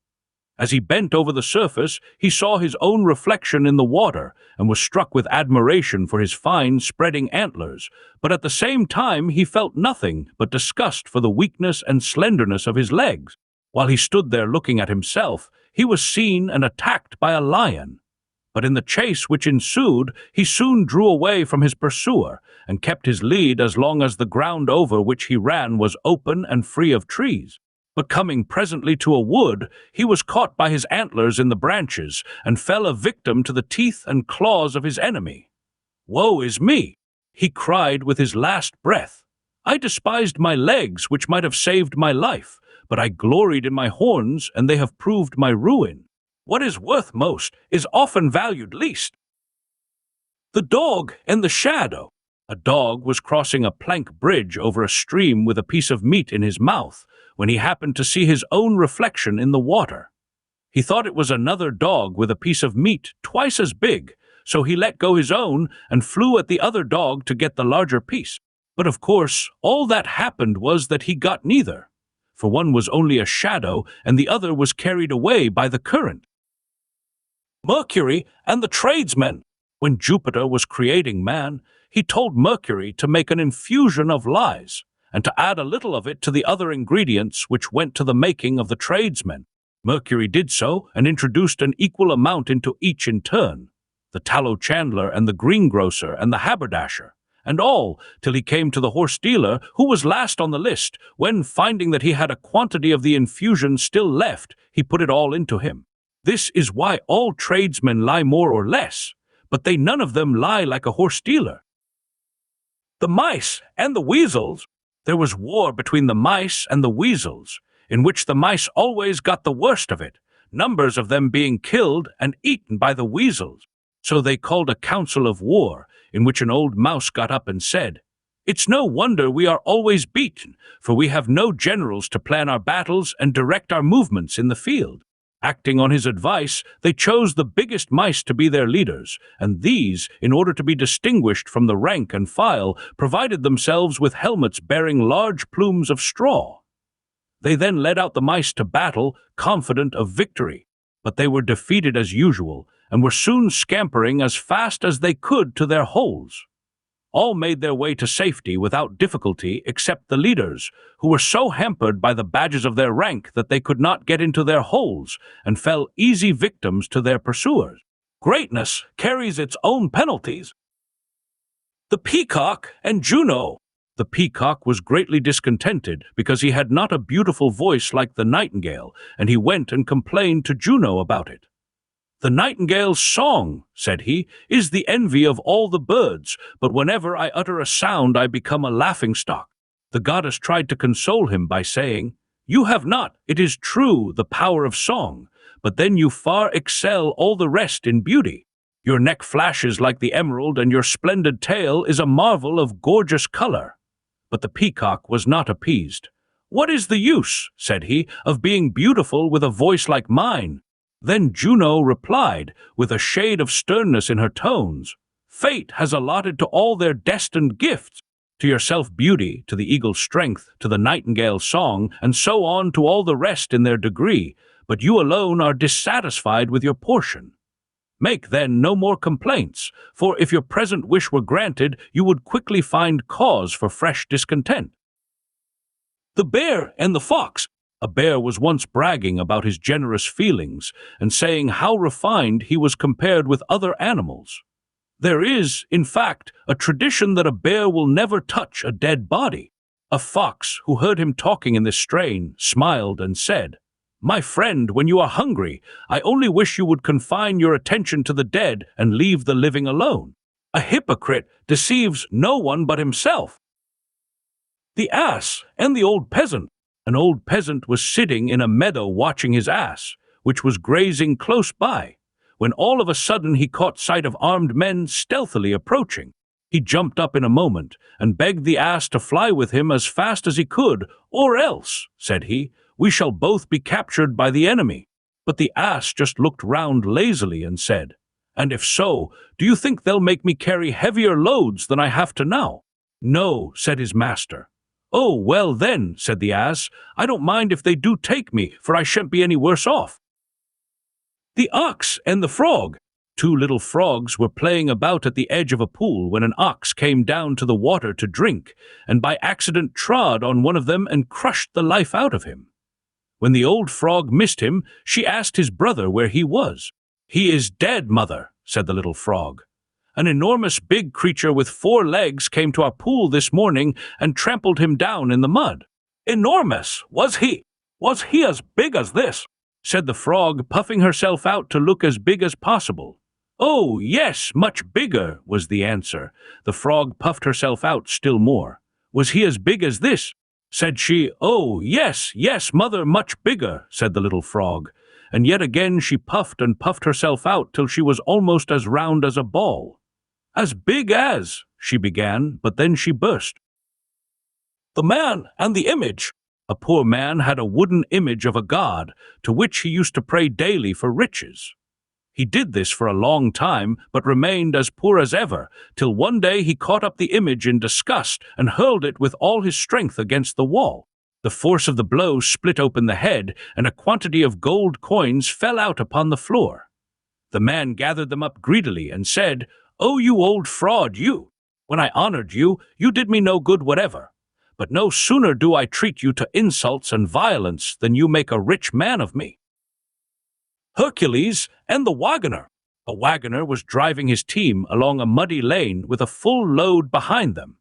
As he bent over the surface, he saw his own reflection in the water and was struck with admiration for his fine, spreading antlers, but at the same time he felt nothing but disgust for the weakness and slenderness of his legs. While he stood there looking at himself, he was seen and attacked by a lion. But in the chase which ensued, he soon drew away from his pursuer, and kept his lead as long as the ground over which he ran was open and free of trees. But coming presently to a wood, he was caught by his antlers in the branches, and fell a victim to the teeth and claws of his enemy. "Woe is me!" he cried with his last breath. "I despised my legs, which might have saved my life, but I gloried in my horns, and they have proved my ruin. What is worth most is often valued least." The Dog and the Shadow. A dog was crossing a plank bridge over a stream with a piece of meat in his mouth when he happened to see his own reflection in the water. He thought it was another dog with a piece of meat twice as big, so he let go his own and flew at the other dog to get the larger piece. But of course, all that happened was that he got neither, for one was only a shadow and the other was carried away by the current. Mercury and the Tradesmen. When Jupiter was creating man, he told Mercury to make an infusion of lies, and to add a little of it to the other ingredients which went to the making of the tradesmen. Mercury did so, and introduced an equal amount into each in turn, the tallow chandler and the greengrocer and the haberdasher, and all, till he came to the horse-dealer, who was last on the list, when, finding that he had a quantity of the infusion still left, he put it all into him. This is why all tradesmen lie more or less, but they none of them lie like a horse-dealer. The Mice and the Weasels. There was war between the mice and the weasels, in which the mice always got the worst of it, numbers of them being killed and eaten by the weasels. So they called a council of war, in which an old mouse got up and said, "It's no wonder we are always beaten, for we have no generals to plan our battles and direct our movements in the field." Acting on his advice, they chose the biggest mice to be their leaders, and these, in order to be distinguished from the rank and file, provided themselves with helmets bearing large plumes of straw. They then led out the mice to battle, confident of victory, but they were defeated as usual, and were soon scampering as fast as they could to their holes. All made their way to safety without difficulty except the leaders, who were so hampered by the badges of their rank that they could not get into their holes, and fell easy victims to their pursuers. Greatness carries its own penalties. The Peacock and Juno. The peacock was greatly discontented because he had not a beautiful voice like the nightingale, and he went and complained to Juno about it. "The nightingale's song," said he, "is the envy of all the birds, but whenever I utter a sound I become a laughingstock." The goddess tried to console him by saying, "You have not, it is true, the power of song, but then you far excel all the rest in beauty. Your neck flashes like the emerald, and your splendid tail is a marvel of gorgeous color." But the peacock was not appeased. "What is the use," said he, "of being beautiful with a voice like mine?" Then Juno replied, with a shade of sternness in her tones, "Fate has allotted to all their destined gifts, to yourself beauty, to the eagle's strength, to the nightingale's song, and so on to all the rest in their degree, but you alone are dissatisfied with your portion. Make, then, no more complaints, for if your present wish were granted, you would quickly find cause for fresh discontent." The Bear and the Fox. A bear was once bragging about his generous feelings and saying how refined he was compared with other animals. There is, in fact, a tradition that a bear will never touch a dead body. A fox, who heard him talking in this strain, smiled and said, "My friend, when you are hungry, I only wish you would confine your attention to the dead and leave the living alone. A hypocrite deceives no one but himself." The Ass and the Old Peasant. An old peasant was sitting in a meadow watching his ass, which was grazing close by, when all of a sudden he caught sight of armed men stealthily approaching. He jumped up in a moment, and begged the ass to fly with him as fast as he could, "Or else," said he, "we shall both be captured by the enemy." But the ass just looked round lazily and said, "And if so, do you think they'll make me carry heavier loads than I have to now?" "No," said his master. "Oh, well then," said the ass, "I don't mind if they do take me, for I shan't be any worse off." The Ox and the Frog. Two little frogs were playing about at the edge of a pool when an ox came down to the water to drink, and by accident trod on one of them and crushed the life out of him. When the old frog missed him, she asked his brother where he was. "He is dead, mother," said the little frog. "An enormous big creature with 4 legs came to our pool this morning and trampled him down in the mud." "Enormous, was he?" Was he as big as this? Said the frog, puffing herself out to look as big as possible. Oh, yes, much bigger, was the answer. The frog puffed herself out still more. Was he as big as this? Said she. Oh, yes, yes, mother, much bigger, said the little frog. And yet again she puffed and puffed herself out till she was almost as round as a ball. As big as, she began, but then she burst. The man and the image. A poor man had a wooden image of a god, to which he used to pray daily for riches. He did this for a long time, but remained as poor as ever, till one day he caught up the image in disgust and hurled it with all his strength against the wall. The force of the blow split open the head, and a quantity of gold coins fell out upon the floor. The man gathered them up greedily and said, "Oh, you old fraud, you! When I honored you, you did me no good whatever. But no sooner do I treat you to insults and violence than you make a rich man of me." Hercules and the wagoner. A wagoner was driving his team along a muddy lane with a full load behind them,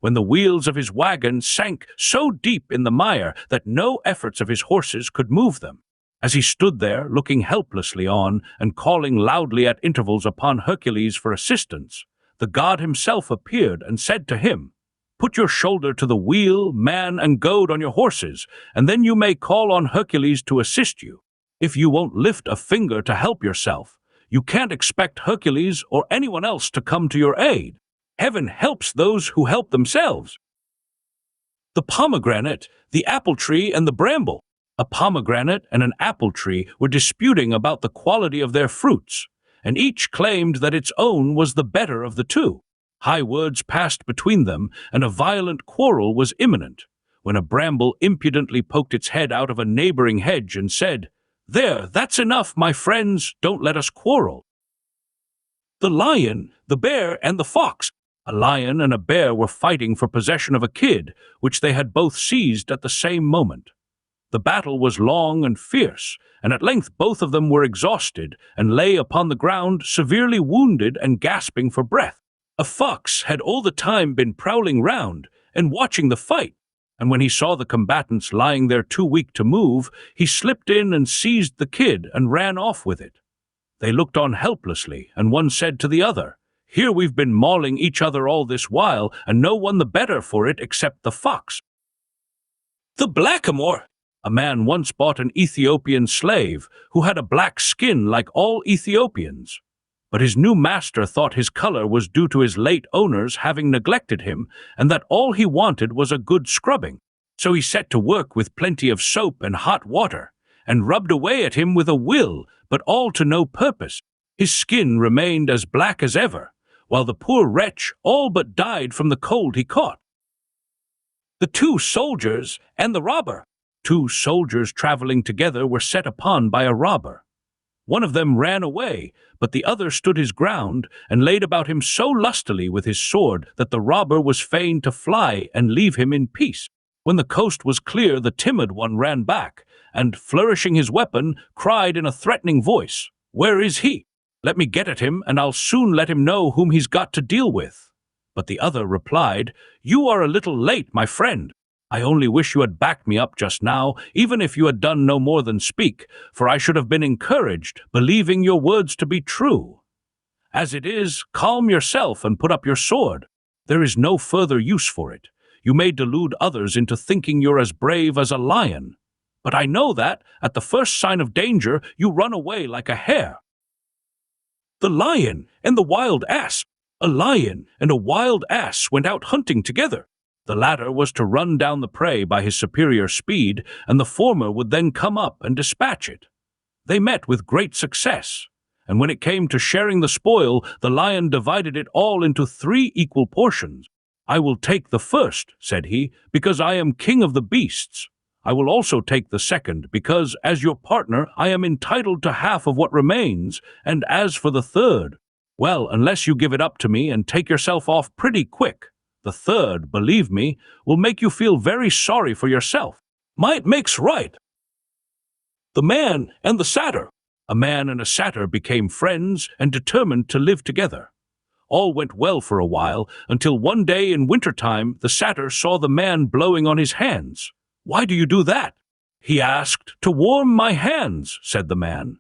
when the wheels of his wagon sank so deep in the mire that no efforts of his horses could move them. As he stood there, looking helplessly on and calling loudly at intervals upon Hercules for assistance, the god himself appeared and said to him, "Put your shoulder to the wheel, man, and goad on your horses, and then you may call on Hercules to assist you. If you won't lift a finger to help yourself, you can't expect Hercules or anyone else to come to your aid. Heaven helps those who help themselves." The pomegranate, the apple tree, and the bramble. A pomegranate and an apple tree were disputing about the quality of their fruits, and each claimed that its own was the better of the two. High words passed between them, and a violent quarrel was imminent, when a bramble impudently poked its head out of a neighboring hedge and said, "There, that's enough, my friends, don't let us quarrel." The lion, the bear, and the fox. A lion and a bear were fighting for possession of a kid, which they had both seized at the same moment. The battle was long and fierce, and at length both of them were exhausted and lay upon the ground, severely wounded and gasping for breath. A fox had all the time been prowling round and watching the fight, and when he saw the combatants lying there too weak to move, he slipped in and seized the kid and ran off with it. They looked on helplessly, and one said to the other, "Here we've been mauling each other all this while, and no one the better for it except the fox." The blackamoor. A man once bought an Ethiopian slave who had a black skin like all Ethiopians. But his new master thought his color was due to his late owners having neglected him, and that all he wanted was a good scrubbing. So he set to work with plenty of soap and hot water, and rubbed away at him with a will, but all to no purpose. His skin remained as black as ever, while the poor wretch all but died from the cold he caught. The two soldiers and the robber. Two soldiers traveling together were set upon by a robber. One of them ran away, but the other stood his ground and laid about him so lustily with his sword that the robber was fain to fly and leave him in peace. When the coast was clear, the timid one ran back, and, flourishing his weapon, cried in a threatening voice, "Where is he? Let me get at him, and I'll soon let him know whom he's got to deal with." But the other replied, "You are a little late, my friend. I only wish you had backed me up just now, even if you had done no more than speak, for I should have been encouraged, believing your words to be true. As it is, calm yourself and put up your sword. There is no further use for it. You may delude others into thinking you're as brave as a lion. But I know that, at the first sign of danger, you run away like a hare." The lion and the wild ass. A lion and a wild ass went out hunting together. The latter was to run down the prey by his superior speed, and the former would then come up and dispatch it. They met with great success, and when it came to sharing the spoil, the lion divided it all into 3 equal portions. "I will take the first," said he, "because I am king of the beasts. I will also take the second, because, as your partner, I am entitled to half of what remains, and as for the third, well, unless you give it up to me and take yourself off pretty quick, the third, believe me, will make you feel very sorry for yourself. Might makes right." The man and the satyr. A man and a satyr became friends and determined to live together. All went well for a while, until one day in winter-time the satyr saw the man blowing on his hands. "Why do you do that?" He asked to warm my hands, said the man.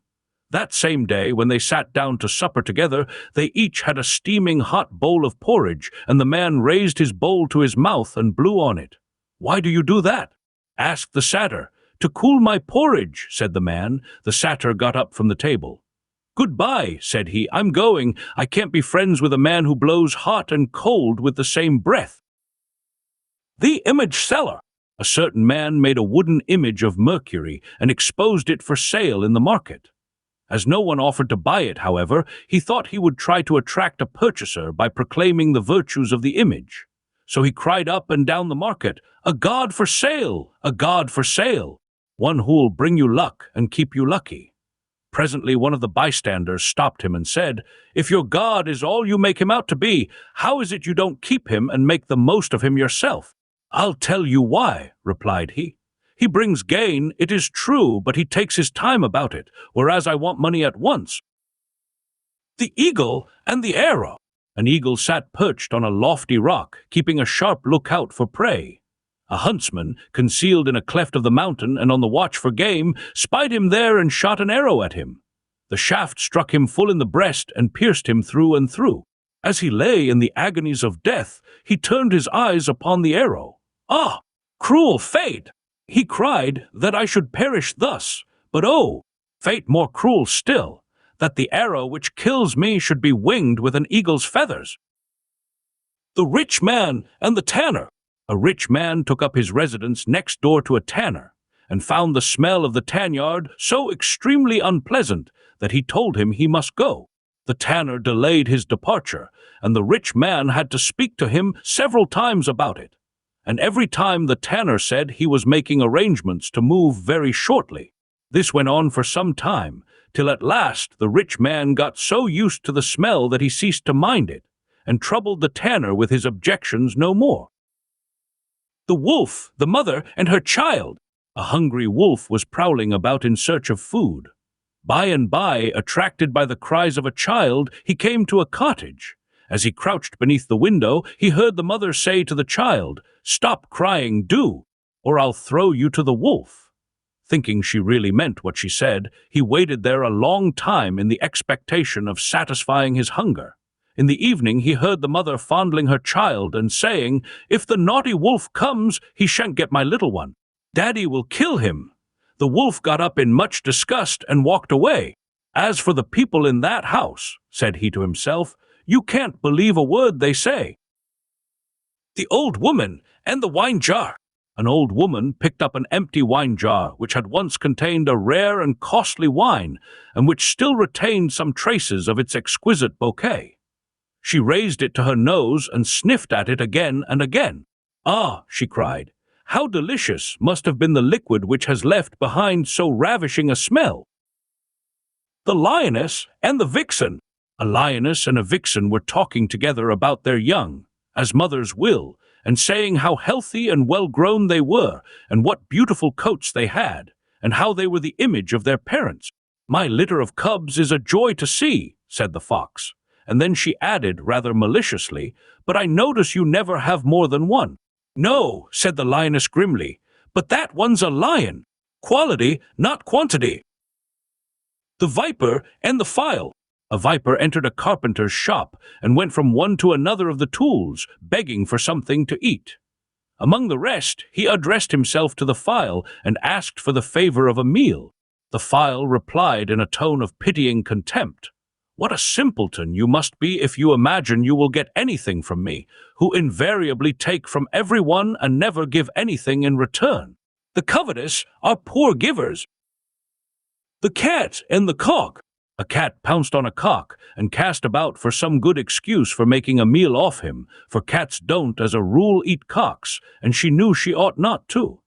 That same day, when they sat down to supper together, they each had a steaming hot bowl of porridge, and the man raised his bowl to his mouth and blew on it. "Why do you do that?" asked the satyr. "To cool my porridge," said the man. The satyr got up from the table. "Goodbye," said he. "I'm going. I can't be friends with a man who blows hot and cold with the same breath." The image seller. A certain man made a wooden image of Mercury and exposed it for sale in the market. As no one offered to buy it, however, he thought he would try to attract a purchaser by proclaiming the virtues of the image. So he cried up and down the market, "A god for sale! A god for sale! One who'll bring you luck and keep you lucky." Presently one of the bystanders stopped him and said, "If your god is all you make him out to be, how is it you don't keep him and make the most of him yourself?" "I'll tell you why," replied he. "He brings gain, it is true, but he takes his time about it, whereas I want money at once." The eagle and the arrow. An eagle sat perched on a lofty rock, keeping a sharp lookout for prey. A huntsman, concealed in a cleft of the mountain and on the watch for game, spied him there and shot an arrow at him. The shaft struck him full in the breast and pierced him through and through. As he lay in the agonies of death, he turned his eyes upon the arrow. "Ah, cruel fate!" he cried, "that I should perish thus. But oh, fate more cruel still, that the arrow which kills me should be winged with an eagle's feathers." The rich man and the tanner. A rich man took up his residence next door to a tanner, and found the smell of the tanyard so extremely unpleasant that he told him he must go. The tanner delayed his departure, and the rich man had to speak to him several times about it. And every time the tanner said he was making arrangements to move very shortly. This went on for some time, till at last the rich man got so used to the smell that he ceased to mind it, and troubled the tanner with his objections no more. The wolf, the mother, and her child. A hungry wolf was prowling about in search of food. By and by, attracted by the cries of a child, he came to a cottage. As he crouched beneath the window, he heard the mother say to the child, "Stop crying, do, or I'll throw you to the wolf." Thinking she really meant what she said, he waited there a long time in the expectation of satisfying his hunger. In the evening he heard the mother fondling her child and saying, "If the naughty wolf comes, he shan't get my little one. Daddy will kill him." The wolf got up in much disgust and walked away. "As for the people in that house," said he to himself, "you can't believe a word they say." The old woman and the wine jar. An old woman picked up an empty wine jar which had once contained a rare and costly wine, and which still retained some traces of its exquisite bouquet. She raised it to her nose and sniffed at it again and again. "Ah," she cried, "how delicious must have been the liquid which has left behind so ravishing a smell." The lioness and the vixen. A lioness and a vixen were talking together about their young, as mothers will, and saying how healthy and well-grown they were, and what beautiful coats they had, and how they were the image of their parents. "My litter of cubs is a joy to see," said the fox. And then she added, rather maliciously, "But I notice you never have more than one." "No," said the lioness grimly, "but that one's a lion. Quality, not quantity." The viper and the file. A viper entered a carpenter's shop and went from one to another of the tools, begging for something to eat. Among the rest, he addressed himself to the file and asked for the favor of a meal. The file replied in a tone of pitying contempt, "What a simpleton you must be if you imagine you will get anything from me, who invariably take from everyone and never give anything in return. The covetous are poor givers." The cat and the cock. A cat pounced on a cock and cast about for some good excuse for making a meal off him, for cats don't as a rule eat cocks, and she knew she ought not to.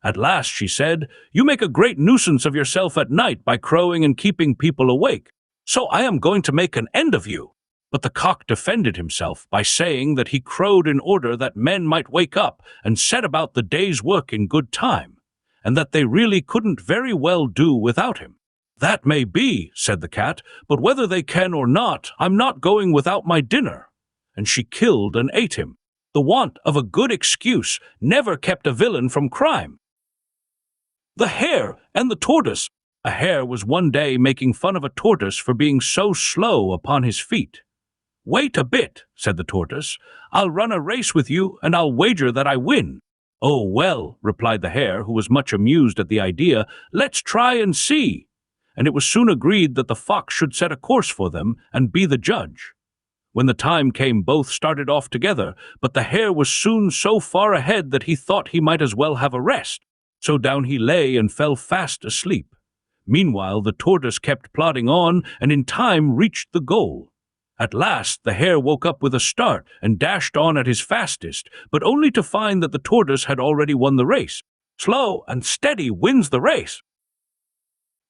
At last she said, "You make a great nuisance of yourself at night by crowing and keeping people awake, so I am going to make an end of you." But the cock defended himself by saying that he crowed in order that men might wake up and set about the day's work in good time, and that they really couldn't very well do without him. "That may be," said the cat, "but whether they can or not, I'm not going without my dinner." And she killed and ate him. The want of a good excuse never kept a villain from crime. The Hare and the Tortoise. A hare was one day making fun of a tortoise for being so slow upon his feet. "Wait a bit," said the tortoise. "I'll run a race with you, and I'll wager that I win." "Oh, well," replied the hare, who was much amused at the idea, "let's try and see." And it was soon agreed that the fox should set a course for them and be the judge. When the time came, both started off together, but the hare was soon so far ahead that he thought he might as well have a rest. So down he lay and fell fast asleep. Meanwhile, the tortoise kept plodding on and in time reached the goal. At last, the hare woke up with a start and dashed on at his fastest, but only to find that the tortoise had already won the race. Slow and steady wins the race.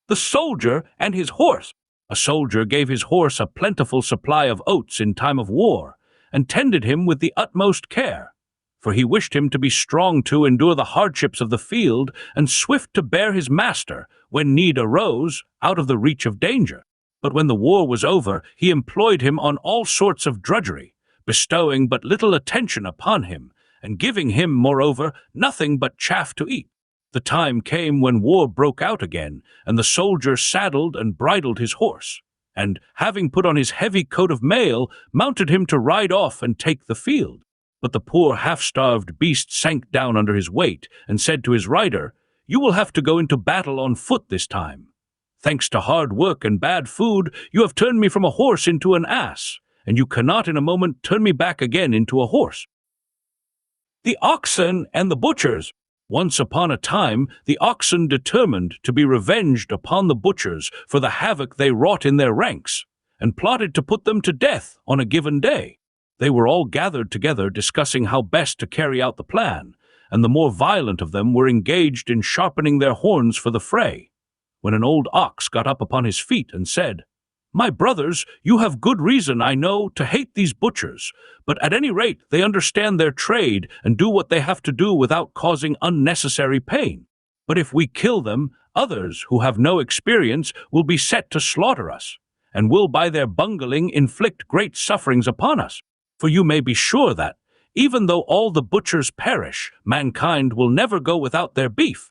The Soldier and his Horse. A soldier gave his horse a plentiful supply of oats in time of war, and tended him with the utmost care, for he wished him to be strong to endure the hardships of the field and swift to bear his master, when need arose, out of the reach of danger. But when the war was over, he employed him on all sorts of drudgery, bestowing but little attention upon him, and giving him, moreover, nothing but chaff to eat. The time came when war broke out again, and the soldier saddled and bridled his horse, and, having put on his heavy coat of mail, mounted him to ride off and take the field. But the poor half-starved beast sank down under his weight, and said to his rider, "You will have to go into battle on foot this time. Thanks to hard work and bad food, you have turned me from a horse into an ass, and you cannot in a moment turn me back again into a horse." The Oxen and the Butchers. Once upon a time, the oxen determined to be revenged upon the butchers for the havoc they wrought in their ranks, and plotted to put them to death on a given day. They were all gathered together discussing how best to carry out the plan, and the more violent of them were engaged in sharpening their horns for the fray, when an old ox got up upon his feet and said, "My brothers, you have good reason, I know, to hate these butchers, but at any rate they understand their trade and do what they have to do without causing unnecessary pain. But if we kill them, others who have no experience will be set to slaughter us, and will by their bungling inflict great sufferings upon us. For you may be sure that, even though all the butchers perish, mankind will never go without their beef."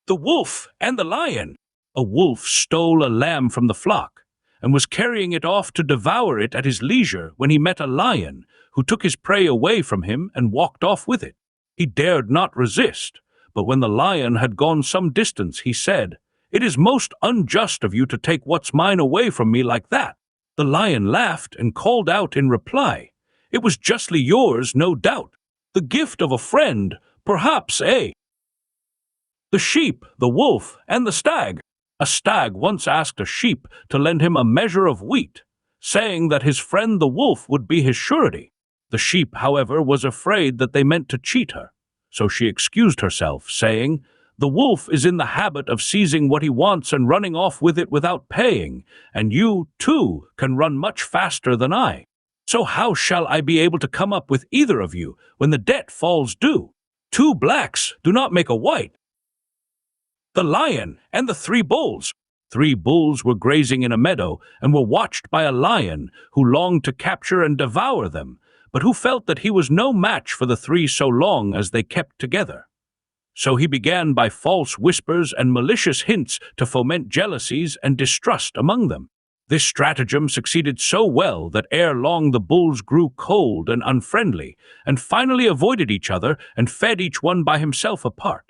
The Wolf and the Lion. A wolf stole a lamb from the flock, and was carrying it off to devour it at his leisure when he met a lion, who took his prey away from him and walked off with it. He dared not resist, but when the lion had gone some distance, he said, "It is most unjust of you to take what's mine away from me like that." The lion laughed and called out in reply, "It was justly yours, no doubt. The gift of a friend, perhaps, eh?" The Sheep, the Wolf, and the Stag. A stag once asked a sheep to lend him a measure of wheat, saying that his friend the wolf would be his surety. The sheep, however, was afraid that they meant to cheat her, so she excused herself, saying, "The wolf is in the habit of seizing what he wants and running off with it without paying, and you, too, can run much faster than I. So how shall I be able to come up with either of you when the debt falls due? Two blacks do not make a white." The Lion and the Three Bulls. 3 bulls were grazing in a meadow and were watched by a lion who longed to capture and devour them, but who felt that he was no match for the 3 so long as they kept together. So he began by false whispers and malicious hints to foment jealousies and distrust among them. This stratagem succeeded so well that ere long the bulls grew cold and unfriendly, and finally avoided each other and fed each one by himself apart.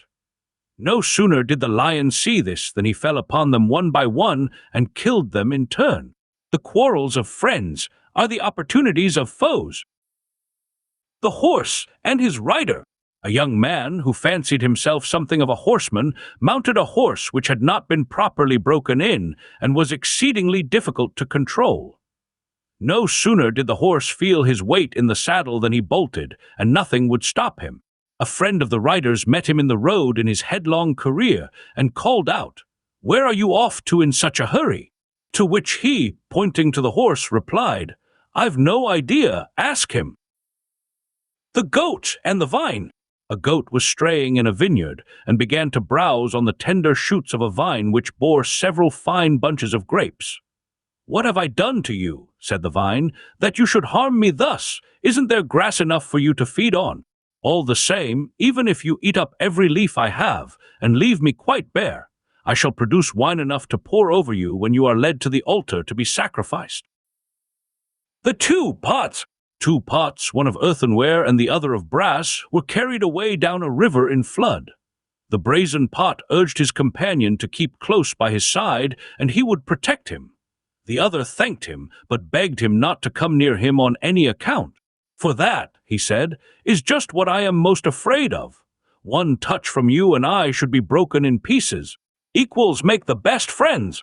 No sooner did the lion see this than he fell upon them one by one and killed them in turn. The quarrels of friends are the opportunities of foes. The Horse and his Rider. A young man who fancied himself something of a horseman mounted a horse which had not been properly broken in and was exceedingly difficult to control. No sooner did the horse feel his weight in the saddle than he bolted, and nothing would stop him. A friend of the rider's met him in the road in his headlong career and called out, "Where are you off to in such a hurry?" To which he, pointing to the horse, replied, "I've no idea, ask him." The Goat and the Vine. A goat was straying in a vineyard and began to browse on the tender shoots of a vine which bore several fine bunches of grapes. "What have I done to you," said the vine, "that you should harm me thus? Isn't there grass enough for you to feed on?" All the same, even if you eat up every leaf I have, and leave me quite bare, I shall produce wine enough to pour over you when you are led to the altar to be sacrificed. The two pots, one of earthenware and the other of brass, were carried away down a river in flood. The brazen pot urged his companion to keep close by his side, and he would protect him. The other thanked him, but begged him not to come near him on any account. For that, he said, is just what I am most afraid of. One touch from you and I should be broken in pieces. Equals make the best friends.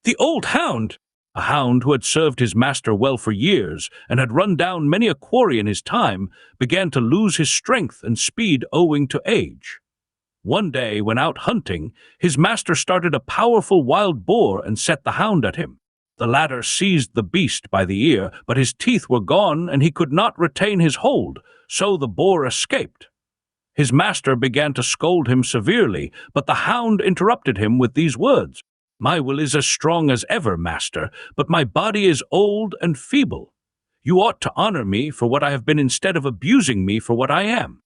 The old hound, a hound who had served his master well for years and had run down many a quarry in his time, began to lose his strength and speed owing to age. One day, when out hunting, his master started a powerful wild boar and set the hound at him. The latter seized the beast by the ear, but his teeth were gone and he could not retain his hold, so the boar escaped. His master began to scold him severely, but the hound interrupted him with these words, "My will is as strong as ever, master, but my body is old and feeble. You ought to honor me for what I have been instead of abusing me for what I am."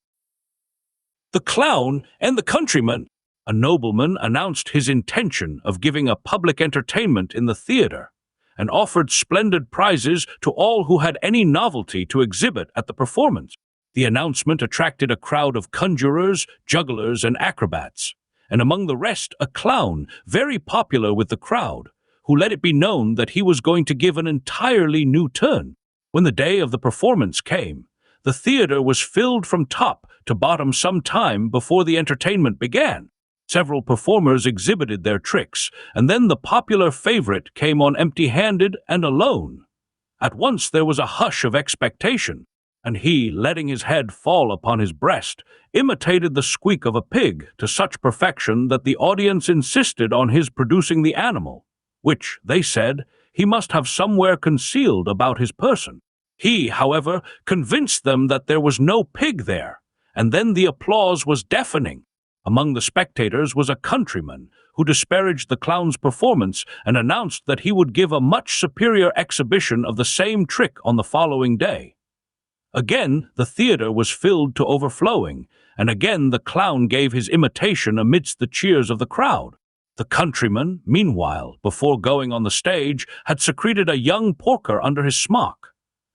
The Clown and the Countryman. A nobleman announced his intention of giving a public entertainment in the theater, and offered splendid prizes to all who had any novelty to exhibit at the performance. The announcement attracted a crowd of conjurers, jugglers, and acrobats, and among the rest a clown, very popular with the crowd, who let it be known that he was going to give an entirely new turn. When the day of the performance came, the theater was filled from top to bottom some time before the entertainment began. Several performers exhibited their tricks, and then the popular favorite came on empty-handed and alone. At once there was a hush of expectation, and he, letting his head fall upon his breast, imitated the squeak of a pig to such perfection that the audience insisted on his producing the animal, which, they said, he must have somewhere concealed about his person. He, however, convinced them that there was no pig there, and then the applause was deafening. Among the spectators was a countryman who disparaged the clown's performance and announced that he would give a much superior exhibition of the same trick on the following day. Again the theater was filled to overflowing, and again the clown gave his imitation amidst the cheers of the crowd. The countryman, meanwhile, before going on the stage, had secreted a young porker under his smock,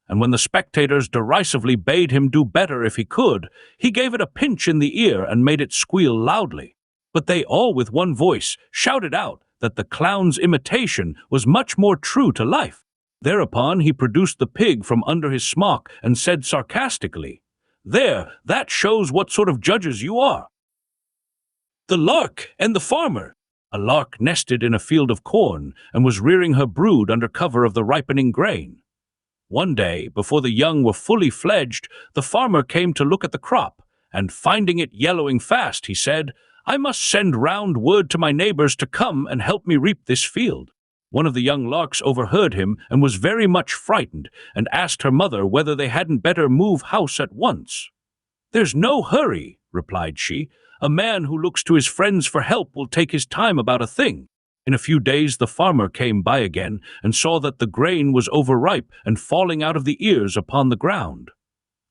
and when the spectators derisively bade him do better if he could, he gave it a pinch in the ear and made it squeal loudly. But they all with one voice shouted out that the clown's imitation was much more true to life. Thereupon he produced the pig from under his smock and said sarcastically, "There, that shows what sort of judges you are." The Lark and the Farmer. A lark nested in a field of corn and was rearing her brood under cover of the ripening grain. One day, before the young were fully fledged, the farmer came to look at the crop, and finding it yellowing fast, he said, "I must send round word to my neighbors to come and help me reap this field." One of the young larks overheard him and was very much frightened, and asked her mother whether they hadn't better move house at once. "There's no hurry," replied she. "A man who looks to his friends for help will take his time about a thing." In a few days the farmer came by again and saw that the grain was overripe and falling out of the ears upon the ground.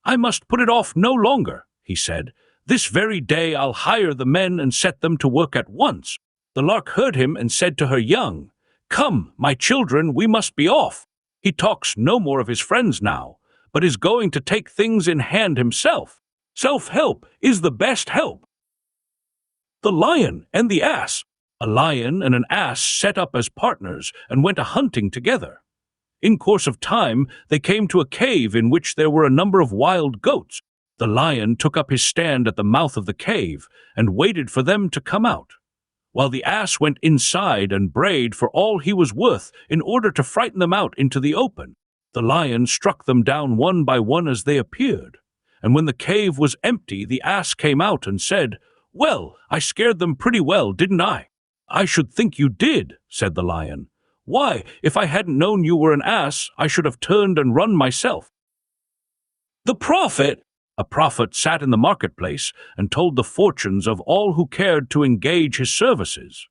"I must put it off no longer," he said. "This very day I'll hire the men and set them to work at once." The lark heard him and said to her young, "Come, my children, we must be off. He talks no more of his friends now, but is going to take things in hand himself. Self-help is the best help." The Lion and the Ass. A lion and an ass set up as partners and went a-hunting together. In course of time, they came to a cave in which there were a number of wild goats. The lion took up his stand at the mouth of the cave and waited for them to come out, while the ass went inside and brayed for all he was worth in order to frighten them out into the open. The lion struck them down one by one as they appeared, and when the cave was empty, the ass came out and said, "Well, I scared them pretty well, didn't I?" "I should think you did," said the lion. "Why, if I hadn't known you were an ass, I should have turned and run myself." The Prophet. A prophet sat in the marketplace and told the fortunes of all who cared to engage his services.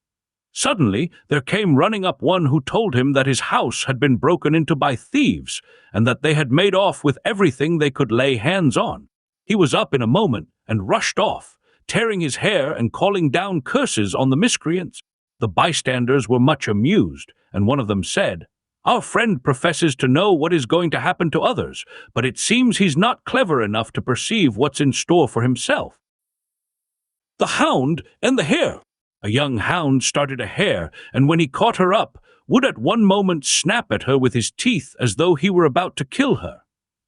Suddenly there came running up one who told him that his house had been broken into by thieves, and that they had made off with everything they could lay hands on. He was up in a moment and rushed off, tearing his hair and calling down curses on the miscreants. The bystanders were much amused, and one of them said, "Our friend professes to know what is going to happen to others, but it seems he's not clever enough to perceive what's in store for himself." The Hound and the Hare. A young hound started a hare, and when he caught her up, would at one moment snap at her with his teeth as though he were about to kill her,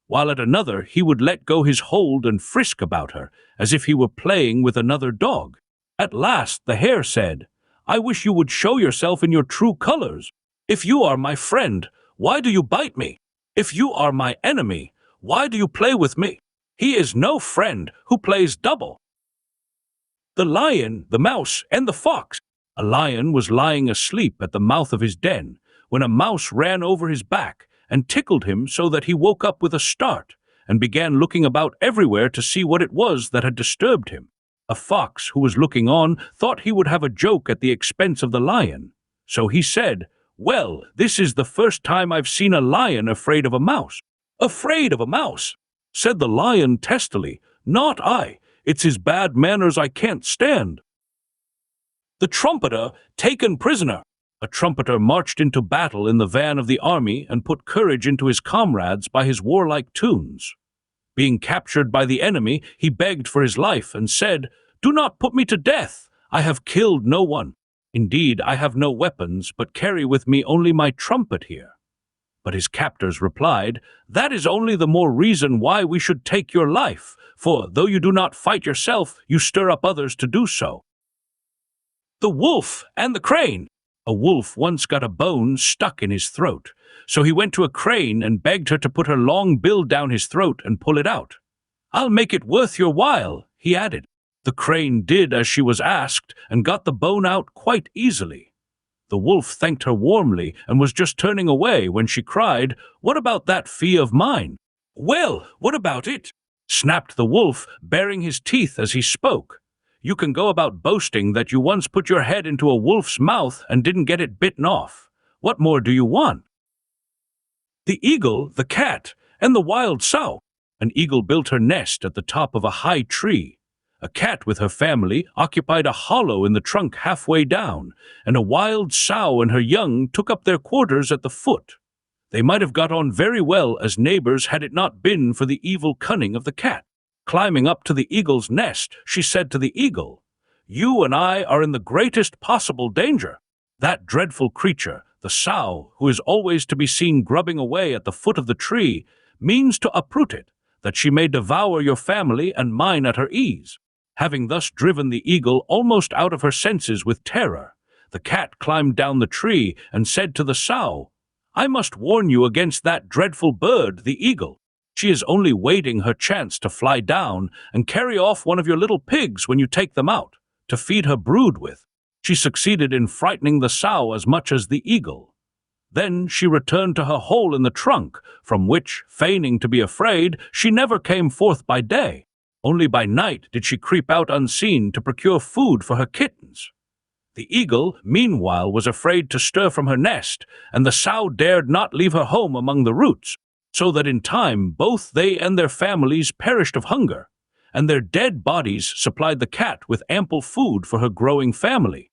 while at another he would let go his hold and frisk about her, as if he were playing with another dog. At last the hare said, "I wish you would show yourself in your true colors. If you are my friend, why do you bite me? If you are my enemy, why do you play with me? He is no friend who plays double." The Lion, the Mouse, and the Fox. A lion was lying asleep at the mouth of his den, when a mouse ran over his back and tickled him so that he woke up with a start, and began looking about everywhere to see what it was that had disturbed him. A fox, who was looking on, thought he would have a joke at the expense of the lion. So he said, "Well, this is the first time I've seen a lion afraid of a mouse." "Afraid of a mouse?" said the lion testily. "Not I. It's his bad manners I can't stand." The Trumpeter taken prisoner. A trumpeter marched into battle in the van of the army and put courage into his comrades by his warlike tunes. Being captured by the enemy, he begged for his life and said, "Do not put me to death. I have killed no one. Indeed, I have no weapons, but carry with me only my trumpet here." But his captors replied, "That is only the more reason why we should take your life, for though you do not fight yourself, you stir up others to do so." The Wolf and the Crane. A wolf once got a bone stuck in his throat, so he went to a crane and begged her to put her long bill down his throat and pull it out. "I'll make it worth your while," he added. The crane did as she was asked and got the bone out quite easily. The wolf thanked her warmly and was just turning away when she cried, "What about that fee of mine?" "Well, what about it?" snapped the wolf, baring his teeth as he spoke. "You can go about boasting that you once put your head into a wolf's mouth and didn't get it bitten off. What more do you want?" The Eagle, the Cat, and the Wild Sow. An eagle built her nest at the top of a high tree. A cat with her family occupied a hollow in the trunk halfway down, and a wild sow and her young took up their quarters at the foot. They might have got on very well as neighbors had it not been for the evil cunning of the cat. Climbing up to the eagle's nest, she said to the eagle, "You and I are in the greatest possible danger. That dreadful creature, the sow, who is always to be seen grubbing away at the foot of the tree, means to uproot it, that she may devour your family and mine at her ease." Having thus driven the eagle almost out of her senses with terror, the cat climbed down the tree and said to the sow, "I must warn you against that dreadful bird, the eagle. She is only waiting her chance to fly down and carry off one of your little pigs when you take them out, to feed her brood with." She succeeded in frightening the sow as much as the eagle. Then she returned to her hole in the trunk, from which, feigning to be afraid, she never came forth by day. Only by night did she creep out unseen to procure food for her kittens. The eagle, meanwhile, was afraid to stir from her nest, and the sow dared not leave her home among the roots, so that in time both they and their families perished of hunger, and their dead bodies supplied the cat with ample food for her growing family.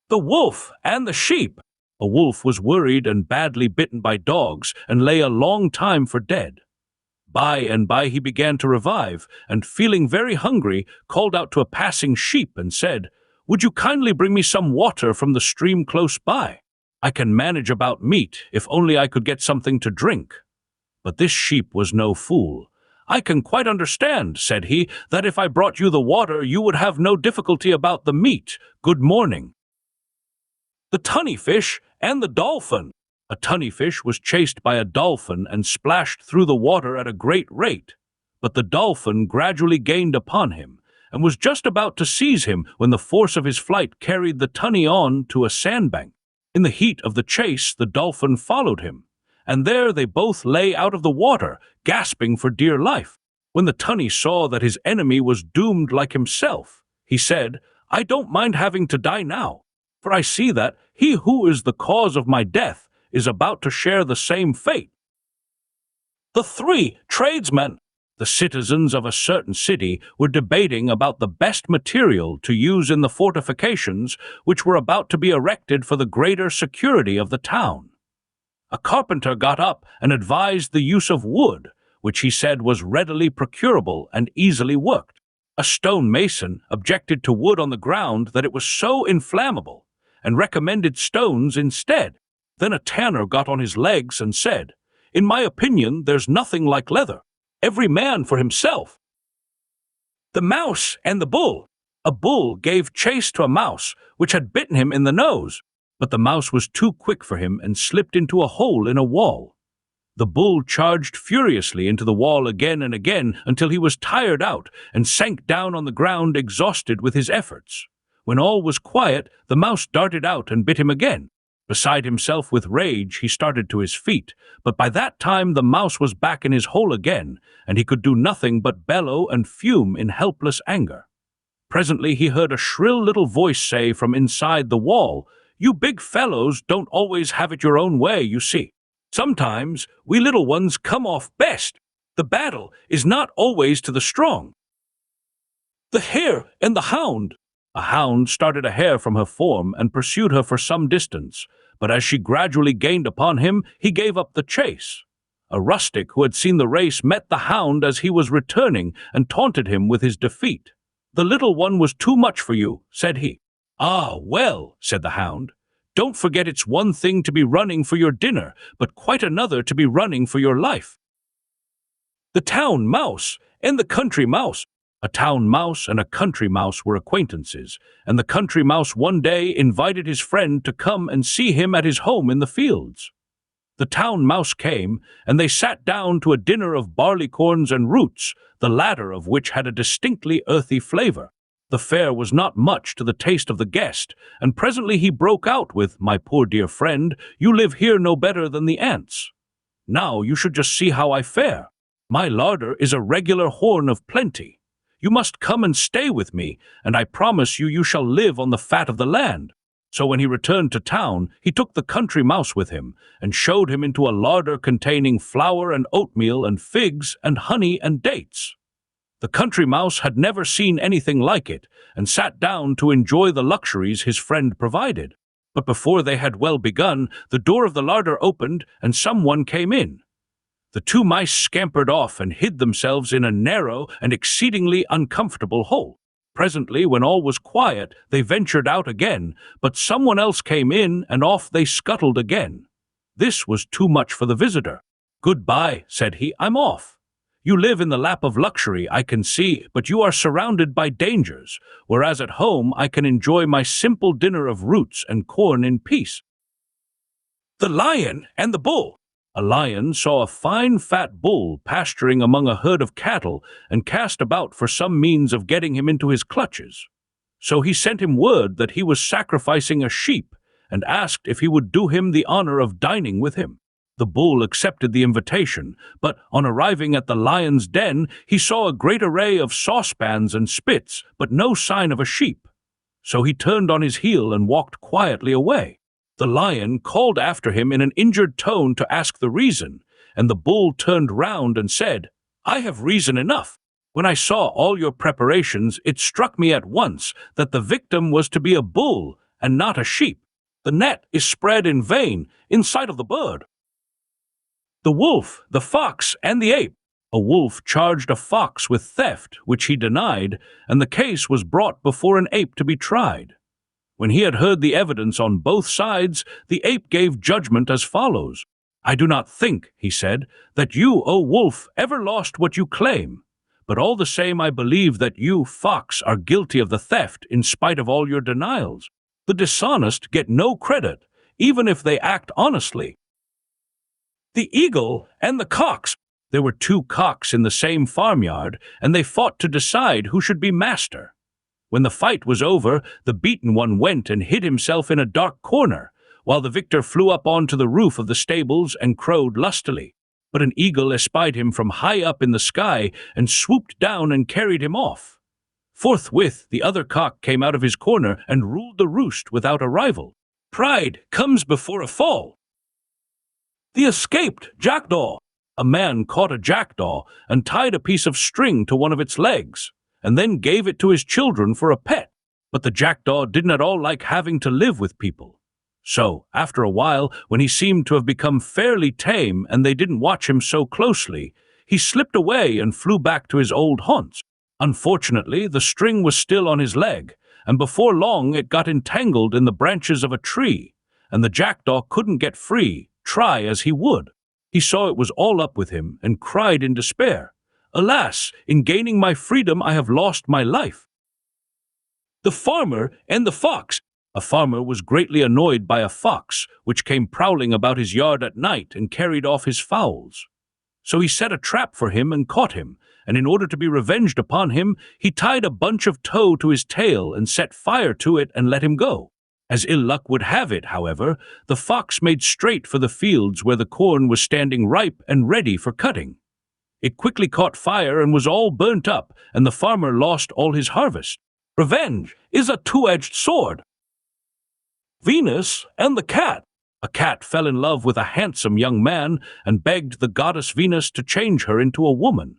The Wolf and the Sheep. A wolf was worried and badly bitten by dogs, and lay a long time for dead. By and by he began to revive, and feeling very hungry, called out to a passing sheep and said, "Would you kindly bring me some water from the stream close by? I can manage about meat, if only I could get something to drink." But this sheep was no fool. "I can quite understand," said he, "that if I brought you the water you would have no difficulty about the meat. Good morning." The Tunnyfish and the Dolphin. A tunnyfish was chased by a dolphin and splashed through the water at a great rate. But the dolphin gradually gained upon him, and was just about to seize him when the force of his flight carried the tunny on to a sandbank. In the heat of the chase, the dolphin followed him, and there they both lay out of the water, gasping for dear life. When the tunny saw that his enemy was doomed like himself, he said, "I don't mind having to die now, for I see that he who is the cause of my death is about to share the same fate." The Three Tradesmen. The citizens of a certain city were debating about the best material to use in the fortifications which were about to be erected for the greater security of the town. A carpenter got up and advised the use of wood, which he said was readily procurable and easily worked. A stone mason objected to wood on the ground that it was so inflammable, and recommended stones instead. Then a tanner got on his legs and said, "In my opinion, there's nothing like leather. Every man for himself." The Mouse and the Bull. A bull gave chase to a mouse which had bitten him in the nose, but the mouse was too quick for him and slipped into a hole in a wall. The bull charged furiously into the wall again and again until he was tired out and sank down on the ground exhausted with his efforts. When all was quiet, the mouse darted out and bit him again. Beside himself with rage, he started to his feet, but by that time the mouse was back in his hole again, and he could do nothing but bellow and fume in helpless anger. Presently he heard a shrill little voice say from inside the wall, "You big fellows don't always have it your own way, you see. Sometimes we little ones come off best. The battle is not always to the strong." The Hare and the Hound. A hound started a hare from her form and pursued her for some distance, but as she gradually gained upon him, he gave up the chase. A rustic who had seen the race met the hound as he was returning and taunted him with his defeat. "The little one was too much for you," said he. "Ah, well," said the hound, "don't forget it's one thing to be running for your dinner, but quite another to be running for your life." The Town Mouse and the Country Mouse. A town mouse and a country mouse were acquaintances, and the country mouse one day invited his friend to come and see him at his home in the fields. The town mouse came, and they sat down to a dinner of barleycorns and roots, the latter of which had a distinctly earthy flavor. The fare was not much to the taste of the guest, and presently he broke out with, "My poor dear friend, you live here no better than the ants. Now you should just see how I fare. My larder is a regular horn of plenty. You must come and stay with me, and I promise you shall live on the fat of the land." So when he returned to town, he took the country mouse with him, and showed him into a larder containing flour and oatmeal and figs and honey and dates. The country mouse had never seen anything like it, and sat down to enjoy the luxuries his friend provided. But before they had well begun, the door of the larder opened, and someone came in. The two mice scampered off and hid themselves in a narrow and exceedingly uncomfortable hole. Presently, when all was quiet, they ventured out again, but someone else came in, and off they scuttled again. This was too much for the visitor. "Goodbye," said he, "I'm off. You live in the lap of luxury, I can see, but you are surrounded by dangers, whereas at home I can enjoy my simple dinner of roots and corn in peace." The Lion and the Bull. A lion saw a fine fat bull pasturing among a herd of cattle and cast about for some means of getting him into his clutches. So he sent him word that he was sacrificing a sheep and asked if he would do him the honor of dining with him. The bull accepted the invitation, but on arriving at the lion's den, he saw a great array of saucepans and spits, but no sign of a sheep. So he turned on his heel and walked quietly away. The lion called after him in an injured tone to ask the reason, and the bull turned round and said, "I have reason enough. When I saw all your preparations, it struck me at once that the victim was to be a bull and not a sheep. The net is spread in vain in sight of the bird." The Wolf, the Fox, and the Ape. A wolf charged a fox with theft, which he denied, and the case was brought before an ape to be tried. When he had heard the evidence on both sides, the ape gave judgment as follows. "I do not think," he said, "that you, O wolf, ever lost what you claim. But all the same I believe that you, fox, are guilty of the theft in spite of all your denials. The dishonest get no credit, even if they act honestly." The Eagle and the Cocks. There were two cocks in the same farmyard, and they fought to decide who should be master. When the fight was over, the beaten one went and hid himself in a dark corner, while the victor flew up onto the roof of the stables and crowed lustily. But an eagle espied him from high up in the sky and swooped down and carried him off. Forthwith the other cock came out of his corner and ruled the roost without a rival. Pride comes before a fall. The Escaped Jackdaw. A man caught a jackdaw and tied a piece of string to one of its legs, and then gave it to his children for a pet. But the jackdaw didn't at all like having to live with people. So, after a while, when he seemed to have become fairly tame and they didn't watch him so closely, he slipped away and flew back to his old haunts. Unfortunately, the string was still on his leg, and before long it got entangled in the branches of a tree, and the jackdaw couldn't get free, try as he would. He saw it was all up with him and cried in despair, "Alas, in gaining my freedom I have lost my life." The Farmer and the Fox. A farmer was greatly annoyed by a fox, which came prowling about his yard at night and carried off his fowls. So he set a trap for him and caught him, and in order to be revenged upon him, he tied a bunch of tow to his tail and set fire to it and let him go. As ill luck would have it, however, the fox made straight for the fields where the corn was standing ripe and ready for cutting. It quickly caught fire and was all burnt up, and the farmer lost all his harvest. Revenge is a two-edged sword. Venus and the Cat. A cat fell in love with a handsome young man and begged the goddess Venus to change her into a woman.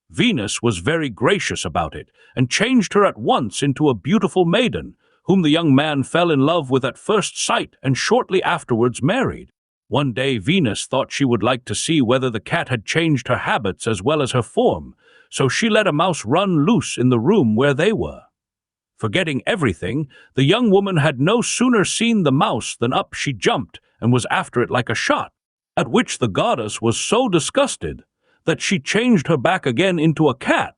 Venus was very gracious about it and changed her at once into a beautiful maiden, whom the young man fell in love with at first sight and shortly afterwards married. One day Venus thought she would like to see whether the cat had changed her habits as well as her form, so she let a mouse run loose in the room where they were. Forgetting everything, the young woman had no sooner seen the mouse than up she jumped and was after it like a shot, at which the goddess was so disgusted that she changed her back again into a cat.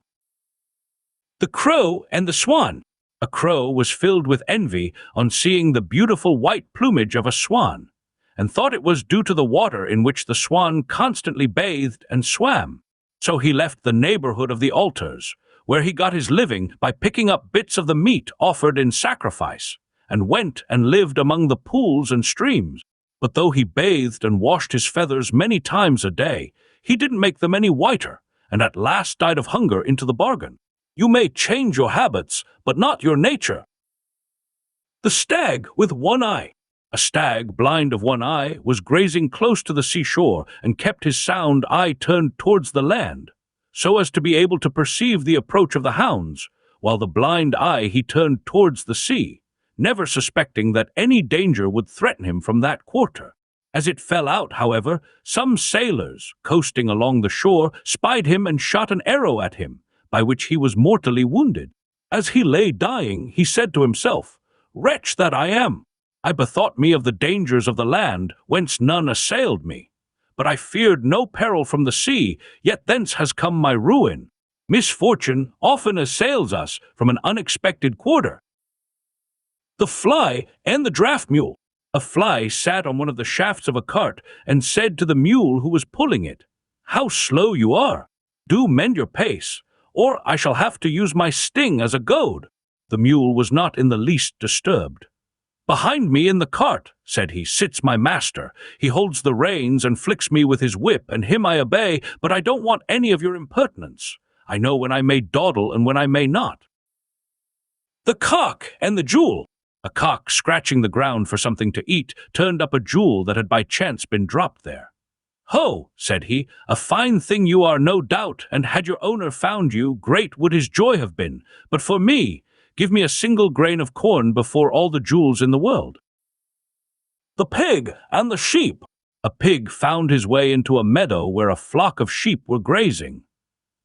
The Crow and the Swan. A crow was filled with envy on seeing the beautiful white plumage of a swan, and thought it was due to the water in which the swan constantly bathed and swam. So he left the neighborhood of the altars, where he got his living by picking up bits of the meat offered in sacrifice, and went and lived among the pools and streams. But though he bathed and washed his feathers many times a day, he didn't make them any whiter, and at last died of hunger into the bargain. You may change your habits, but not your nature. The Stag with One Eye. A stag, blind of one eye, was grazing close to the seashore and kept his sound eye turned towards the land, so as to be able to perceive the approach of the hounds, while the blind eye he turned towards the sea, never suspecting that any danger would threaten him from that quarter. As it fell out, however, some sailors, coasting along the shore, spied him and shot an arrow at him, by which he was mortally wounded. As he lay dying, he said to himself, "Wretch that I am! I bethought me of the dangers of the land, whence none assailed me. But I feared no peril from the sea, yet thence has come my ruin. Misfortune often assails us from an unexpected quarter." The Fly and the Draft Mule. A fly sat on one of the shafts of a cart and said to the mule who was pulling it, "How slow you are! Do mend your pace, or I shall have to use my sting as a goad." The mule was not in the least disturbed. "Behind me in the cart," said he, "sits my master. He holds the reins and flicks me with his whip, and him I obey, but I don't want any of your impertinence. I know when I may dawdle and when I may not." The Cock and the Jewel. A cock, scratching the ground for something to eat, turned up a jewel that had by chance been dropped there. "Ho," said he, "a fine thing you are, no doubt, and had your owner found you, great would his joy have been. But for me, give me a single grain of corn before all the jewels in the world." The Pig and the Sheep. A pig found his way into a meadow where a flock of sheep were grazing.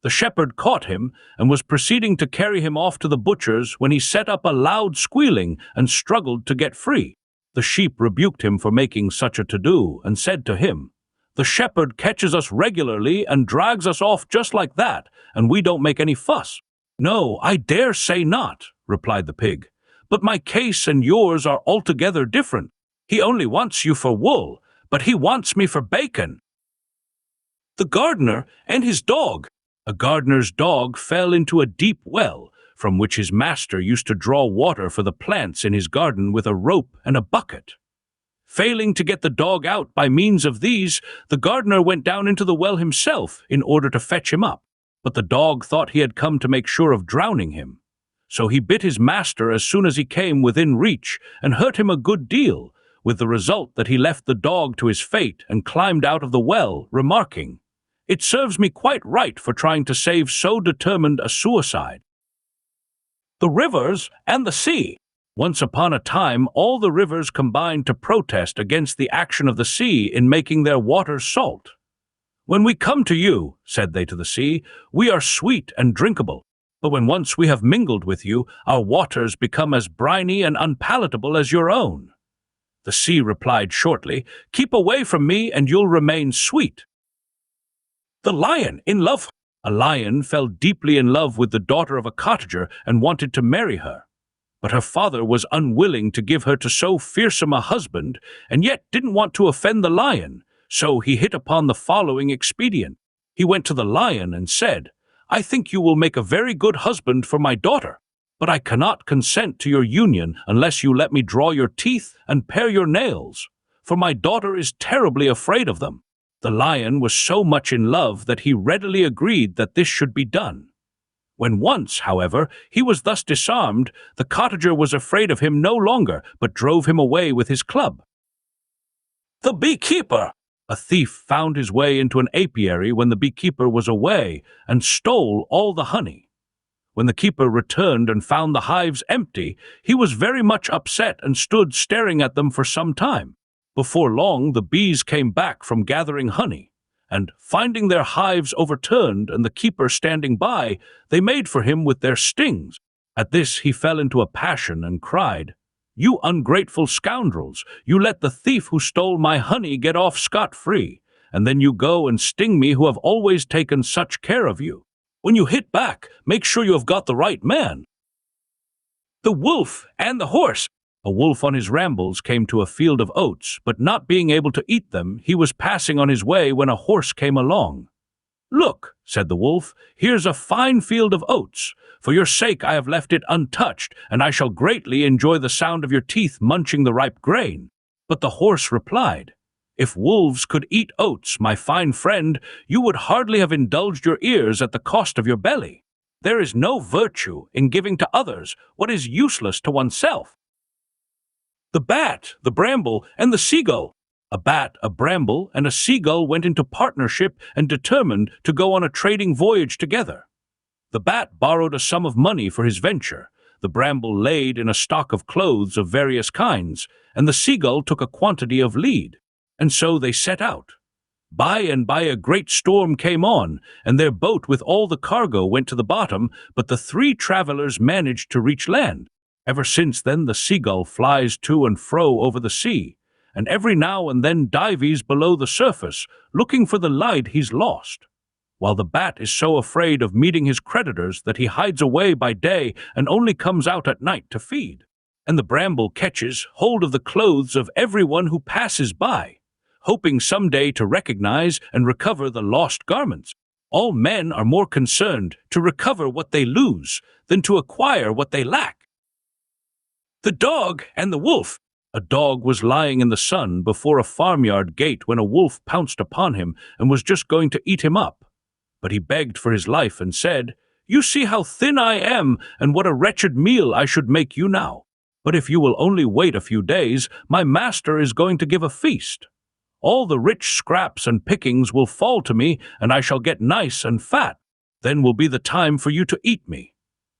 The shepherd caught him and was proceeding to carry him off to the butcher's when he set up a loud squealing and struggled to get free. The sheep rebuked him for making such a to-do and said to him, "The shepherd catches us regularly and drags us off just like that, and we don't make any fuss." "No, I dare say not," replied the pig, "but my case and yours are altogether different. He only wants you for wool, but he wants me for bacon." The Gardener and his Dog. A gardener's dog fell into a deep well, from which his master used to draw water for the plants in his garden with a rope and a bucket. Failing to get the dog out by means of these, the gardener went down into the well himself in order to fetch him up, but the dog thought he had come to make sure of drowning him. So he bit his master as soon as he came within reach and hurt him a good deal, with the result that he left the dog to his fate and climbed out of the well, remarking, It serves me quite right for trying to save so determined a suicide. The rivers and the sea. Once upon a time, all the rivers combined to protest against the action of the sea in making their waters salt. "When we come to you," said they to the sea, "we are sweet and drinkable. But when once we have mingled with you, our waters become as briny and unpalatable as your own." The sea replied shortly, "Keep away from me and you'll remain sweet." The lion in love. A lion fell deeply in love with the daughter of a cottager and wanted to marry her. But her father was unwilling to give her to so fearsome a husband, and yet didn't want to offend the lion, so he hit upon the following expedient. He went to the lion and said, "I think you will make a very good husband for my daughter, but I cannot consent to your union unless you let me draw your teeth and pare your nails, for my daughter is terribly afraid of them." The lion was so much in love that he readily agreed that this should be done. When once, however, he was thus disarmed, the cottager was afraid of him no longer, but drove him away with his club. The beekeeper. A thief found his way into an apiary when the beekeeper was away and stole all the honey. When the keeper returned and found the hives empty, he was very much upset and stood staring at them for some time. Before long, the bees came back from gathering honey, and finding their hives overturned and the keeper standing by, they made for him with their stings. At this he fell into a passion and cried, "You ungrateful scoundrels! You let the thief who stole my honey get off scot-free, and then you go and sting me who have always taken such care of you. When you hit back, make sure you have got the right man." The wolf and the horse. A wolf on his rambles came to a field of oats, but not being able to eat them, he was passing on his way when a horse came along. "Look," said the wolf, "here's a fine field of oats. For your sake I have left it untouched, and I shall greatly enjoy the sound of your teeth munching the ripe grain." But the horse replied, "If wolves could eat oats, my fine friend, you would hardly have indulged your ears at the cost of your belly. There is no virtue in giving to others what is useless to oneself." The bat, the bramble, and the seagull. A bat, a bramble, and a seagull went into partnership and determined to go on a trading voyage together. The bat borrowed a sum of money for his venture, the bramble laid in a stock of clothes of various kinds, and the seagull took a quantity of lead, and so they set out. By and by a great storm came on, and their boat with all the cargo went to the bottom, but the three travelers managed to reach land. Ever since then the seagull flies to and fro over the sea, and every now and then dives below the surface, looking for the light he's lost, while the bat is so afraid of meeting his creditors that he hides away by day and only comes out at night to feed. And the bramble catches hold of the clothes of everyone who passes by, hoping someday to recognize and recover the lost garments. All men are more concerned to recover what they lose than to acquire what they lack. The dog and the wolf. A dog was lying in the sun before a farmyard gate when a wolf pounced upon him and was just going to eat him up. But he begged for his life and said, "You see how thin I am, and what a wretched meal I should make you now. But if you will only wait a few days, my master is going to give a feast. All the rich scraps and pickings will fall to me, and I shall get nice and fat. Then will be the time for you to eat me."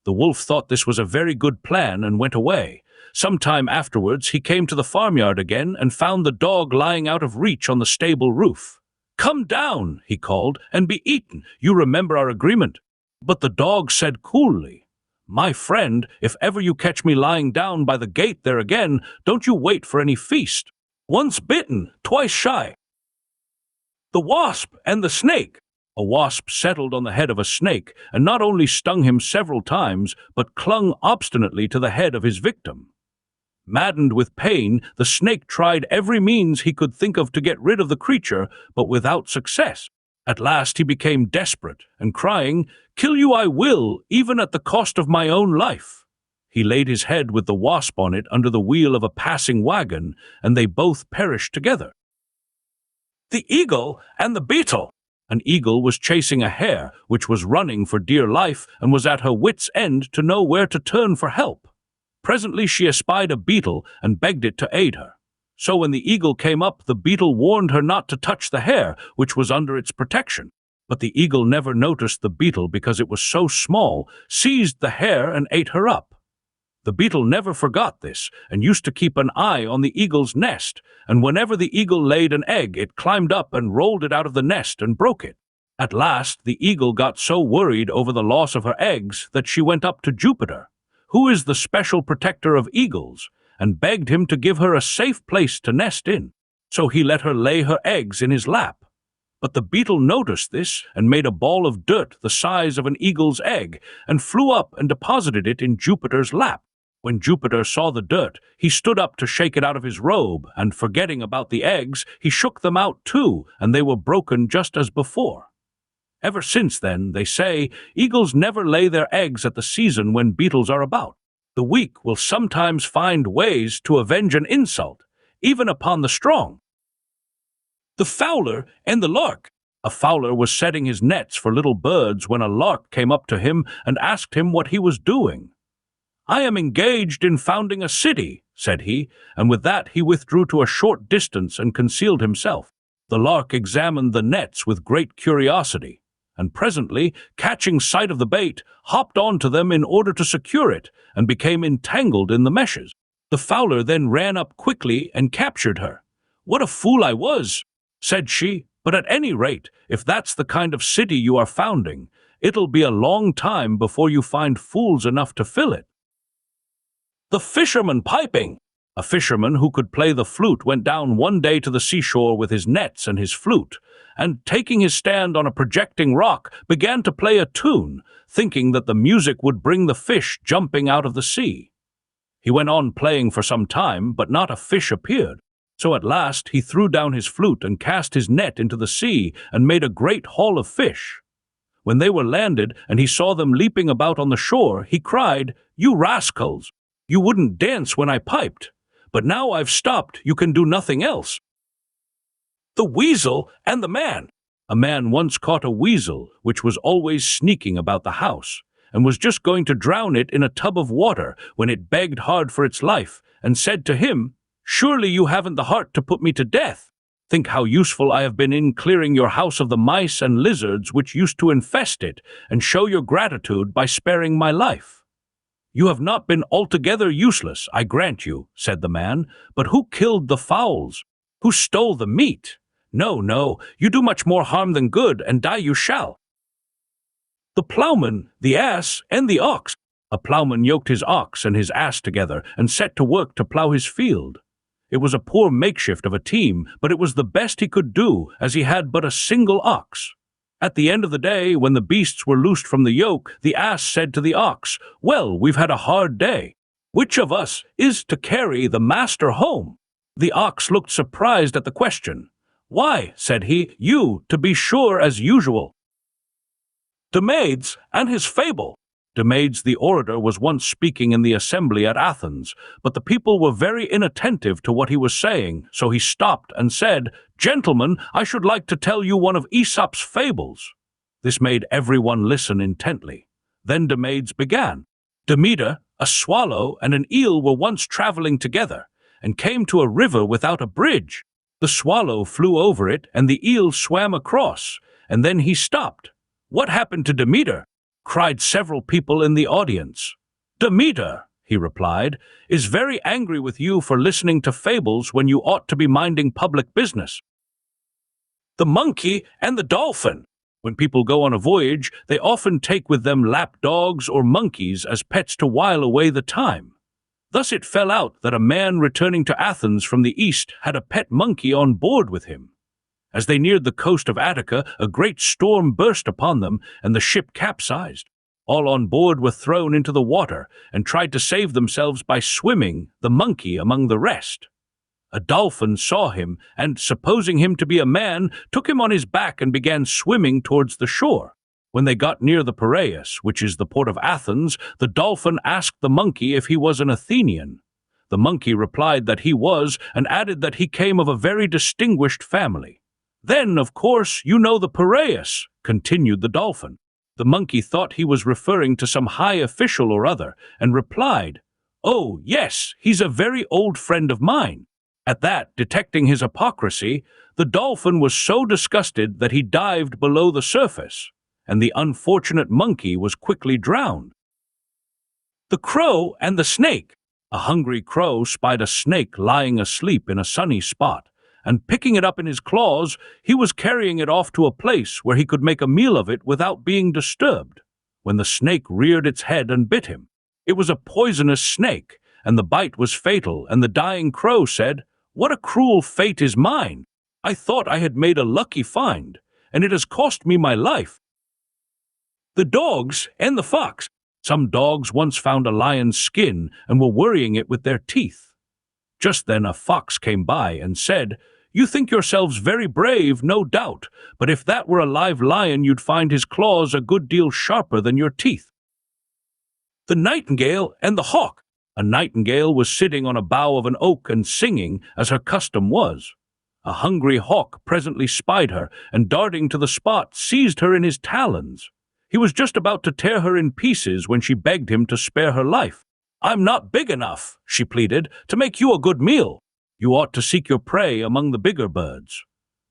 The wolf thought this was a very good plan and went away. Some time afterwards he came to the farmyard again and found the dog lying out of reach on the stable roof. "Come down," he called, "and be eaten. You remember our agreement." But the dog said coolly, "My friend, if ever you catch me lying down by the gate there again, don't you wait for any feast. Once bitten, twice shy." The wasp and the snake. A wasp settled on the head of a snake and not only stung him several times, but clung obstinately to the head of his victim. Maddened with pain, the snake tried every means he could think of to get rid of the creature, but without success. At last he became desperate, and crying, "Kill you I will, even at the cost of my own life," he laid his head with the wasp on it under the wheel of a passing wagon, and they both perished together. The eagle and the beetle. An eagle was chasing a hare, which was running for dear life and was at her wits' end to know where to turn for help. Presently she espied a beetle and begged it to aid her. So when the eagle came up, the beetle warned her not to touch the hare, which was under its protection. But the eagle never noticed the beetle because it was so small, seized the hare and ate her up. The beetle never forgot this, and used to keep an eye on the eagle's nest, and whenever the eagle laid an egg, it climbed up and rolled it out of the nest and broke it. At last, the eagle got so worried over the loss of her eggs that she went up to Jupiter, who is the special protector of eagles, and begged him to give her a safe place to nest in. So he let her lay her eggs in his lap. But the beetle noticed this and made a ball of dirt the size of an eagle's egg and flew up and deposited it in Jupiter's lap. When Jupiter saw the dirt, he stood up to shake it out of his robe, and forgetting about the eggs, he shook them out too, and they were broken just as before. Ever since then, they say, eagles never lay their eggs at the season when beetles are about. The weak will sometimes find ways to avenge an insult, even upon the strong. The Fowler and the Lark. A fowler was setting his nets for little birds when a lark came up to him and asked him what he was doing. "I am engaged in founding a city," said he, and with that he withdrew to a short distance and concealed himself. The lark examined the nets with great curiosity, and presently, catching sight of the bait, hopped on to them in order to secure it, and became entangled in the meshes. The fowler then ran up quickly and captured her. "What a fool I was," said she, "but at any rate, if that's the kind of city you are founding, it'll be a long time before you find fools enough to fill it." The Fisherman Piping. A fisherman who could play the flute went down one day to the seashore with his nets and his flute, and taking his stand on a projecting rock, began to play a tune, thinking that the music would bring the fish jumping out of the sea. He went on playing for some time, but not a fish appeared. So at last he threw down his flute and cast his net into the sea and made a great haul of fish. When they were landed and he saw them leaping about on the shore, he cried, "You rascals! You wouldn't dance when I piped, but now I've stopped, you can do nothing else." The Weasel and the Man. A man once caught a weasel, which was always sneaking about the house, and was just going to drown it in a tub of water when it begged hard for its life, and said to him, "Surely you haven't the heart to put me to death. Think how useful I have been in clearing your house of the mice and lizards which used to infest it, and show your gratitude by sparing my life." "You have not been altogether useless, I grant you," said the man, "but who killed the fowls? Who stole the meat? No, no, you do much more harm than good, and die you shall." The Plowman, the Ass, and the Ox. A plowman yoked his ox and his ass together and set to work to plow his field. It was a poor makeshift of a team, but it was the best he could do, as he had but a single ox. At the end of the day, when the beasts were loosed from the yoke, the ass said to the ox, "Well, we've had a hard day. Which of us is to carry the master home?" The ox looked surprised at the question. "Why," said he, "you, to be sure, as usual." Demades and his fable. Demades the orator was once speaking in the assembly at Athens, but the people were very inattentive to what he was saying, so he stopped and said, "Gentlemen, I should like to tell you one of Aesop's fables." This made everyone listen intently. Then Demades began. "Demeter, a swallow, and an eel were once traveling together, and came to a river without a bridge. The swallow flew over it, and the eel swam across, and then he stopped. What happened to Demeter?" cried several people in the audience. "Demeter," he replied, "is very angry with you for listening to fables when you ought to be minding public business." The Monkey and the Dolphin. When people go on a voyage, they often take with them lap dogs or monkeys as pets to while away the time. Thus it fell out that a man returning to Athens from the east had a pet monkey on board with him. As they neared the coast of Attica, a great storm burst upon them, and the ship capsized. All on board were thrown into the water, and tried to save themselves by swimming, the monkey among the rest. A dolphin saw him, and, supposing him to be a man, took him on his back and began swimming towards the shore. When they got near the Piraeus, which is the port of Athens, the dolphin asked the monkey if he was an Athenian. The monkey replied that he was, and added that he came of a very distinguished family. "Then, of course, you know the Piraeus," continued the dolphin. The monkey thought he was referring to some high official or other, and replied, "Oh, yes, he's a very old friend of mine." At that, detecting his hypocrisy, the dolphin was so disgusted that he dived below the surface, and the unfortunate monkey was quickly drowned. The crow and the snake. A hungry crow spied a snake lying asleep in a sunny spot, and picking it up in his claws, he was carrying it off to a place where he could make a meal of it without being disturbed, when the snake reared its head and bit him. It was a poisonous snake, and the bite was fatal, and the dying crow said, "What a cruel fate is mine! I thought I had made a lucky find, and it has cost me my life." The dogs and the fox. Some dogs once found a lion's skin and were worrying it with their teeth. Just then a fox came by and said, "You think yourselves very brave, no doubt, but if that were a live lion you'd find his claws a good deal sharper than your teeth." The nightingale and the hawk. A nightingale was sitting on a bough of an oak and singing, as her custom was. A hungry hawk presently spied her, and darting to the spot, seized her in his talons. He was just about to tear her in pieces when she begged him to spare her life. "I'm not big enough," she pleaded, "to make you a good meal. You ought to seek your prey among the bigger birds."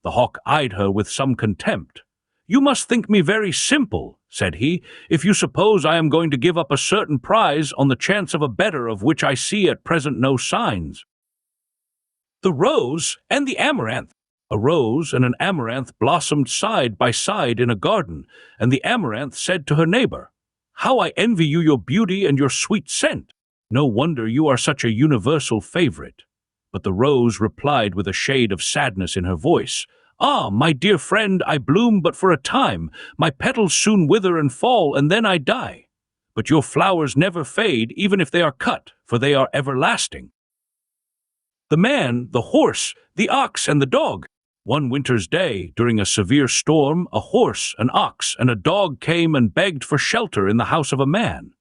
The hawk eyed her with some contempt. "You must think me very simple," said he, "if you suppose I am going to give up a certain prize on the chance of a better of which I see at present no signs." The rose and the amaranth. A rose and an amaranth blossomed side by side in a garden, and the amaranth said to her neighbor, "How I envy you your beauty and your sweet scent! No wonder you are such a universal favorite." But the rose replied with a shade of sadness in her voice, "Ah, my dear friend, I bloom but for a time. My petals soon wither and fall, and then I die. But your flowers never fade, even if they are cut, for they are everlasting." The man, the horse, the ox, and the dog. One winter's day, during a severe storm, a horse, an ox, and a dog came and begged for shelter in the house of a man.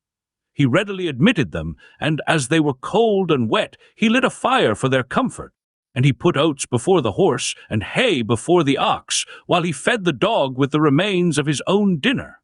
He readily admitted them, and as they were cold and wet, he lit a fire for their comfort. And he put oats before the horse and hay before the ox, while he fed the dog with the remains of his own dinner.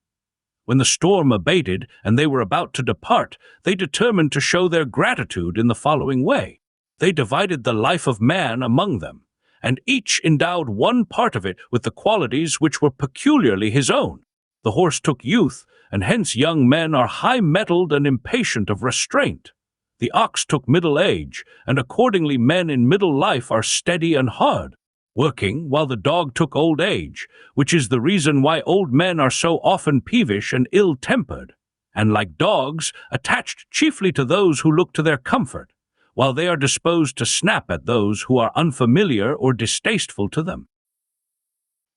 When the storm abated and they were about to depart, they determined to show their gratitude in the following way. They divided the life of man among them, and each endowed one part of it with the qualities which were peculiarly his own. The horse took youth, and hence young men are high-mettled and impatient of restraint. The ox took middle age, and accordingly men in middle life are steady and hard working, while the dog took old age, which is the reason why old men are so often peevish and ill-tempered, and like dogs, attached chiefly to those who look to their comfort, while they are disposed to snap at those who are unfamiliar or distasteful to them.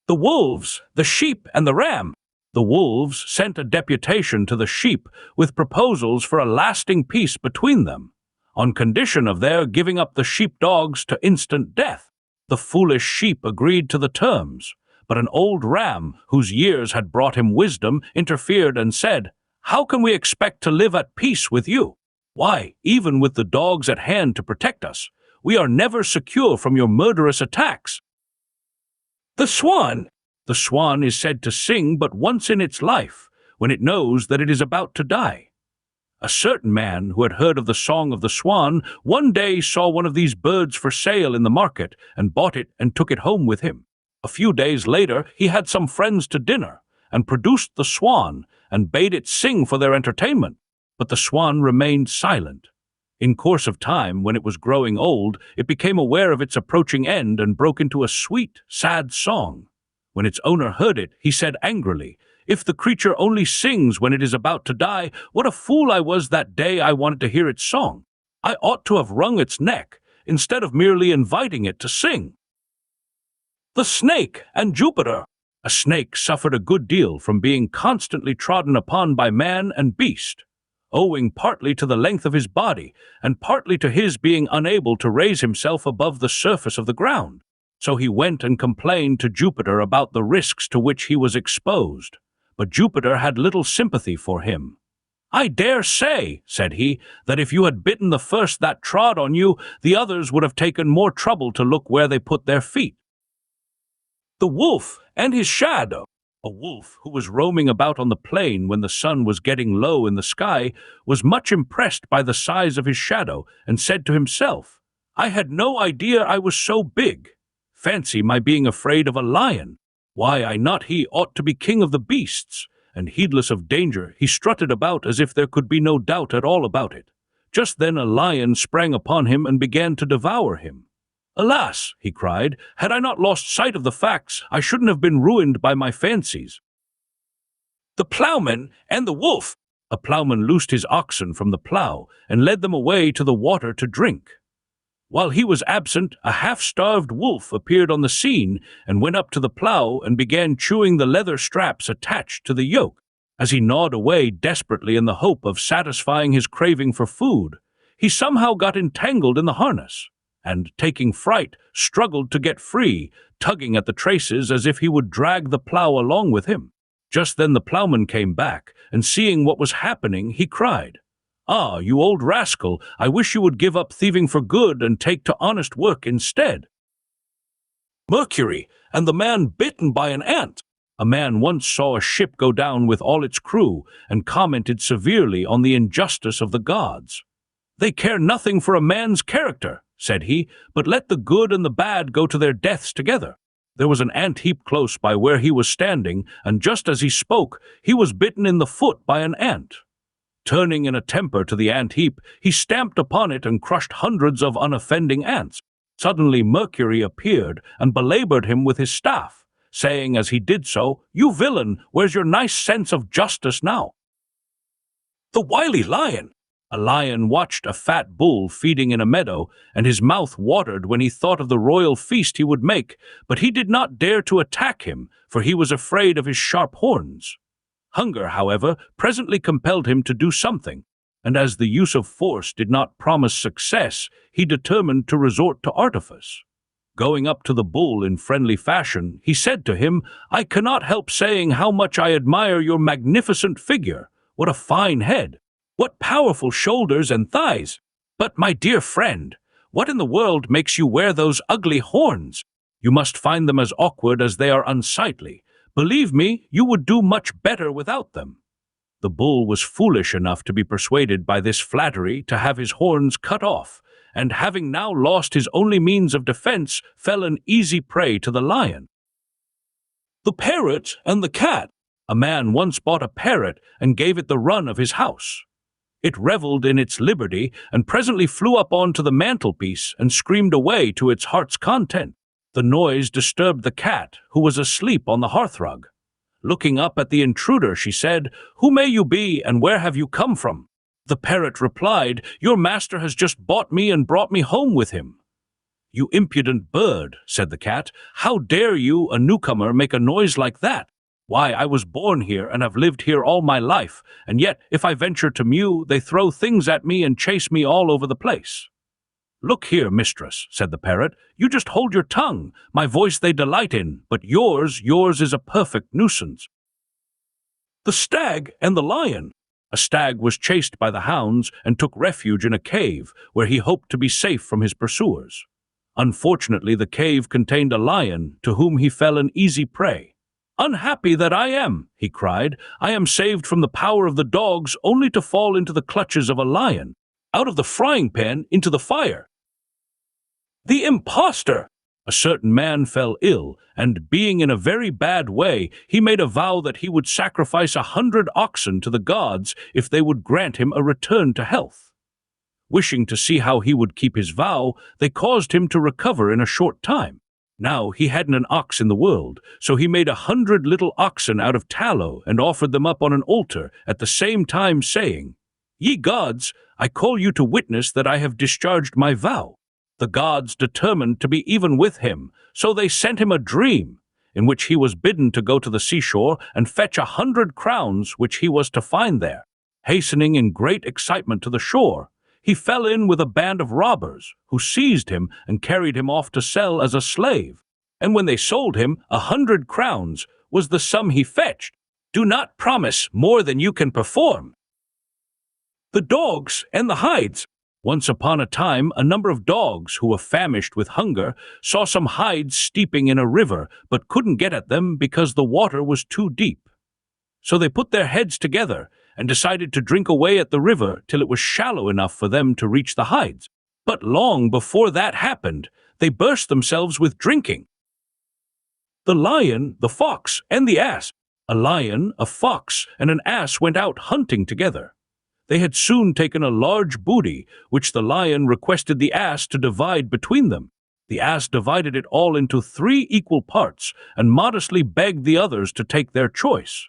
The wolves, the sheep, and the ram. The wolves sent a deputation to the sheep with proposals for a lasting peace between them, on condition of their giving up the sheep-dogs to instant death. The foolish sheep agreed to the terms, but an old ram, whose years had brought him wisdom, interfered and said, "How can we expect to live at peace with you? Why, even with the dogs at hand to protect us, we are never secure from your murderous attacks." The swan. The swan is said to sing but once in its life, when it knows that it is about to die. A certain man who had heard of the song of the swan one day saw one of these birds for sale in the market and bought it and took it home with him. A few days later he had some friends to dinner and produced the swan and bade it sing for their entertainment. But the swan remained silent. In course of time, when it was growing old, it became aware of its approaching end and broke into a sweet, sad song. When its owner heard it, he said angrily, "If the creature only sings when it is about to die, what a fool I was that day I wanted to hear its song. I ought to have wrung its neck, instead of merely inviting it to sing." The snake and Jupiter. A snake suffered a good deal from being constantly trodden upon by man and beast, owing partly to the length of his body, and partly to his being unable to raise himself above the surface of the ground. So he went and complained to Jupiter about the risks to which he was exposed, but Jupiter had little sympathy for him. "I dare say," said he, "that if you had bitten the first that trod on you, the others would have taken more trouble to look where they put their feet." The wolf and his shadow. A wolf, who was roaming about on the plain when the sun was getting low in the sky, was much impressed by the size of his shadow, and said to himself, I had no idea I was so big. Fancy my being afraid of a lion. Why, I not he ought to be king of the beasts. And heedless of danger, he strutted about as if there could be no doubt at all about it. Just then a lion sprang upon him and began to devour him. Alas, he cried, had I not lost sight of the facts, I shouldn't have been ruined by my fancies. The ploughman and the wolf. A ploughman loosed his oxen from the plough and led them away to the water to drink. While he was absent, a half-starved wolf appeared on the scene and went up to the plough and began chewing the leather straps attached to the yoke. As he gnawed away desperately in the hope of satisfying his craving for food, he somehow got entangled in the harness, and, taking fright, struggled to get free, tugging at the traces as if he would drag the plough along with him. Just then the ploughman came back, and seeing what was happening, he cried, "Ah, you old rascal, I wish you would give up thieving for good and take to honest work instead." Mercury and the man bitten by an ant. A man once saw a ship go down with all its crew and commented severely on the injustice of the gods. "They care nothing for a man's character," said he, "but let the good and the bad go to their deaths together." There was an ant heap close by where he was standing, and just as he spoke, he was bitten in the foot by an ant. Turning in a temper to the ant heap, he stamped upon it and crushed hundreds of unoffending ants. Suddenly Mercury appeared and belabored him with his staff, saying as he did so, "You villain, where's your nice sense of justice now?" The wily lion. A lion watched a fat bull feeding in a meadow, and his mouth watered when he thought of the royal feast he would make, but he did not dare to attack him, for he was afraid of his sharp horns. Hunger, however, presently compelled him to do something, and as the use of force did not promise success, he determined to resort to artifice. Going up to the bull in friendly fashion, he said to him, "I cannot help saying how much I admire your magnificent figure. What a fine head! What powerful shoulders and thighs! But, my dear friend, what in the world makes you wear those ugly horns? You must find them as awkward as they are unsightly. Believe me, you would do much better without them." The bull was foolish enough to be persuaded by this flattery to have his horns cut off, and having now lost his only means of defense, fell an easy prey to the lion. The parrot and the cat. A man once bought a parrot and gave it the run of his house. It reveled in its liberty and presently flew up onto the mantelpiece and screamed away to its heart's content. The noise disturbed the cat, who was asleep on the hearthrug. Looking up at the intruder, she said, "Who may you be, and where have you come from?" The parrot replied, "Your master has just bought me and brought me home with him." "You impudent bird," said the cat, "how dare you, a newcomer, make a noise like that? Why, I was born here and have lived here all my life, and yet if I venture to mew, they throw things at me and chase me all over the place." "Look here, mistress," said the parrot, "you just hold your tongue. My voice they delight in, but yours is a perfect nuisance." The stag and the lion. A stag was chased by the hounds and took refuge in a cave, where he hoped to be safe from his pursuers. Unfortunately, the cave contained a lion, to whom he fell an easy prey. "Unhappy that I am," he cried, "I am saved from the power of the dogs only to fall into the clutches of a lion, out of the frying pan into the fire." The impostor! A certain man fell ill, and being in a very bad way, he made a vow that he would sacrifice 100 oxen to the gods if they would grant him a return to health. Wishing to see how he would keep his vow, they caused him to recover in a short time. Now he hadn't an ox in the world, so he made 100 little oxen out of tallow and offered them up on an altar, at the same time saying, "Ye gods, I call you to witness that I have discharged my vow." The gods determined to be even with him, so they sent him a dream, in which he was bidden to go to the seashore and fetch 100 crowns which he was to find there. Hastening in great excitement to the shore, he fell in with a band of robbers, who seized him and carried him off to sell as a slave. And when they sold him, 100 crowns was the sum he fetched. Do not promise more than you can perform. The dogs and the hides. Once upon a time, a number of dogs, who were famished with hunger, saw some hides steeping in a river, but couldn't get at them because the water was too deep. So they put their heads together and decided to drink away at the river till it was shallow enough for them to reach the hides. But long before that happened, they burst themselves with drinking. The lion, the fox, and the ass. A lion, a fox, and an ass went out hunting together. They had soon taken a large booty, which the lion requested the ass to divide between them. The ass divided it all into 3 equal parts, and modestly begged the others to take their choice.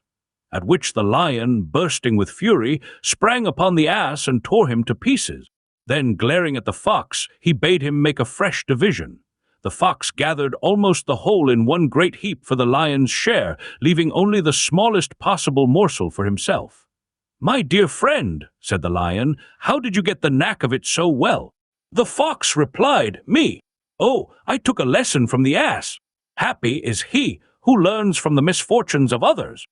At which the lion, bursting with fury, sprang upon the ass and tore him to pieces. Then, glaring at the fox, he bade him make a fresh division. The fox gathered almost the whole in one great heap for the lion's share, leaving only the smallest possible morsel for himself. "My dear friend," said the lion, "how did you get the knack of it so well?" The fox replied, "Me. Oh, I took a lesson from the ass. Happy is he who learns from the misfortunes of others."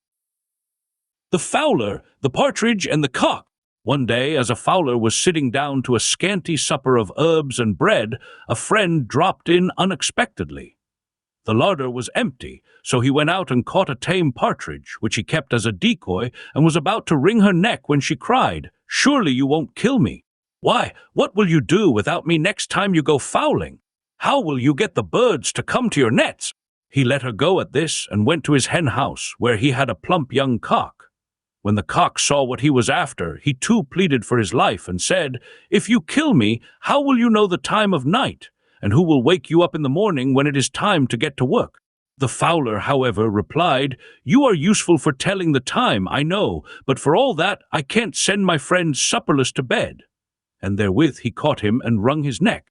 The fowler, the partridge, and the cock. One day, as a fowler was sitting down to a scanty supper of herbs and bread, a friend dropped in unexpectedly. The larder was empty, so he went out and caught a tame partridge, which he kept as a decoy, and was about to wring her neck when she cried, "Surely you won't kill me? Why, what will you do without me next time you go fowling? How will you get the birds to come to your nets?" He let her go at this and went to his hen house, where he had a plump young cock. When the cock saw what he was after, he too pleaded for his life and said, "If you kill me, how will you know the time of night? And who will wake you up in the morning when it is time to get to work?" The fowler, however, replied, "You are useful for telling the time, I know, but for all that I can't send my friend supperless to bed." And therewith he caught him and wrung his neck.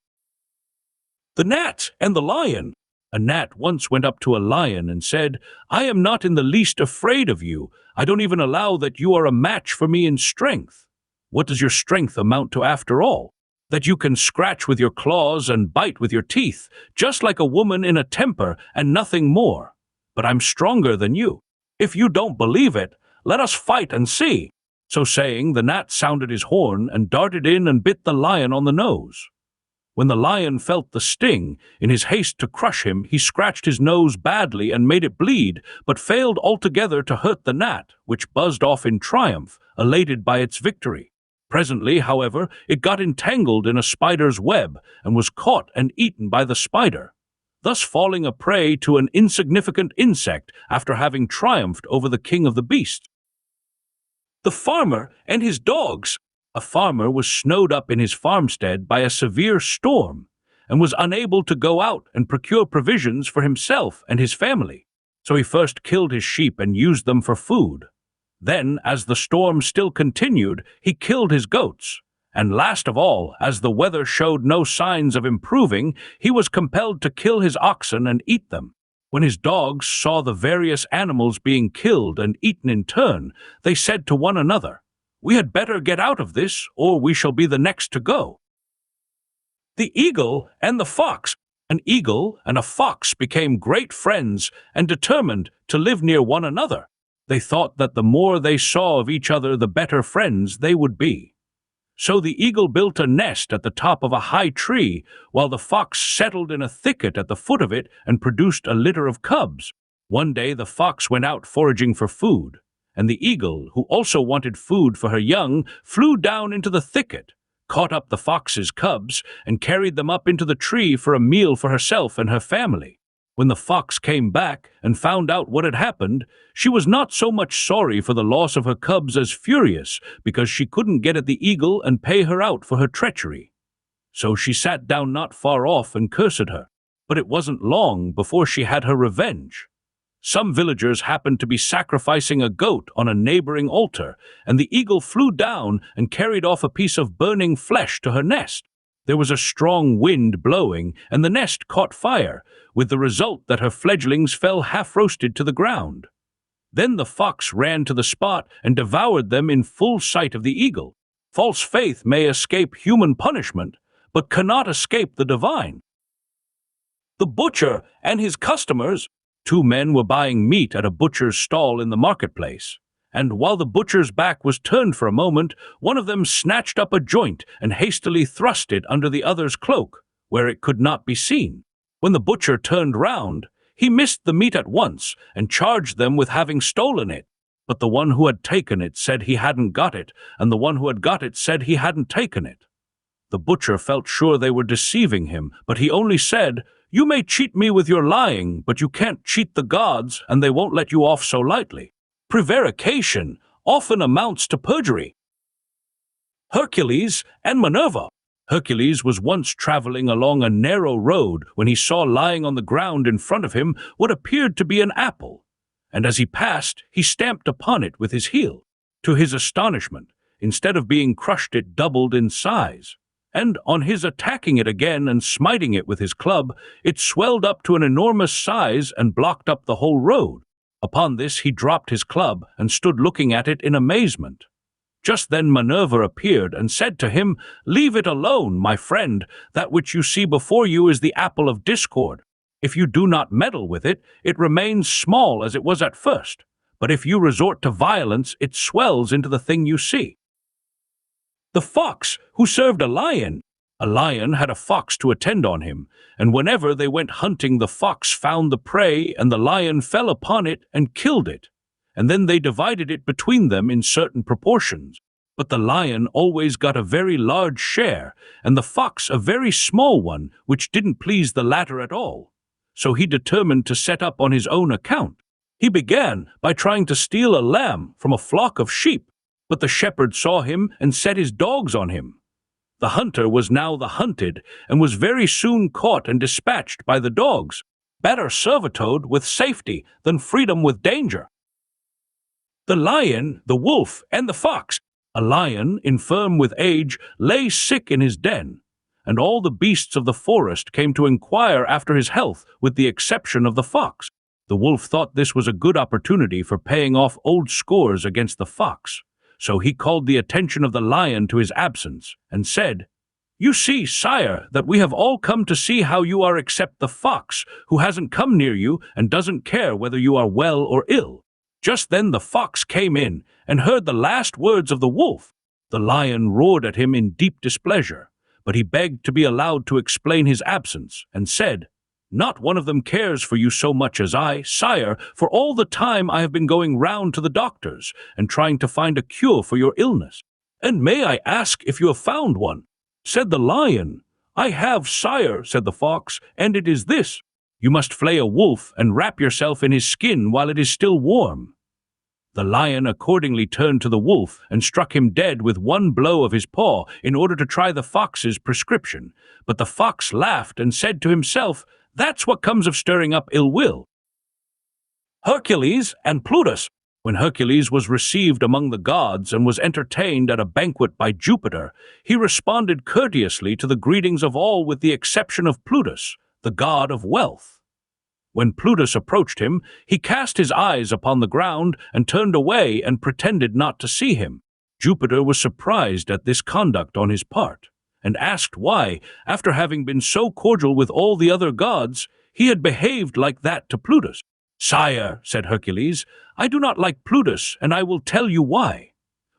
The gnat and the lion. A gnat once went up to a lion and said, "I am not in the least afraid of you. I don't even allow that you are a match for me in strength." "What does your strength amount to after all? That you can scratch with your claws and bite with your teeth, just like a woman in a temper, and nothing more. But I'm stronger than you. If you don't believe it, let us fight and see." So saying, the gnat sounded his horn and darted in and bit the lion on the nose. When the lion felt the sting, in his haste to crush him, he scratched his nose badly and made it bleed, but failed altogether to hurt the gnat, which buzzed off in triumph, elated by its victory. Presently, however, it got entangled in a spider's web, and was caught and eaten by the spider, thus falling a prey to an insignificant insect after having triumphed over the king of the beasts. The farmer and his dogs. A farmer was snowed up in his farmstead by a severe storm, and was unable to go out and procure provisions for himself and his family. So he first killed his sheep and used them for food. Then, as the storm still continued, he killed his goats. And last of all, as the weather showed no signs of improving, he was compelled to kill his oxen and eat them. When his dogs saw the various animals being killed and eaten in turn, they said to one another, "We had better get out of this, or we shall be the next to go." The eagle and the fox. An eagle and a fox became great friends and determined to live near one another. They thought that the more they saw of each other, the better friends they would be. So the eagle built a nest at the top of a high tree, while the fox settled in a thicket at the foot of it and produced a litter of cubs. One day the fox went out foraging for food, and the eagle, who also wanted food for her young, flew down into the thicket, caught up the fox's cubs, and carried them up into the tree for a meal for herself and her family. When the fox came back and found out what had happened, she was not so much sorry for the loss of her cubs as furious because she couldn't get at the eagle and pay her out for her treachery. So she sat down not far off and cursed her. But it wasn't long before she had her revenge. Some villagers happened to be sacrificing a goat on a neighboring altar, and the eagle flew down and carried off a piece of burning flesh to her nest. There was a strong wind blowing, and the nest caught fire, with the result that her fledglings fell half-roasted to the ground. Then the fox ran to the spot and devoured them in full sight of the eagle. False faith may escape human punishment, but cannot escape the divine. The butcher and his customers. 2 men were buying meat at a butcher's stall in the marketplace, and while the butcher's back was turned for a moment, one of them snatched up a joint and hastily thrust it under the other's cloak, where it could not be seen. When the butcher turned round, he missed the meat at once and charged them with having stolen it. But the one who had taken it said he hadn't got it, and the one who had got it said he hadn't taken it. The butcher felt sure they were deceiving him, but he only said, "You may cheat me with your lying, but you can't cheat the gods, and they won't let you off so lightly. Prevarication often amounts to perjury." Hercules and Minerva. Hercules was once traveling along a narrow road when he saw lying on the ground in front of him what appeared to be an apple, and as he passed, he stamped upon it with his heel. To his astonishment, instead of being crushed, it doubled in size, and on his attacking it again and smiting it with his club, it swelled up to an enormous size and blocked up the whole road. Upon this he dropped his club and stood looking at it in amazement. Just then Minerva appeared and said to him, "Leave it alone, my friend. That which you see before you is the apple of discord. If you do not meddle with it, it remains small as it was at first. But if you resort to violence, it swells into the thing you see." The fox who served a lion. A lion had a fox to attend on him, and whenever they went hunting, the fox found the prey, and the lion fell upon it and killed it. And then they divided it between them in certain proportions. But the lion always got a very large share, and the fox a very small one, which didn't please the latter at all. So he determined to set up on his own account. He began by trying to steal a lamb from a flock of sheep, but the shepherd saw him and set his dogs on him. The hunter was now the hunted, and was very soon caught and dispatched by the dogs. Better servitude with safety than freedom with danger. The lion, the wolf, and the fox. A lion, infirm with age, lay sick in his den, and all the beasts of the forest came to inquire after his health, with the exception of the fox. The wolf thought this was a good opportunity for paying off old scores against the fox, so he called the attention of the lion to his absence, and said, "You see, sire, that we have all come to see how you are except the fox, who hasn't come near you and doesn't care whether you are well or ill." Just then the fox came in and heard the last words of the wolf. The lion roared at him in deep displeasure, but he begged to be allowed to explain his absence, and said, "Not one of them cares for you so much as I, sire, for all the time I have been going round to the doctors and trying to find a cure for your illness." "And may I ask if you have found one?" said the lion. "I have, sire," said the fox, "and it is this. You must flay a wolf and wrap yourself in his skin while it is still warm." The lion accordingly turned to the wolf and struck him dead with one blow of his paw in order to try the fox's prescription. But the fox laughed and said to himself, "That's what comes of stirring up ill will." Hercules and Plutus. When Hercules was received among the gods and was entertained at a banquet by Jupiter, he responded courteously to the greetings of all with the exception of Plutus, the god of wealth. When Plutus approached him, he cast his eyes upon the ground and turned away and pretended not to see him. Jupiter was surprised at this conduct on his part, and asked why, after having been so cordial with all the other gods, he had behaved like that to Plutus. "Sire," said Hercules, "I do not like Plutus, and I will tell you why.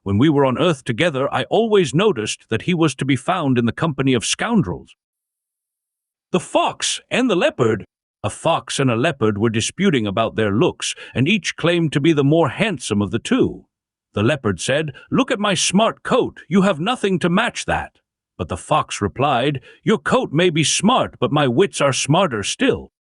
When we were on earth together, I always noticed that he was to be found in the company of scoundrels." The fox and the leopard. A fox and a leopard were disputing about their looks, and each claimed to be the more handsome of the two. The leopard said, "Look at my smart coat, you have nothing to match that." But the fox replied, "Your coat may be smart, but my wits are smarter still."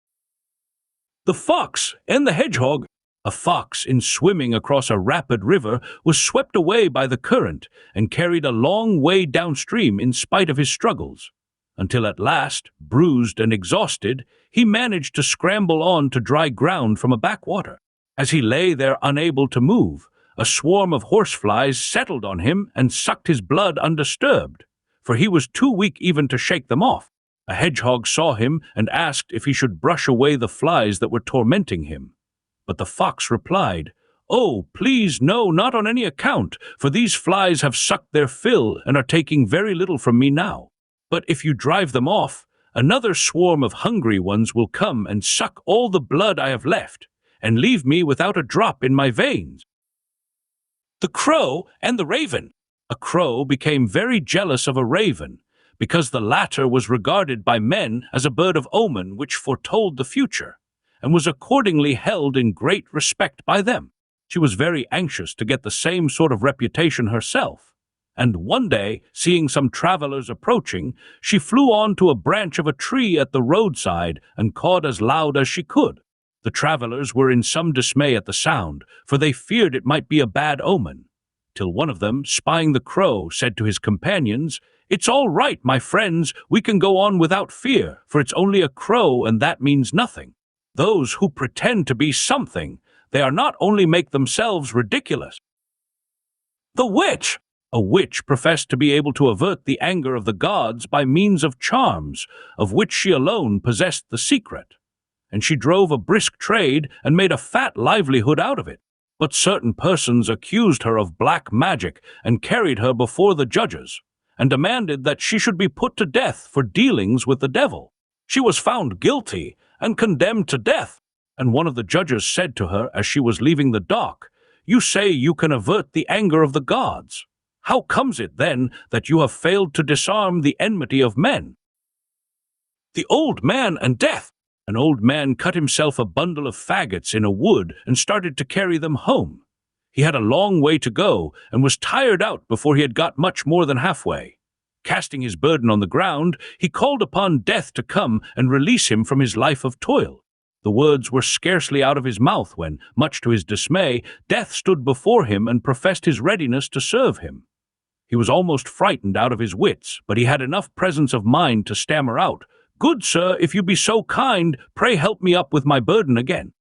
The fox and the hedgehog. A fox, in swimming across a rapid river, was swept away by the current and carried a long way downstream in spite of his struggles, until at last, bruised and exhausted, he managed to scramble on to dry ground from a backwater. As he lay there unable to move, a swarm of horseflies settled on him and sucked his blood undisturbed, for he was too weak even to shake them off. A hedgehog saw him and asked if he should brush away the flies that were tormenting him. But the fox replied, "Oh, please no, not on any account, for these flies have sucked their fill and are taking very little from me now. But if you drive them off, another swarm of hungry ones will come and suck all the blood I have left, and leave me without a drop in my veins." The crow and the raven. A crow became very jealous of a raven, because the latter was regarded by men as a bird of omen which foretold the future, and was accordingly held in great respect by them. She was very anxious to get the same sort of reputation herself, And one day, seeing some travelers approaching, she flew on to a branch of a tree at the roadside and cawed as loud as she could. The travelers were in some dismay at the sound, for they feared it might be a bad omen, till one of them, spying the crow, said to his companions, "It's all right, my friends, we can go on without fear, for it's only a crow and that means nothing. Those who pretend to be something, they are not only make themselves ridiculous." The witch! A witch professed to be able to avert the anger of the gods by means of charms, of which she alone possessed the secret. And she drove a brisk trade and made a fat livelihood out of it. But certain persons accused her of black magic and carried her before the judges, and demanded that she should be put to death for dealings with the devil. She was found guilty and condemned to death, and one of the judges said to her as she was leaving the dock, "You say you can avert the anger of the gods. How comes it, then, that you have failed to disarm the enmity of men?" The old man and death. An old man cut himself a bundle of faggots in a wood and started to carry them home. He had a long way to go and was tired out before he had got much more than halfway. Casting his burden on the ground, he called upon Death to come and release him from his life of toil. The words were scarcely out of his mouth when, much to his dismay, Death stood before him and professed his readiness to serve him. He was almost frightened out of his wits, but he had enough presence of mind to stammer out, "Good sir, if you be so kind, pray help me up with my burden again."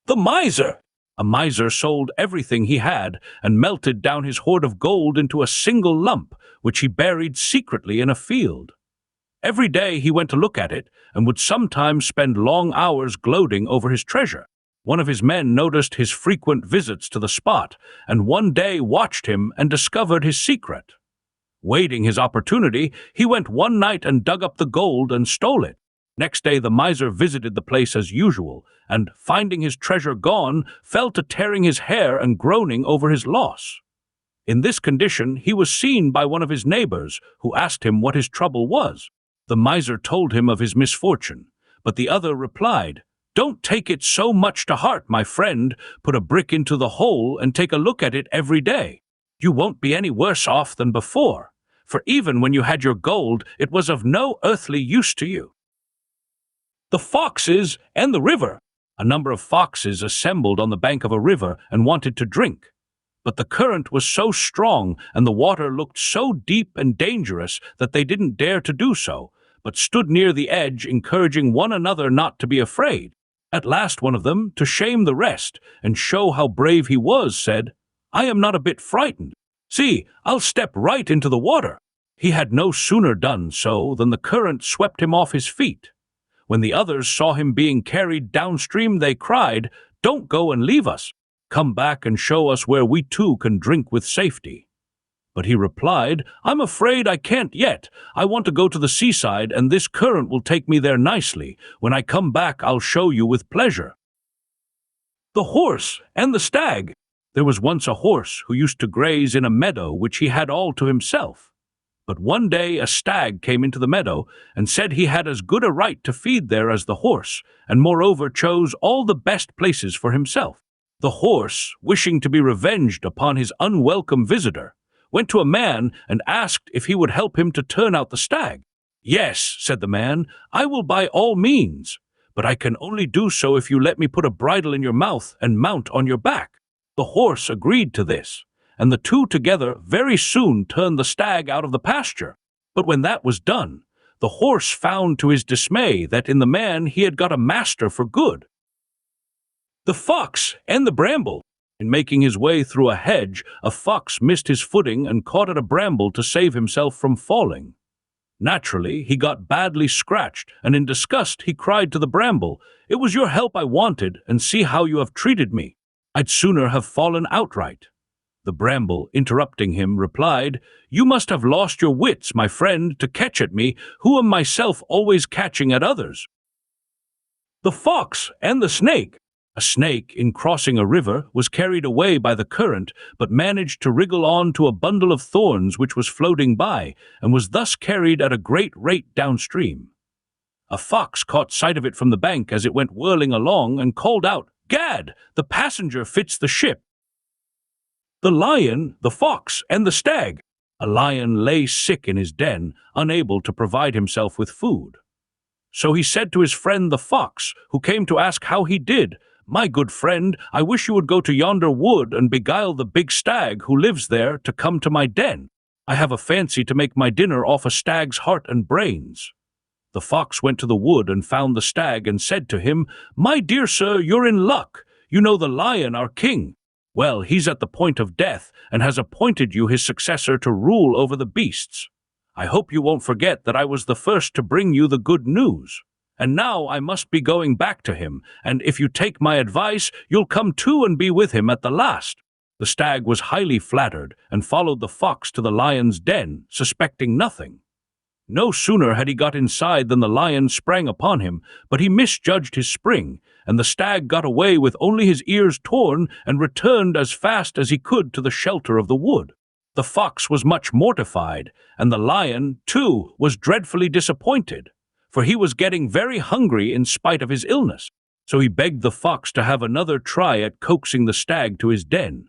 The miser! A miser sold everything he had and melted down his hoard of gold into a single lump, which he buried secretly in a field. Every day he went to look at it, and would sometimes spend long hours gloating over his treasure. One of his men noticed his frequent visits to the spot, and one day watched him and discovered his secret. Waiting his opportunity, he went one night and dug up the gold and stole it. Next day the miser visited the place as usual, and, finding his treasure gone, fell to tearing his hair and groaning over his loss. In this condition he was seen by one of his neighbors, who asked him what his trouble was. The miser told him of his misfortune, but the other replied, "Don't take it so much to heart, my friend. Put a brick into the hole and take a look at it every day. You won't be any worse off than before, for even when you had your gold, it was of no earthly use to you." The foxes and the river. A number of foxes assembled on the bank of a river and wanted to drink. But the current was so strong and the water looked so deep and dangerous that they didn't dare to do so, but stood near the edge, encouraging one another not to be afraid. At last one of them, to shame the rest and show how brave he was, said, "I am not a bit frightened. See, I'll step right into the water." He had no sooner done so than the current swept him off his feet. When the others saw him being carried downstream, they cried, "Don't go and leave us. Come back and show us where we too can drink with safety." But he replied, "I'm afraid I can't yet. I want to go to the seaside, and this current will take me there nicely. When I come back, I'll show you with pleasure." The horse and the stag. There was once a horse who used to graze in a meadow which he had all to himself. But one day a stag came into the meadow and said he had as good a right to feed there as the horse, and moreover chose all the best places for himself. The horse, wishing to be revenged upon his unwelcome visitor, went to a man and asked if he would help him to turn out the stag. "Yes," said the man, "I will by all means, but I can only do so if you let me put a bridle in your mouth and mount on your back." The horse agreed to this, and the two together very soon turned the stag out of the pasture. But when that was done, the horse found to his dismay that in the man he had got a master for good. The fox and the bramble. In making his way through a hedge, a fox missed his footing and caught at a bramble to save himself from falling. Naturally, he got badly scratched, and in disgust he cried to the bramble, "It was your help I wanted, and see how you have treated me. I'd sooner have fallen outright." The bramble, interrupting him, replied, "You must have lost your wits, my friend, to catch at me, who am myself always catching at others." The fox and the snake. A snake, in crossing a river, was carried away by the current, but managed to wriggle on to a bundle of thorns which was floating by, and was thus carried at a great rate downstream. A fox caught sight of it from the bank as it went whirling along, and called out, "Gad, the passenger fits the ship." The lion, the fox, and the stag. A lion lay sick in his den, unable to provide himself with food. So he said to his friend the fox, who came to ask how he did, "My good friend, I wish you would go to yonder wood and beguile the big stag who lives there to come to my den. I have a fancy to make my dinner off a stag's heart and brains." The fox went to the wood and found the stag and said to him, "My dear sir, you're in luck. You know the lion, our king. Well, he's at the point of death and has appointed you his successor to rule over the beasts. I hope you won't forget that I was the first to bring you the good news. And now I must be going back to him, and if you take my advice, you'll come too and be with him at the last." The stag was highly flattered and followed the fox to the lion's den, suspecting nothing. No sooner had he got inside than the lion sprang upon him, but he misjudged his spring, and the stag got away with only his ears torn and returned as fast as he could to the shelter of the wood. The fox was much mortified, and the lion, too, was dreadfully disappointed, for he was getting very hungry in spite of his illness. So he begged the fox to have another try at coaxing the stag to his den.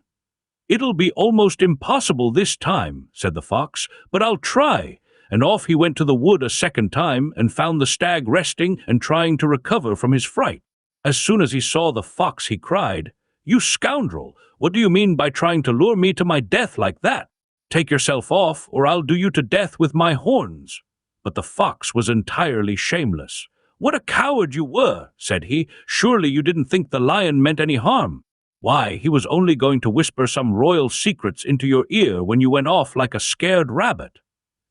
"It'll be almost impossible this time," said the fox, "but I'll try." And off he went to the wood a second time and found the stag resting and trying to recover from his fright. As soon as he saw the fox, he cried, "You scoundrel! What do you mean by trying to lure me to my death like that? Take yourself off, or I'll do you to death with my horns." But the fox was entirely shameless. "What a coward you were," said he. "Surely you didn't think the lion meant any harm. Why, he was only going to whisper some royal secrets into your ear when you went off like a scared rabbit.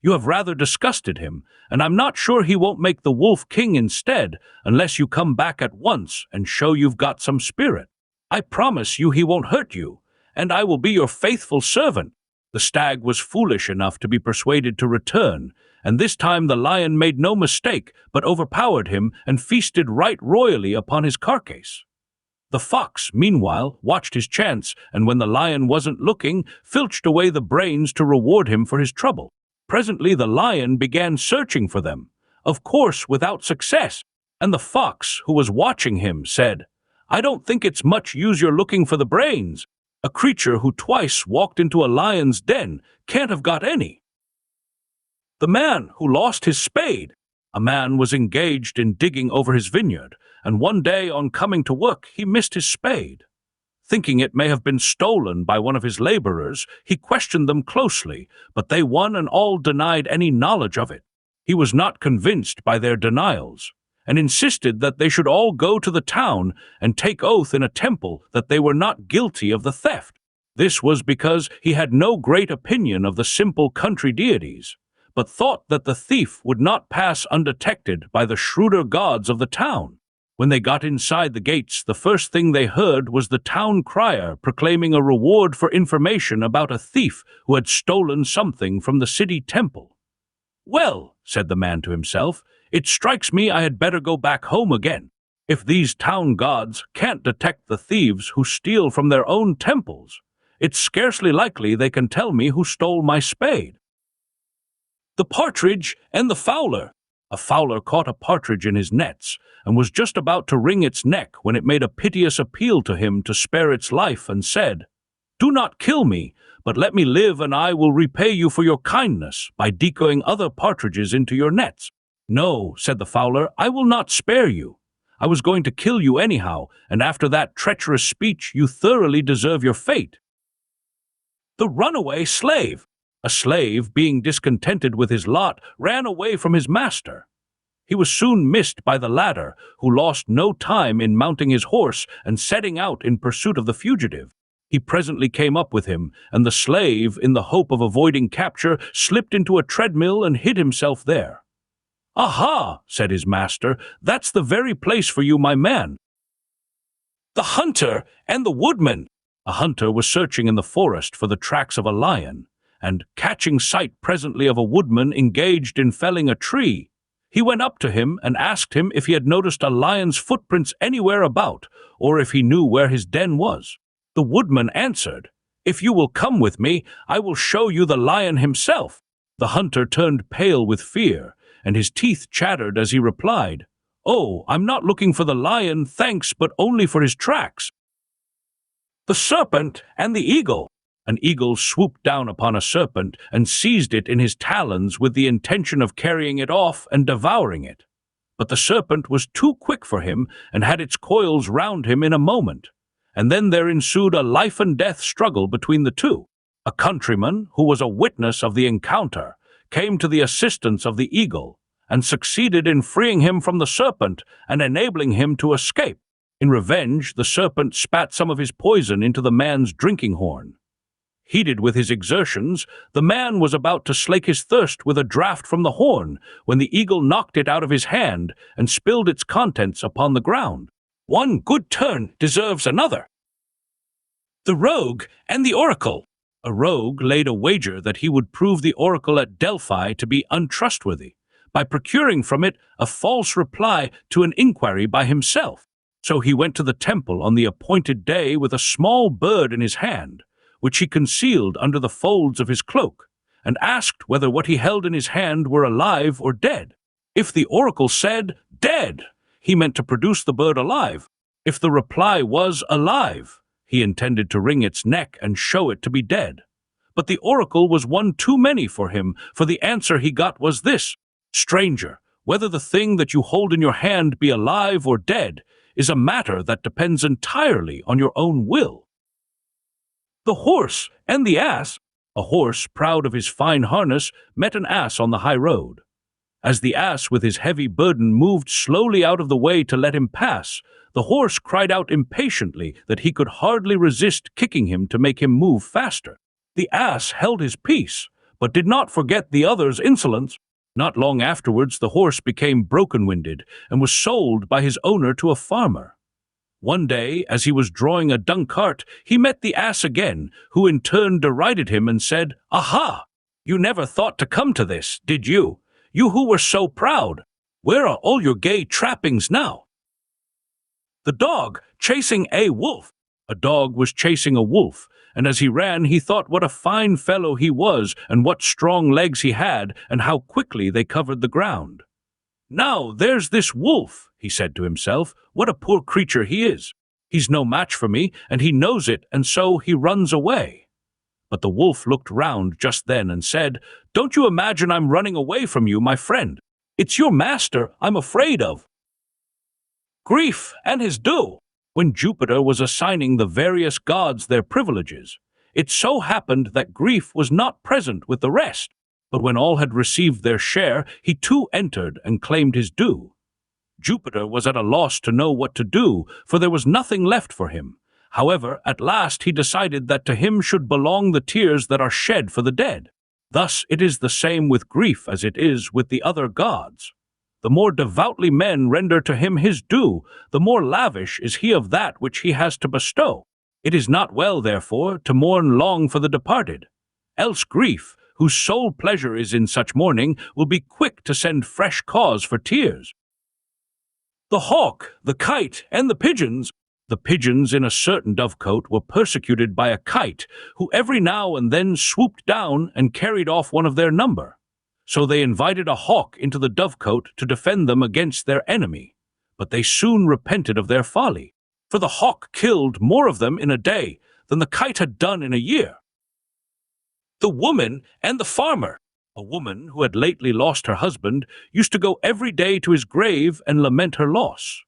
You have rather disgusted him, and I'm not sure he won't make the wolf king instead, unless you come back at once and show you've got some spirit. I promise you he won't hurt you, and I will be your faithful servant." The stag was foolish enough to be persuaded to return, and this time the lion made no mistake, but overpowered him and feasted right royally upon his carcass. The fox, meanwhile, watched his chance, and when the lion wasn't looking, filched away the brains to reward him for his trouble. Presently the lion began searching for them, of course without success, and the fox, who was watching him, said, "I don't think it's much use you're looking for the brains. A creature who twice walked into a lion's den can't have got any." The man who lost his spade. A man was engaged in digging over his vineyard, and one day on coming to work he missed his spade. Thinking it may have been stolen by one of his laborers, he questioned them closely, but they one and all denied any knowledge of it. He was not convinced by their denials, and insisted that they should all go to the town and take oath in a temple that they were not guilty of the theft. This was because he had no great opinion of the simple country deities, but thought that the thief would not pass undetected by the shrewder gods of the town. When they got inside the gates, the first thing they heard was the town crier proclaiming a reward for information about a thief who had stolen something from the city temple. "Well," said the man to himself, "it strikes me I had better go back home again. If these town gods can't detect the thieves who steal from their own temples, it's scarcely likely they can tell me who stole my spade." The partridge and the fowler. A fowler caught a partridge in his nets, and was just about to wring its neck when it made a piteous appeal to him to spare its life and said, "Do not kill me, but let me live, and I will repay you for your kindness by decoying other partridges into your nets." "No," said the fowler, "I will not spare you. I was going to kill you anyhow, and after that treacherous speech you thoroughly deserve your fate." The runaway slave. A slave, being discontented with his lot, ran away from his master. He was soon missed by the latter, who lost no time in mounting his horse and setting out in pursuit of the fugitive. He presently came up with him, and the slave, in the hope of avoiding capture, slipped into a treadmill and hid himself there. "Aha!" said his master, "that's the very place for you, my man." The hunter and the woodman. A hunter was searching in the forest for the tracks of a lion, and, catching sight presently of a woodman engaged in felling a tree, he went up to him and asked him if he had noticed a lion's footprints anywhere about, or if he knew where his den was. The woodman answered, "If you will come with me, I will show you the lion himself." The hunter turned pale with fear, and his teeth chattered as he replied, "Oh, I'm not looking for the lion, thanks, but only for his tracks." The serpent and the eagle. An eagle swooped down upon a serpent and seized it in his talons with the intention of carrying it off and devouring it. But the serpent was too quick for him and had its coils round him in a moment, and then there ensued a life-and-death struggle between the two. A countryman, who was a witness of the encounter, came to the assistance of the eagle, and succeeded in freeing him from the serpent and enabling him to escape. In revenge, the serpent spat some of his poison into the man's drinking horn. Heated with his exertions, the man was about to slake his thirst with a draught from the horn when the eagle knocked it out of his hand and spilled its contents upon the ground. One good turn deserves another. The Rogue and the Oracle. A rogue laid a wager that he would prove the oracle at Delphi to be untrustworthy by procuring from it a false reply to an inquiry by himself. So he went to the temple on the appointed day with a small bird in his hand, which he concealed under the folds of his cloak, and asked whether what he held in his hand were alive or dead. If the oracle said, "Dead," he meant to produce the bird alive. If the reply was alive, he intended to wring its neck and show it to be dead. But the oracle was one too many for him, for the answer he got was this: "Stranger, whether the thing that you hold in your hand be alive or dead is a matter that depends entirely on your own will." The Horse and the Ass. A horse, proud of his fine harness, met an ass on the high road. As the ass with his heavy burden moved slowly out of the way to let him pass, the horse cried out impatiently that he could hardly resist kicking him to make him move faster. The ass held his peace, but did not forget the other's insolence. Not long afterwards, the horse became broken-winded and was sold by his owner to a farmer. One day, as he was drawing a dung cart, he met the ass again, who in turn derided him and said, "Aha! You never thought to come to this, did you? You who were so proud. Where are all your gay trappings now?" The Dog chasing a Wolf. A dog was chasing a wolf, and as he ran he thought what a fine fellow he was, and what strong legs he had, and how quickly they covered the ground. "Now there's this wolf," he said to himself. "What a poor creature he is. He's no match for me, and he knows it, and so he runs away." But the wolf looked round just then and said, "Don't you imagine I'm running away from you, my friend? It's your master I'm afraid of." Grief and his due. When Jupiter was assigning the various gods their privileges, it so happened that Grief was not present with the rest. But when all had received their share, he too entered and claimed his due. Jupiter was at a loss to know what to do, for there was nothing left for him. However, at last he decided that to him should belong the tears that are shed for the dead. Thus it is the same with Grief as it is with the other gods. The more devoutly men render to him his due, the more lavish is he of that which he has to bestow. It is not well, therefore, to mourn long for the departed. Else Grief, whose sole pleasure is in such mourning, will be quick to send fresh cause for tears. The Hawk, the Kite, and the Pigeons. The pigeons in a certain dovecote were persecuted by a kite, who every now and then swooped down and carried off one of their number. So they invited a hawk into the dovecote to defend them against their enemy. But they soon repented of their folly, for the hawk killed more of them in a day than the kite had done in a year. The Woman and the Farmer. A woman who had lately lost her husband used to go every day to his grave and lament her loss.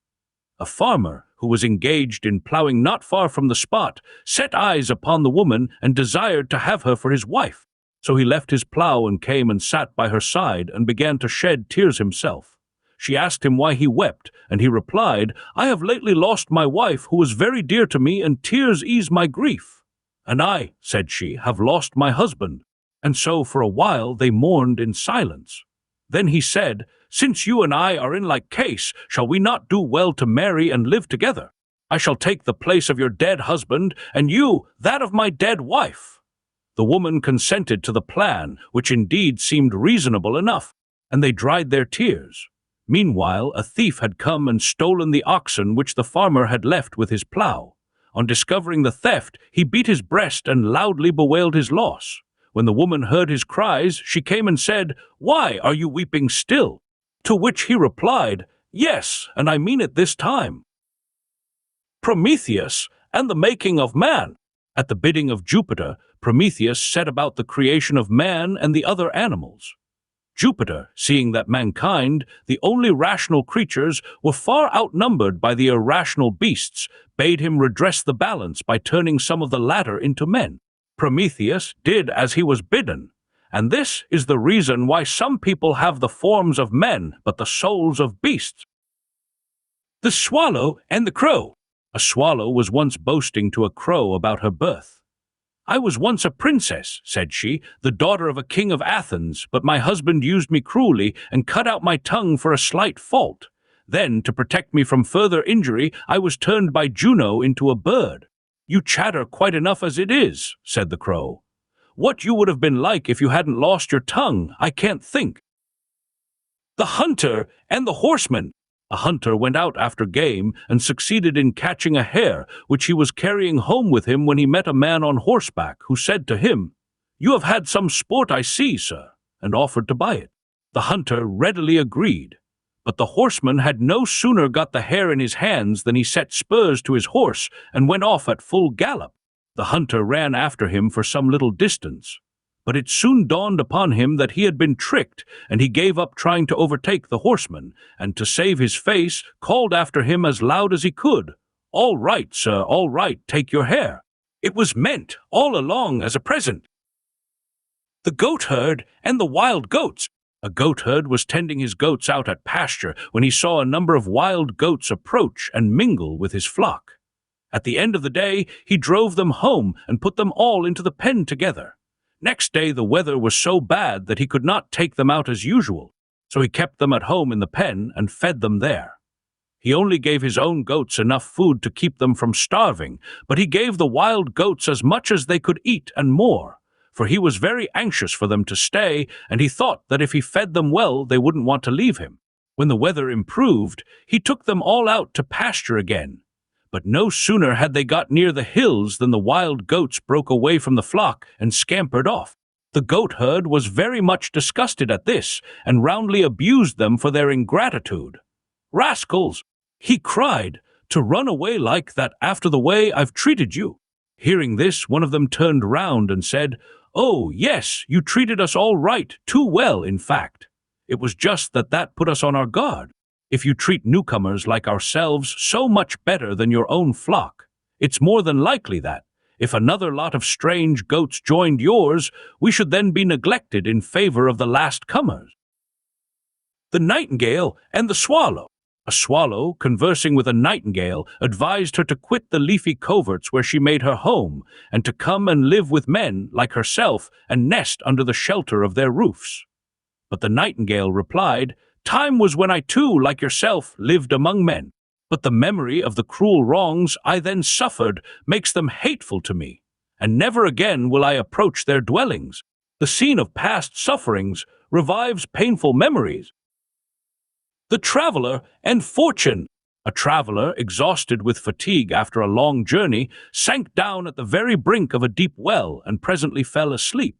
A farmer, who was engaged in ploughing not far from the spot, set eyes upon the woman and desired to have her for his wife. So he left his plough and came and sat by her side and began to shed tears himself. She asked him why he wept, and he replied, "I have lately lost my wife, who was very dear to me, and tears ease my grief." "And I," said she, "have lost my husband." And so for a while they mourned in silence. Then he said, "Since you and I are in like case, shall we not do well to marry and live together? I shall take the place of your dead husband, and you that of my dead wife." The woman consented to the plan, which indeed seemed reasonable enough, and they dried their tears. Meanwhile, a thief had come and stolen the oxen which the farmer had left with his plough. On discovering the theft, he beat his breast and loudly bewailed his loss. When the woman heard his cries, she came and said, "Why are you weeping still?" To which he replied, "Yes, and I mean it this time." Prometheus and the Making of Man. At the bidding of Jupiter, Prometheus set about the creation of man and the other animals. Jupiter, seeing that mankind, the only rational creatures, were far outnumbered by the irrational beasts, bade him redress the balance by turning some of the latter into men. Prometheus did as he was bidden, and this is the reason why some people have the forms of men but the souls of beasts. The Swallow and the Crow. A swallow was once boasting to a crow about her birth. "I was once a princess," said she, "the daughter of a king of Athens, but my husband used me cruelly and cut out my tongue for a slight fault. Then, to protect me from further injury, I was turned by Juno into a bird." "You chatter quite enough as it is," said the crow. "What you would have been like if you hadn't lost your tongue, I can't think." The Hunter and the Horseman. A hunter went out after game and succeeded in catching a hare, which he was carrying home with him when he met a man on horseback, who said to him, "You have had some sport, I see, sir," and offered to buy it. The hunter readily agreed, but the horseman had no sooner got the hare in his hands than he set spurs to his horse and went off at full gallop. The hunter ran after him for some little distance, but it soon dawned upon him that he had been tricked, and he gave up trying to overtake the horseman, and to save his face, called after him as loud as he could, "All right, sir, all right, take your hare. It was meant all along as a present." The Goatherd and the Wild Goats. A goatherd was tending his goats out at pasture when he saw a number of wild goats approach and mingle with his flock. At the end of the day, he drove them home and put them all into the pen together. Next day the weather was so bad that he could not take them out as usual, so he kept them at home in the pen and fed them there. He only gave his own goats enough food to keep them from starving, but he gave the wild goats as much as they could eat and more, for he was very anxious for them to stay, and he thought that if he fed them well they wouldn't want to leave him. When the weather improved, he took them all out to pasture again. But no sooner had they got near the hills than the wild goats broke away from the flock and scampered off. The goatherd was very much disgusted at this, and roundly abused them for their ingratitude. "Rascals," he cried, "to run away like that after the way I've treated you." Hearing this, one of them turned round and said, "Oh, yes, you treated us all right, too well, in fact. It was just that put us on our guard. If you treat newcomers like ourselves so much better than your own flock, it's more than likely that, if another lot of strange goats joined yours, we should then be neglected in favor of the last comers." The Nightingale and the Swallow. A swallow, conversing with a nightingale, advised her to quit the leafy coverts where she made her home, and to come and live with men like herself and nest under the shelter of their roofs. But the nightingale replied, "Time was when I too, like yourself, lived among men. But the memory of the cruel wrongs I then suffered makes them hateful to me, and never again will I approach their dwellings. The scene of past sufferings revives painful memories." The Traveler and Fortune. A traveler, exhausted with fatigue after a long journey, sank down at the very brink of a deep well and presently fell asleep.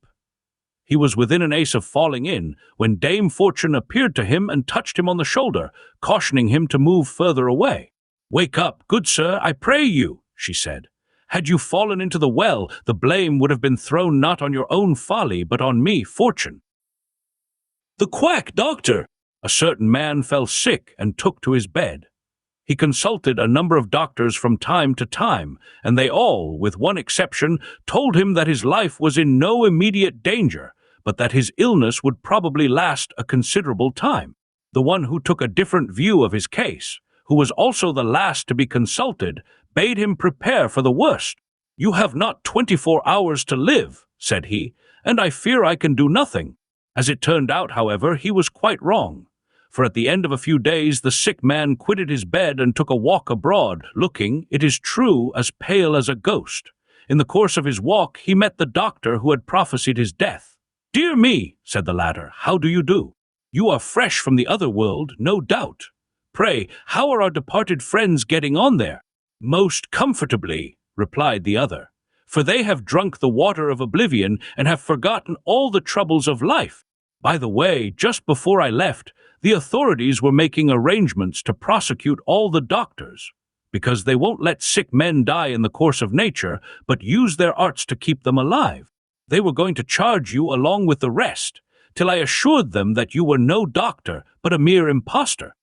He was within an ace of falling in, when Dame Fortune appeared to him and touched him on the shoulder, cautioning him to move further away. "Wake up, good sir, I pray you," she said. "Had you fallen into the well, the blame would have been thrown not on your own folly, but on me, Fortune." The Quack Doctor. A certain man fell sick and took to his bed. He consulted a number of doctors from time to time, and they all, with one exception, told him that his life was in no immediate danger, but that his illness would probably last a considerable time. The one who took a different view of his case, who was also the last to be consulted, bade him prepare for the worst. "You have not 24 hours to live," said he, "and I fear I can do nothing." As it turned out, however, he was quite wrong, for at the end of a few days the sick man quitted his bed and took a walk abroad, looking, it is true, as pale as a ghost. In the course of his walk he met the doctor who had prophesied his death. "Dear me," said the latter, "how do you do? You are fresh from the other world, no doubt. Pray, how are our departed friends getting on there?" "Most comfortably," replied the other, "for they have drunk the water of oblivion and have forgotten all the troubles of life. By the way, just before I left, the authorities were making arrangements to prosecute all the doctors. because they won't let sick men die in the course of nature, but use their arts to keep them alive. They were going to charge you along with the rest, till I assured them that you were no doctor, but a mere impostor.